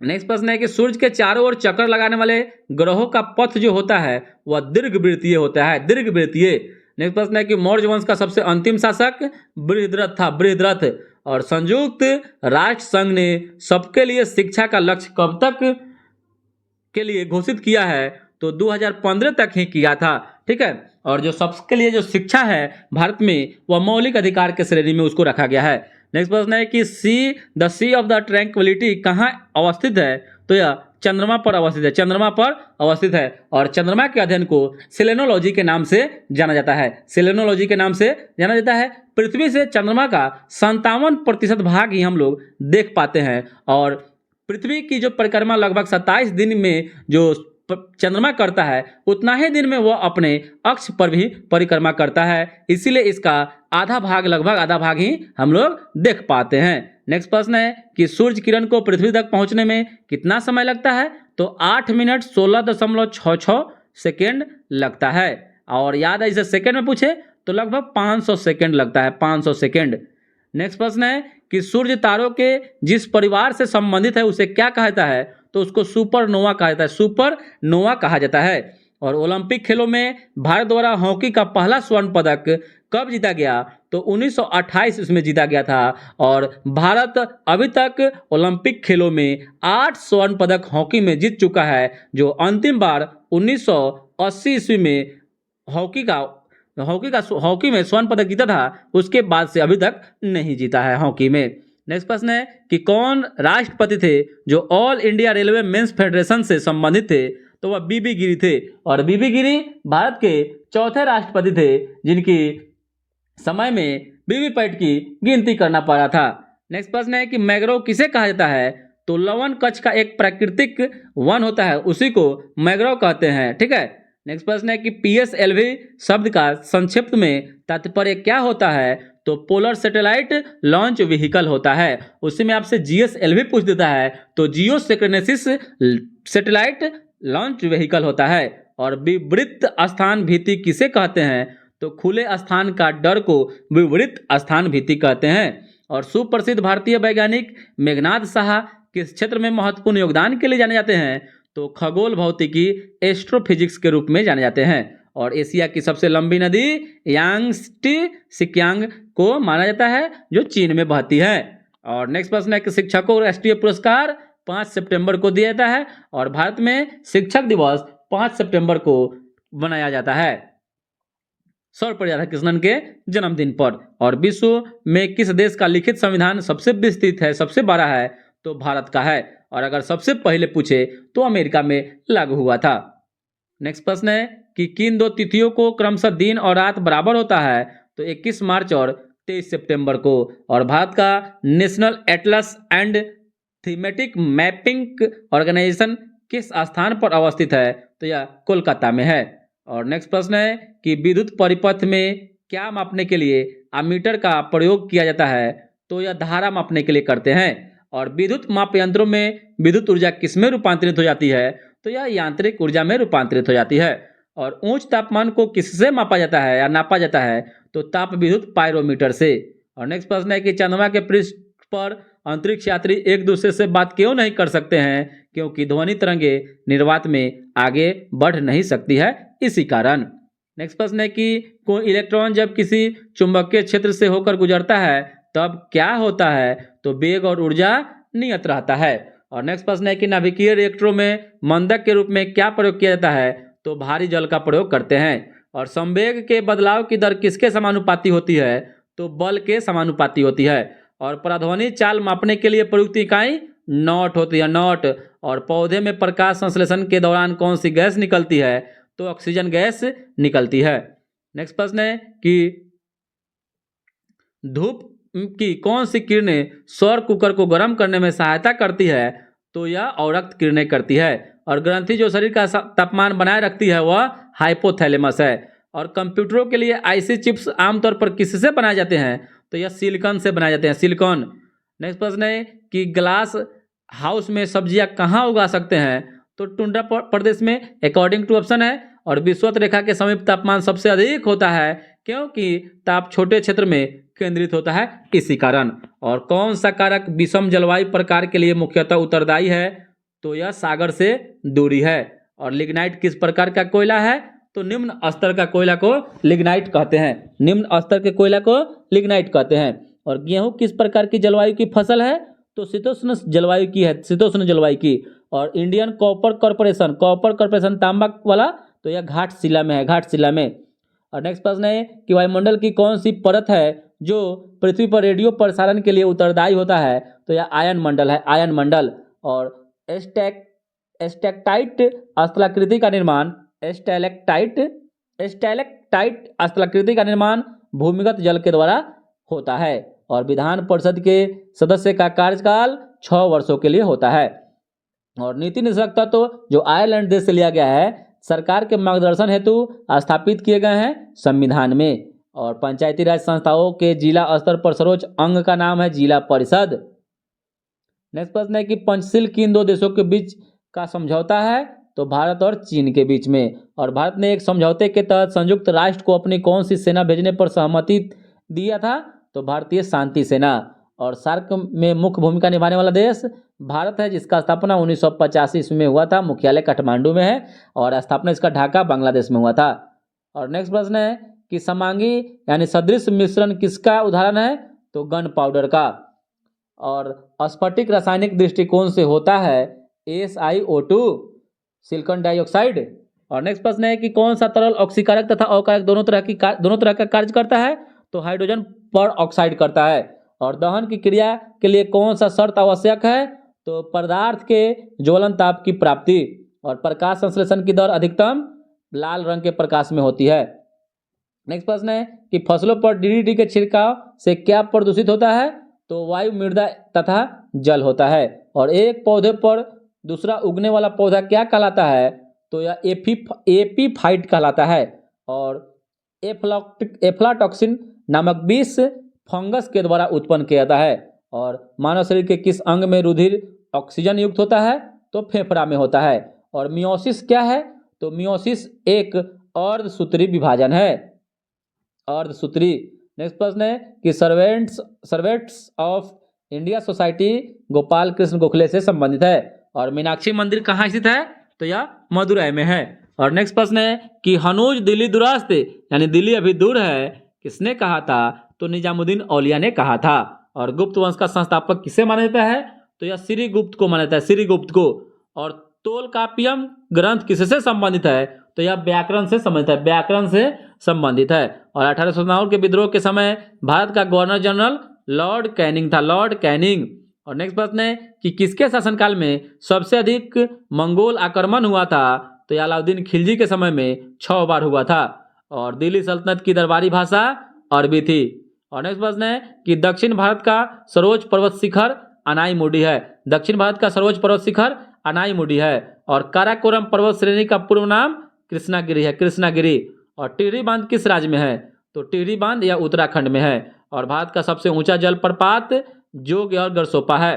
नेक्स्ट प्रश्न है कि सूर्य के चारों ओर चक्कर लगाने वाले ग्रहों का पथ जो होता है वह दीर्घवृत्तीय होता है, दीर्घवृत्तीय। नेक्स्ट प्रश्न है कि मौर्य वंश का सबसे अंतिम शासक बृहद्रथ था, बृहद्रथ। और संयुक्त राष्ट्र संघ ने सबके लिए शिक्षा का लक्ष्य कब तक के लिए घोषित किया है? तो 2015 तक ही किया था, ठीक है। और जो सबके लिए जो शिक्षा है भारत में वह मौलिक अधिकार के श्रेणी में उसको रखा गया है। नेक्स्ट प्रश्न है कि the sea of the tranquility कहाँ अवस्थित है? तो यह चंद्रमा पर अवस्थित है, चंद्रमा पर अवस्थित है। और चंद्रमा के अध्ययन को सेलेनोलॉजी के नाम से जाना जाता है, सेलेनोलॉजी के नाम से जाना जाता है। पृथ्वी से चंद्रमा का 57% भाग ही हम लोग देख पाते हैं। और पृथ्वी की जो परिक्रमा लगभग 27 दिन में जो चंद्रमा करता है उतना ही दिन में वह अपने अक्ष पर भी परिक्रमा करता है, इसीलिए इसका आधा भाग, लगभग आधा भाग ही हम लोग देख पाते हैं। नेक्स्ट प्रश्न है कि सूर्य किरण को पृथ्वी तक पहुंचने में कितना समय लगता है? तो 8 मिनट 16.66 सेकेंड लगता है। और याद है इसे सेकेंड में पूछे तो लगभग 500 सेकेंड लगता है, 500 सेकेंड। नेक्स्ट प्रश्न है कि सूर्य तारों के जिस परिवार से संबंधित है उसे क्या कहा जाता है? तो उसको सुपरनोवा कहा जाता है, सुपरनोवा कहा जाता है। और ओलंपिक खेलों में भारत द्वारा हॉकी का पहला स्वर्ण पदक कब जीता गया? तो 1928 इसमें जीता गया था। और भारत अभी तक ओलंपिक खेलों में 8 स्वर्ण पदक हॉकी में जीत चुका है, जो अंतिम बार 1980 ईस्वी में हॉकी में स्वर्ण पदक जीता था, उसके बाद से अभी तक नहीं जीता है हॉकी में। नेक्स्ट प्रश्न है कि कौन राष्ट्रपति थे जो all India railway men's federation से संबंधित थे? तो वह बीबी गिरी थे। और बीबी गिरी भारत के चौथे राष्ट्रपति थे जिनकी समय में वीवीपैट की गिनती करना पड़ा था। नेक्स्ट प्रश्न है कि मैंग्रोव किसे कहा जाता है? तो लवण कच्छ का एक प्राकृतिक वन होता है, उसी को मैंग्रोव कहते हैं, ठीक है। नेक्स्ट प्रश्न है कि पीएसएलवी शब्द का संक्षिप्त में तात्पर्य क्या होता है? तो पोलर सैटेलाइट लॉन्च व्हीकल होता है। उसी में आपसे जीएसएलवी पूछ देता है तो जियो सिंक्रोनाइसिस सैटेलाइट लॉन्च व्हीकल होता है। और विवृत स्थान भीति किसे कहते हैं? तो खुले स्थान का डर को विवृत स्थान भीति कहते हैं। और सुप्रसिद्ध भारतीय वैज्ञानिक मेघनाथ साहा किस क्षेत्र में महत्वपूर्ण योगदान के लिए जाने जाते हैं? तो खगोल भौतिकी, एस्ट्रोफिजिक्स के रूप में जाने जाते हैं। और एशिया की सबसे लंबी नदी यांगस्टी सिक्यांग को माना जाता है, जो चीन में बहती है। और नेक्स्ट प्रश्न है कि शिक्षकों को राष्ट्रीय पुरस्कार 5 सितंबर को दिया जाता है। और भारत में शिक्षक दिवस 5 सितंबर को मनाया जाता है, सर्वपल्ली राधाकृष्णन के जन्मदिन पर। और विश्व में किस देश का लिखित संविधान सबसे विस्तृत है, सबसे बड़ा है? तो भारत का है। और अगर सबसे पहले पूछे तो अमेरिका में लागू हुआ था। नेक्स्ट प्रश्न है कि किन दो तिथियों को क्रमशः दिन और रात बराबर होता है? तो 21 मार्च और 23 सितंबर को। और भारत का national atlas and thematic mapping organisation किस स्थान पर अवस्थित है? तो यह कोलकाता में है। और नेक्स्ट प्रश्न है कि विद्युत परिपथ में क्या मापने के लिए अमीटर का प्रयोग किया जाता है? तो यह धारा मापने के लिए करते हैं। और विद्युत माप यंत्रों में विद्युत ऊर्जा किसमें रूपांतरित हो जाती है? तो यह यांत्रिक ऊर्जा में रूपांतरित हो जाती है। और उच्च तापमान को किससे मापा जाता है या नापा जाता है? तो ताप विद्युत पायरोमीटर से। और नेक्स्ट प्रश्न है कि चंद्रमा के पृष्ठ पर अंतरिक्ष यात्री एक दूसरे से बात क्यों नहीं कर सकते हैं? क्योंकि ध्वनि तरंगे निर्वात में आगे बढ़ नहीं सकती है, इसी कारण। नेक्स्ट प्रश्न है कि कोई इलेक्ट्रॉन जब किसी चुंबकीय क्षेत्र से होकर गुजरता है तब क्या होता है? तो वेग और ऊर्जा नियत रहता है। और नेक्स्ट प्रश्न है कि नाभिकीय रिएक्टरों में मंदक के रूप में क्या प्रयोग किया जाता है? तो भारी जल का प्रयोग करते हैं। और संवेग के बदलाव की दर किसके समानुपाती होती है? तो बल के समानुपाती होती है। और पराध्वनि चाल मापने के लिए प्रयुक्त इकाई नॉट होती है, नॉट। और पौधे में प्रकाश संश्लेषण के दौरान कौन सी गैस निकलती है? तो ऑक्सीजन गैस निकलती है। नेक्स्ट प्रश्न है कि धूप की कौन सी किरणें सौर कुकर को गर्म करने में सहायता करती है? तो यह अवरक्त किरणें करती है। और ग्रंथि जो शरीर का तापमान बनाए रखती है वह हाइपोथैलेमस है। और कंप्यूटरों के लिए आईसी चिप्स आमतौर पर किससे बनाए जाते हैं? तो यह सिलिकॉन से बनाए जाते हैं, सिलिकॉन। नेक्स्ट प्रश्न है कि ग्लास हाउस में सब्जियां कहाँ उगा सकते हैं? तो टुंड्रा प्रदेश में, अकॉर्डिंग टू ऑप्शन है। और विषुवत रेखा के समीप तापमान सबसे अधिक होता है क्योंकि ताप छोटे क्षेत्र में केंद्रित होता है इसी कारण। और कौन सा कारक विषम जलवायु प्रकार के लिए मुख्यतः उत्तरदायी है? तो यह सागर से दूरी है। और लिग्नाइट किस प्रकार का कोयला है? तो निम्न स्तर का कोयला को लिग्नाइट कहते हैं। निम्न स्तर के कोयला को लिग्नाइट कहते हैं। और गेहूं किस प्रकार की जलवायु की फसल है? तो शीतोष्ण जलवायु की है, शीतोष्ण जलवायु की। और इंडियन कॉपर कॉर्पोरेशन तांबा वाला, तो यह घाटशिला में है, घाटशिला में। और नेक्स्ट प्रश्न है कि वायुमंडल की कौन सी परत है जो पृथ्वी पर रेडियो प्रसारण के लिए उत्तरदायी होता है? तो यह आयन मंडल है, आयन मंडल। और स्टैलेक्टाइट स्थलाकृति का निर्माण स्टैलेक्टाइट स्थलाकृति का निर्माण भूमिगत जल के द्वारा होता है। और विधान परिषद के सदस्य का कार्यकाल 6 वर्षों के लिए होता है। और नीति निर्देशक तत्व जो आयरलैंड देश से लिया गया है, सरकार के मार्गदर्शन हेतु स्थापित किए गए हैं संविधान में। और पंचायती राज संस्थाओं के जिला स्तर पर सर्वोच्च अंग का नाम है जिला परिषद। नेक्स्ट प्रश्न है कि पंचशील किन दो देशों के बीच का समझौता है? तो भारत और चीन के बीच में। और भारत ने एक समझौते के तहत संयुक्त राष्ट्र को अपनी कौन सी सेना भेजने पर सहमति दिया था? तो भारतीय शांति सेना। और सार्क में मुख्य भूमिका निभाने वाला देश भारत है, जिसका स्थापना 1985 ईस्वी में हुआ था। मुख्यालय काठमांडू में है और स्थापना इसका ढाका बांग्लादेश में हुआ था। और नेक्स्ट प्रश्न है कि समांगी यानी सदृश मिश्रण किसका उदाहरण है? तो गन पाउडर का। और स्फटिक रासायनिक दृष्टिकोण से होता है SiO2, सिलिकॉन डाइऑक्साइड। और नेक्स्ट प्रश्न है कि कौन सा तरल ऑक्सीकारक तथा अकारक दोनों तरह का कार्य करता है? तो हाइड्रोजन पर ऑक्साइड करता है। और दहन की क्रिया के लिए कौन सा शर्त आवश्यक है? तो पदार्थ के ज्वलन ताप की प्राप्ति। और प्रकाश संश्लेषण की दर अधिकतम लाल रंग के प्रकाश में होती है। नेक्स्ट प्रश्न है कि फसलों पर DDT के छिड़काव से क्या प्रदूषित होता है? तो वायु, मृदा तथा जल होता है। और एक पौधे पर दूसरा उगने वाला पौधा क्या कहलाता है? तो यह एपीफाइट कहलाता है। और एफ्लाटॉक्सिन नामक विष फंगस के द्वारा उत्पन्न किया जाता है। और मानव शरीर के किस अंग में रुधिर ऑक्सीजन युक्त होता है? तो फेफड़ा में होता है। और मियोसिस क्या है? तो मियोसिस एक अर्धसूत्री विभाजन है, अर्धसूत्री। नेक्स्ट प्रश्न है कि servants of India society Gopal Krishna Gokhale से संबंधित है। और मीनाक्षी मंदिर कहाँ स्थित है? तो यह मदुरै में है। और नेक्स्ट प्रश्न है कि हनूज दिल्ली दुरास्त यानी दिल्ली अभी दूर है किसने कहा था? तो निजामुद्दीन औलिया ने कहा था। और गुप्त वंश का संस्थापक किसे माना जाता है? तो यह श्रीगुप्त को माना जाता है, श्रीगुप्त को। और तोलकापियम ग्रंथ किससे संबंधित है? तो यह व्याकरण से संबंधित है, व्याकरण से संबंधित है। और 1897 के विद्रोह के समय भारत का गवर्नर जनरल लॉर्ड कैनिंग था, लॉर्ड कैनिंग। और नेक्स्ट प्रश्न है कि किसके शासनकाल में सबसे अधिक मंगोल आक्रमण हुआ था? तो अलाउद्दीन खिलजी के समय में 6 बार हुआ था। और दिल्ली सल्तनत की दरबारी भाषा अरबी थी। और नेक्स्ट प्रश्न है कि दक्षिण भारत का सर्वोच्च पर्वत शिखर अनाईमुडी है, दक्षिण भारत का सर्वोच्च पर्वत शिखर अनाईमुडी है। और काराकोरम पर्वत श्रेणी का पूर्व नाम कृष्णागिरी है, कृष्णागिरी। और टिहरी बांध किस राज्य में है? तो टिहरी बांध या उत्तराखंड में है। और भारत का सबसे ऊंचा जलप्रपात जोग और गरसोपा है।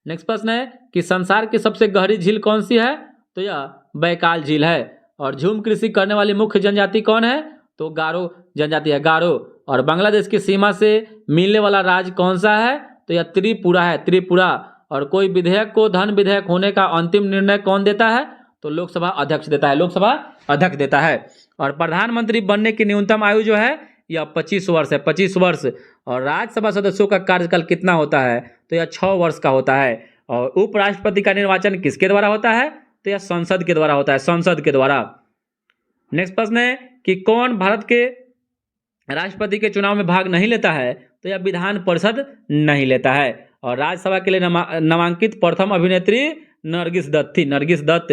नेक्स्ट प्रश्न है कि संसार की सबसे गहरी झील कौन सी है? तो यह बैकाल झील है। और झूम कृषि करने वाली मुख्य जनजाति कौन है? तो गारो जनजाति है, गारो। और बांग्लादेश की सीमा से मिलने वाला राज्य कौन सा है? तो यह त्रिपुरा है, त्रिपुरा। और कोई विधेयक को धन विधेयक होने का अंतिम निर्णय कौन देता है? तो लोकसभा अध्यक्ष देता है, लोकसभा अध्यक्ष देता है। और प्रधानमंत्री बनने की न्यूनतम आयु जो है यह 25 वर्ष है, 25 वर्ष। और राज्यसभा सदस्यों का कार्यकाल कितना होता है? तो यह 6 वर्ष का होता है। और उपराष्ट्रपति का निर्वाचन किसके द्वारा होता है? तो यह संसद के द्वारा होता है, संसद के द्वारा। नेक्स्ट प्रश्न है कि कौन भारत के राष्ट्रपति के चुनाव में भाग नहीं लेता है? तो यह विधान परिषद नहीं लेता है। और राज्यसभा के लिए नामांकित प्रथम अभिनेत्री नरगिस दत्त थी, नरगिस दत्त।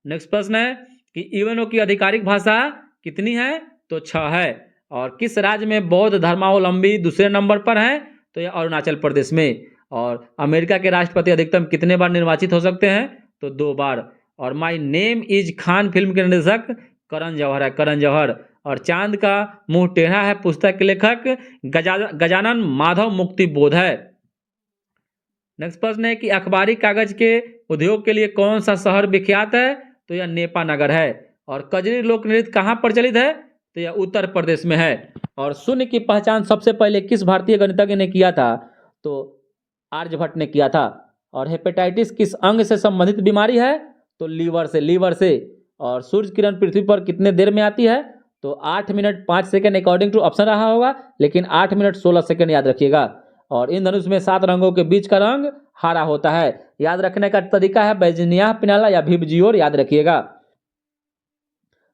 नेक्स्ट प्रश्न है कि यूएनओ की आधिकारिक भाषा कितनी है? तो 6 है। और किस राज्य में बौद्ध धर्मावलंबी दूसरे नंबर पर है? तो यह अरुणाचल प्रदेश में। और अमेरिका के राष्ट्रपति अधिकतम कितने बार निर्वाचित हो सकते हैं? तो 2 बार। और my name is Khan film के निर्देशक करण जौहर है, करण जौहर। और चांद का मुंह टेढ़ा है पुस्तक के लेखक गजानन माधव मुक्ति बोध है। नेक्स्ट प्रश्न है कि अखबारी कागज के उद्योग के लिए कौन सा शहर विख्यात है? तो यह नेपा नगर है। और कजरी लोक नृत्य कहाँ प्रचलित है? तो यह उत्तर प्रदेश में है। और शून्य की पहचान सबसे पहले किस भारतीय गणितज्ञ ने किया था? तो आर्यभट्ट ने किया था। और हेपेटाइटिस किस अंग से संबंधित बीमारी है? तो लीवर से। और सूर्य किरण पृथ्वी पर कितने देर में आती है? तो 8 minute 5 second according to option रहा होगा, लेकिन 8 मिनट 16 सेकंड याद रखिएगा। और इंद्रधनुष में 7 रंगों के बीच का रंग हरा होता है। याद रखने का तरीका है बैजनिया पिनाला या भिबजियोर, याद रखिएगा।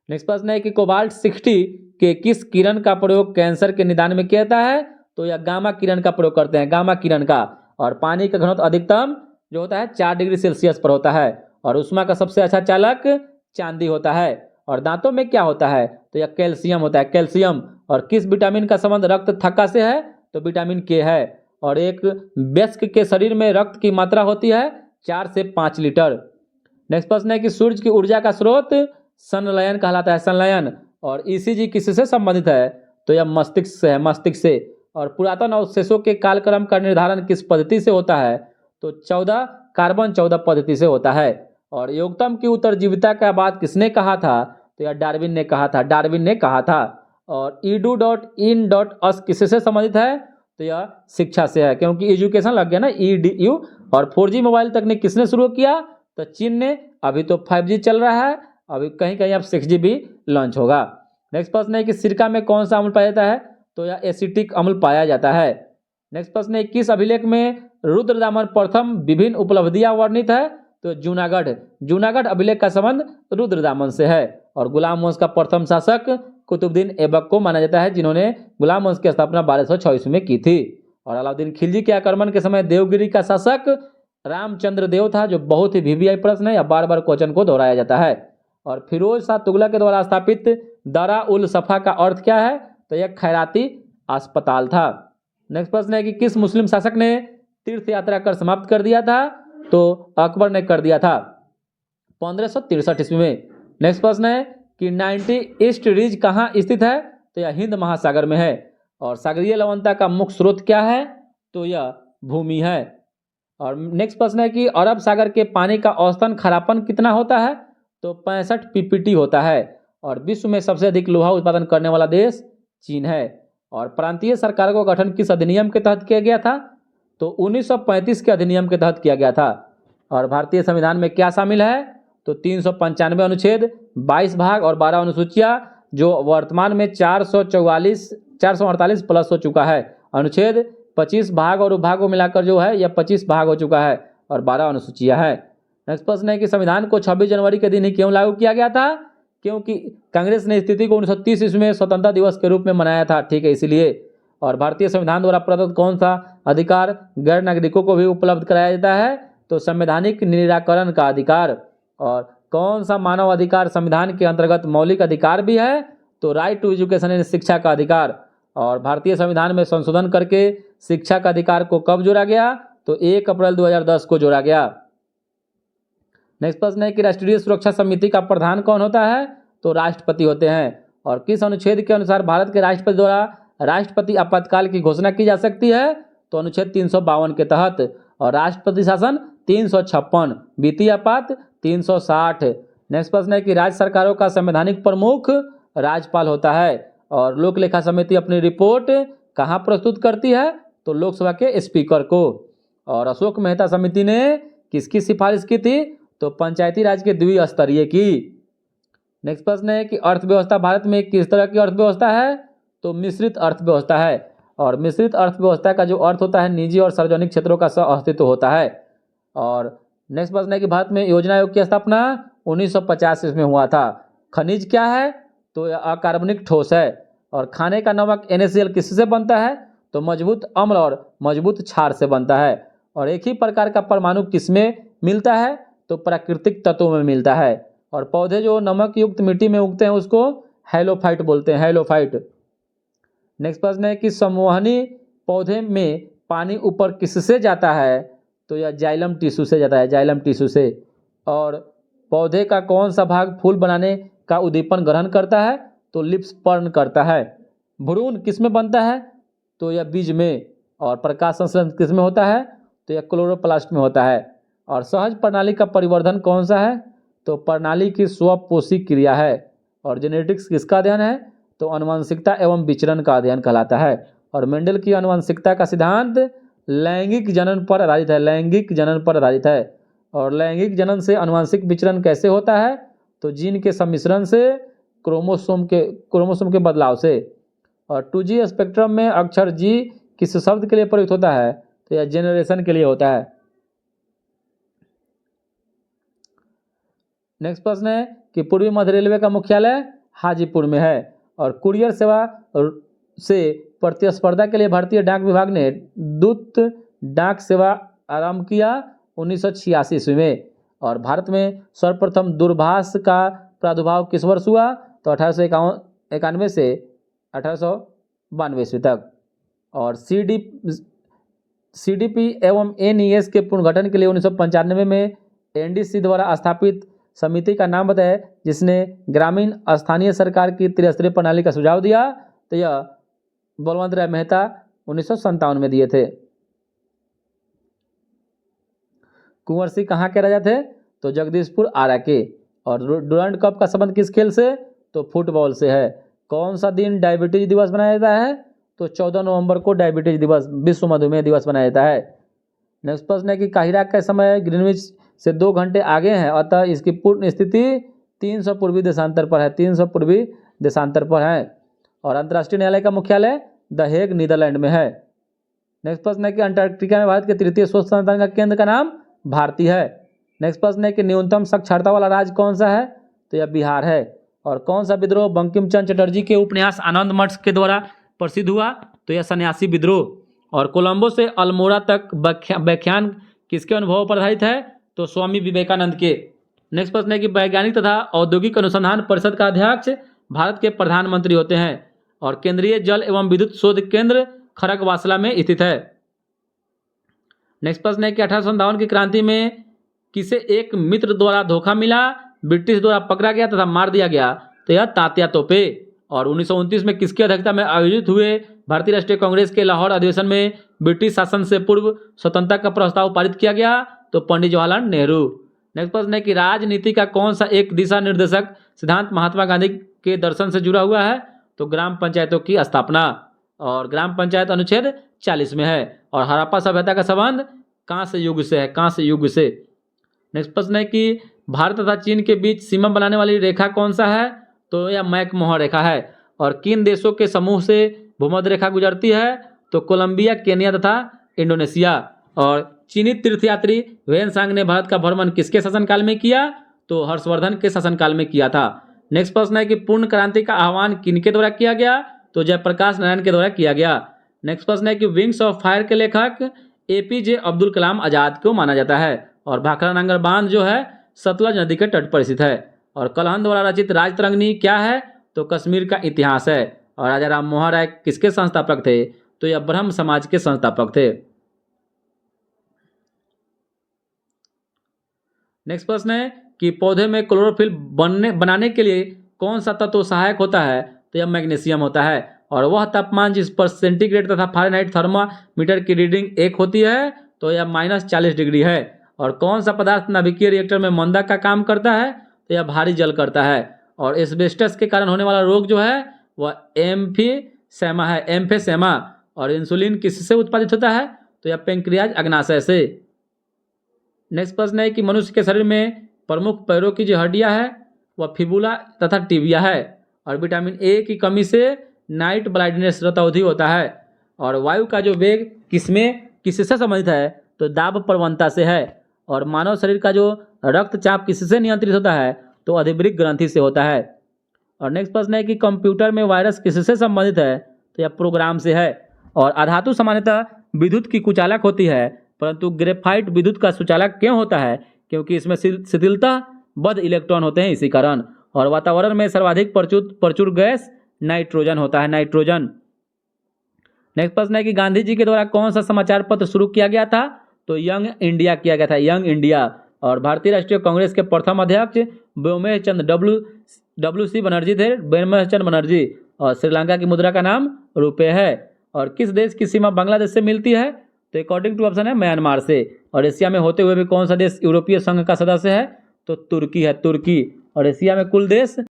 नेक्स्ट प्रश्न है कि कोबाल्ट 60 के किस किरण का प्रयोग कैंसर के निदान में किया जाता है? तो यह गामा किरण का प्रयोग करते हैं, गामा किरण का। और पानी का घनत्व अधिकतम जो होता है 4 डिग्री सेल्सियस पर होता है। और ऊष्मा का सबसे अच्छा चालक चांदी होता है। और दांतों में क्या होता है? तो यह कैल्शियम होता है, कैल्शियम। और किस विटामिन का संबंध रक्त थक्का से है? तो विटामिन के है। और एक वयस्क के शरीर में रक्त की मात्रा होती है 4 से 5 लीटर। नेक्स्ट प्रश्न है कि सूर्य की ऊर्जा का स्रोत संलयन कहलाता है, संलयन। और ईसीजी किससे संबंधित है? तो यह मस्तिष्क से है, मस्तिष्क से। और पुरातन अवशेषों के कालक्रम का निर्धारण किस पद्धति से होता है? तो 14 कार्बन 14 पद्धति से होता है। और योगतम की उत्तरजीविता का बात किसने कहा था? तो यह डार्विन ने कहा था, डार्विन ने कहा था। और edu.in.us किससे संबंधित है? तो यह शिक्षा से है, क्योंकि एजुकेशन लग गया ना, EDU। और 4G मोबाइल तकनीक किसने शुरू किया? तो चीन ने। अभी तो 5G चल रहा है, अभी कहीं कहीं अब 6G भी लॉन्च होगा। नेक्स्ट प्रश्न है कि सिरका में कौन सा अम्ल पाया जाता है? तो यह एसिटिक अम्ल पाया जाता है। नेक्स्ट प्रश्न है किस अभिलेख में रुद्रदामन प्रथम विभिन्न उपलब्धियां वर्णित है? तो जूनागढ़ अभिलेख का संबंध रुद्रदामन से है। और गुलाम वंश का प्रथम शासक कुतुबुद्दीन ऐबक को माना जाता है, जिन्होंने गुलाम वंश की स्थापना 1224 में की थी। और अलाउद्दीन खिलजी के आक्रमण के समय देवगिरी का शासक रामचंद्र देव था, जो बहुत ही VVI प्रश्न है या बार बार क्वेश्चन को दोहराया जाता है। और फिरोज शाह तुगलक के द्वारा स्थापित दारा उल सफा का अर्थ क्या है? तो यह खैराती अस्पताल था। नेक्स्ट प्रश्न है कि किस मुस्लिम शासक ने तीर्थ यात्रा कर समाप्त कर दिया था? तो अकबर ने कर दिया था 1563 ईस्वी में। नेक्स्ट प्रश्न है कि 90 ईस्ट रिज कहाँ स्थित है? तो यह हिंद महासागर में है। और सागरीय लवणता का मुख्य स्रोत क्या है? तो यह भूमि है। और नेक्स्ट प्रश्न है कि अरब सागर के पानी का औसतन खारापन कितना होता है? तो 65 PPT होता है। और विश्व में सबसे अधिक लोहा उत्पादन करने वाला देश चीन है। और प्रांतीय सरकार का गठन किस अधिनियम के तहत किया गया था? तो 1935 के अधिनियम के तहत किया गया था। और भारतीय संविधान में क्या शामिल है? तो 395 अनुच्छेद, 22 भाग और 12 अनुसूचियां, जो वर्तमान में 448 प्लस हो चुका है। अनुच्छेद 25 भाग और उपभाग को मिलाकर जो है यह 25 भाग हो चुका है और 12 अनुसूचियां है। नेक्स्ट प्रश्न है कि संविधान को 26 जनवरी के दिन ही क्यों लागू किया गया था? क्योंकि कांग्रेस ने स्थिति को 1930 ईस्वी में स्वतंत्रता दिवस के रूप में मनाया था, ठीक है, इसीलिए। और भारतीय संविधान द्वारा प्रदत्त कौन सा अधिकार गैर नागरिकों को भी उपलब्ध कराया जाता है? तो संवैधानिक निराकरण का अधिकार। और कौन सा मानव अधिकार संविधान के अंतर्गत मौलिक अधिकार भी है? तो राइट टू एजुकेशन यानी शिक्षा का अधिकार। और भारतीय संविधान में संशोधन करके शिक्षा का अधिकार को कब जोड़ा गया? तो 1 अप्रैल 2010 को जोड़ा गया। नेक्स्ट प्रश्न है कि राष्ट्रीय सुरक्षा समिति का प्रधान कौन होता है? तो राष्ट्रपति होते हैं। और किस अनुच्छेद के अनुसार भारत के राष्ट्रपति द्वारा राष्ट्रपति आपातकाल की घोषणा की जा सकती है? तो अनुच्छेद 352 के तहत। और राष्ट्रपति शासन 356, वित्तीय आपात 360। नेक्स्ट प्रश्न है कि राज्य सरकारों का संवैधानिक प्रमुख राज्यपाल होता है। और लोक लेखा समिति अपनी रिपोर्ट कहाँ प्रस्तुत करती है? तो लोकसभा के स्पीकर को। और अशोक मेहता समिति ने किसकी सिफारिश की थी? तो पंचायती राज के द्विस्तरीय की। नेक्स्ट प्रश्न है कि अर्थव्यवस्था भारत में किस तरह की अर्थव्यवस्था है? तो मिश्रित अर्थव्यवस्था है। और मिश्रित अर्थव्यवस्था का जो अर्थ होता है निजी और सार्वजनिक क्षेत्रों का सह अस्तित्व होता है। और नेक्स्ट प्रश्न है कि भारत में योजना आयोग की स्थापना 1950 ईस्वी में हुआ था। खनिज क्या है? तो अकार्बनिक ठोस है। और खाने का नमक NaCl किससे बनता है? तो मजबूत अम्ल और मजबूत क्षार से बनता है। और एक ही प्रकार का परमाणु किसमें मिलता है? तो प्राकृतिक तत्वों में मिलता है। और पौधे जो नमक युक्त मिट्टी में उगते हैं उसको हैलोफाइट बोलते हैं, हैलोफाइट। नेक्स्ट प्रश्न है कि संवहनी पौधे में पानी ऊपर किससे जाता है? तो यह जाइलम टिश्यू से जाता है, जाइलम टिश्यू से। और पौधे का कौन सा भाग फूल बनाने का उद्दीपन ग्रहण करता है? तो लिप्स पर्न करता है। भ्रूण किस में बनता है? तो यह बीज में। और प्रकाश संश्लेषण किस में होता है? तो यह क्लोरोप्लास्ट में होता है। और सहज प्रणाली का परिवर्धन कौन सा है? तो प्रणाली की स्वपोषी क्रिया है। और जेनेटिक्स किसका अध्ययन है? तो आनुवंशिकता एवं विचरण का अध्ययन कहलाता है। और मेंडल की आनुवंशिकता का सिद्धांत लैंगिक जनन पर आधारित है, लैंगिक जनन पर आधारित है। और लैंगिक जनन से आनुवंशिक विचरण कैसे होता है, तो जीन के सम्मिश्रण से, क्रोमोसोम के बदलाव से। और 2G स्पेक्ट्रम में अक्षर जी किस शब्द के लिए प्रयुक्त होता है, तो यह जेनरेशन के लिए होता है। नेक्स्ट प्रश्न है कि पूर्वी मध्य रेलवे का मुख्यालय हाजीपुर में है। और कुरियर सेवा से प्रतिस्पर्धा के लिए भारतीय डाक विभाग ने दूत डाक सेवा आरंभ किया 1986 ईस्वी में। और भारत में सर्वप्रथम दूरभाष का प्रादुर्भाव किस वर्ष हुआ, तो 1891 से 1892 ईस्वी तक। और CDP एवं NES के पुनर्गठन के लिए 1995 में NDC द्वारा स्थापित समिति का नाम बताए जिसने ग्रामीण स्थानीय सरकार की त्रिस्तरीय प्रणाली का सुझाव दिया, तो यह बलवंत राय मेहता 1957 में दिए थे। कुंवर सिंह कहाँ के राजा थे, तो जगदीशपुर आरा के। और डुरंड कप का संबंध किस खेल से, तो फुटबॉल से है। कौन सा दिन डायबिटीज दिवस मनाया जाता है, तो 14 नवंबर को डायबिटीज दिवस, विश्व मधुमेह दिवस मनाया जाता है। नेक्स्ट प्रश्न है कि काहिरा का समय ग्रीनविच से 2 घंटे आगे है, अतः इसकी पूर्ण स्थिति 300 पूर्वी देशांतर पर है, 300 पूर्वी देशांतर पर है। और अंतर्राष्ट्रीय न्यायालय का मुख्यालय द हेग नीदरलैंड में है। नेक्स्ट प्रश्न है कि अंटार्कटिका में भारत के तृतीय स्वच्छ संस्थान का केंद्र का नाम भारती है। नेक्स्ट प्रश्न है कि न्यूनतम साक्षरता वाला राज्य कौन सा है, तो यह बिहार है। और कौन सा विद्रोह बंकिम चंद्र चटर्जी के उपन्यास आनंद मठ के द्वारा प्रसिद्ध हुआ, तो यह सन्यासी विद्रोह। और कोलंबो से अल्मोड़ा तक व्याख्यान किसके अनुभव पर आधारित है, तो स्वामी विवेकानंद के। नेक्स्ट प्रश्न है कि वैज्ञानिक तथा औद्योगिक अनुसंधान परिषद का अध्यक्ष भारत के प्रधानमंत्री होते हैं। और केंद्रीय जल एवं विद्युत शोध केंद्र खड़गवासला में स्थित है। नेक्स्ट प्रश्न है कि 1857 की क्रांति में किसे एक मित्र द्वारा धोखा मिला, ब्रिटिश द्वारा पकड़ा गया तथा मार दिया गया, तो यह तात्या तोपे। और 1929 में किसकी अध्यक्षता में आयोजित हुए भारतीय राष्ट्रीय कांग्रेस के लाहौर अधिवेशन में ब्रिटिश शासन से पूर्व स्वतंत्रता का प्रस्ताव पारित किया गया, तो पंडित जवाहरलाल नेहरू। नेक्स्ट प्रश्न है कि राजनीति का कौन सा एक दिशा निर्देशक सिद्धांत महात्मा गांधी के दर्शन से जुड़ा हुआ है, तो ग्राम पंचायतों की स्थापना। और ग्राम पंचायत अनुच्छेद 40 में है। और हड़प्पा सभ्यता का संबंध कांस्य युग से है, कांस्य युग से। नेक्स्ट प्रश्न है कि भारत तथा चीन के बीच सीमा बनाने वाली रेखा कौन सा है, तो यह मैकमोहन रेखा है। और किन देशों के समूह से भूमध्य रेखा गुजरती है, तो कोलंबिया, केनिया तथा इंडोनेशिया। और चीनी तीर्थयात्री वेनसांग ने भारत का भ्रमण किसके शासनकाल में किया, तो हर्षवर्धन के शासनकाल में किया था। नेक्स्ट प्रश्न है कि पूर्ण क्रांति का आह्वान किनके द्वारा किया गया, तो जयप्रकाश नारायण के द्वारा किया गया। नेक्स्ट प्रश्न है कि विंग्स ऑफ फायर के लेखक APJ अब्दुल कलाम आजाद को माना जाता है। और भाखड़ा नांगल बांध जो है सतलज नदी के तट पर स्थित है। और कलहन द्वारा रचित राजतरंगिणी क्या है, तो कश्मीर का इतिहास है। और राजा राम मोहन राय किसके संस्थापक थे, तो यह ब्रह्म समाज के संस्थापक थे। नेक्स्ट प्रश्न है कि पौधे में क्लोरोफिल बनाने के लिए कौन सा तत्व सहायक होता है, तो यह मैग्नीशियम होता है। और वह तापमान जिस पर सेंटीग्रेड तथा फ़ारेनहाइट थर्मामीटर की रीडिंग 1 होती है, तो यह -40 डिग्री है। और कौन सा पदार्थ नाभिकीय रिएक्टर में मंदा का काम करता है, तो यह भारी जल करता है। और एस्बेस्टस के कारण होने वाला रोग जो है वह एम्फीसेमा है, एम्फीसेमा। और इंसुलिन किससे उत्पादित होता है, तो यह पैंक्रियाज अग्नाशय से। नेक्स्ट प्रश्न है कि मनुष्य के शरीर में प्रमुख पैरों की जो हड्डियां है वह फिबुला तथा टिबिया है। और विटामिन A की कमी से नाइट ब्लाइंडनेस रतौंधी होता है। और वायु का जो वेग किससे संबंधित है, तो दाब प्रवणता से है। और मानव शरीर का जो रक्तचाप किससे नियंत्रित होता है, तो अधिवृक्क ग्रंथि से होता है। और नेक्स्ट प्रश्न है कि कंप्यूटर में वायरस किससे संबंधित है, तो यह प्रोग्राम से है। और अधातु सामान्यतः विद्युत की कुचालक होती है, परंतु ग्रेफाइट विद्युत का सुचालक क्यों होता है, क्योंकि इसमें शिथिलता बद्ध इलेक्ट्रॉन होते हैं, इसी कारण। और वातावरण में सर्वाधिक प्रचुर गैस नाइट्रोजन होता है, नाइट्रोजन। नेक्स्ट प्रश्न है कि गांधी जी के द्वारा कौन सा समाचार पत्र शुरू किया गया था, तो यंग इंडिया किया गया था, यंग इंडिया। और भारतीय राष्ट्रीय कांग्रेस के प्रथम अध्यक्ष व्योमेश चंद्र WC बनर्जी थे, व्योमेश चंद्र बनर्जी। और श्रीलंका की मुद्रा का नाम रुपये है। और किस देश की सीमा बांग्लादेश से मिलती है, तो अकॉर्डिंग टू ऑप्शन है म्यांमार से। और एशिया में होते हुए भी कौन सा देश यूरोपीय संघ का सदस्य है, तो तुर्की है, तुर्की। और एशिया में कुल देश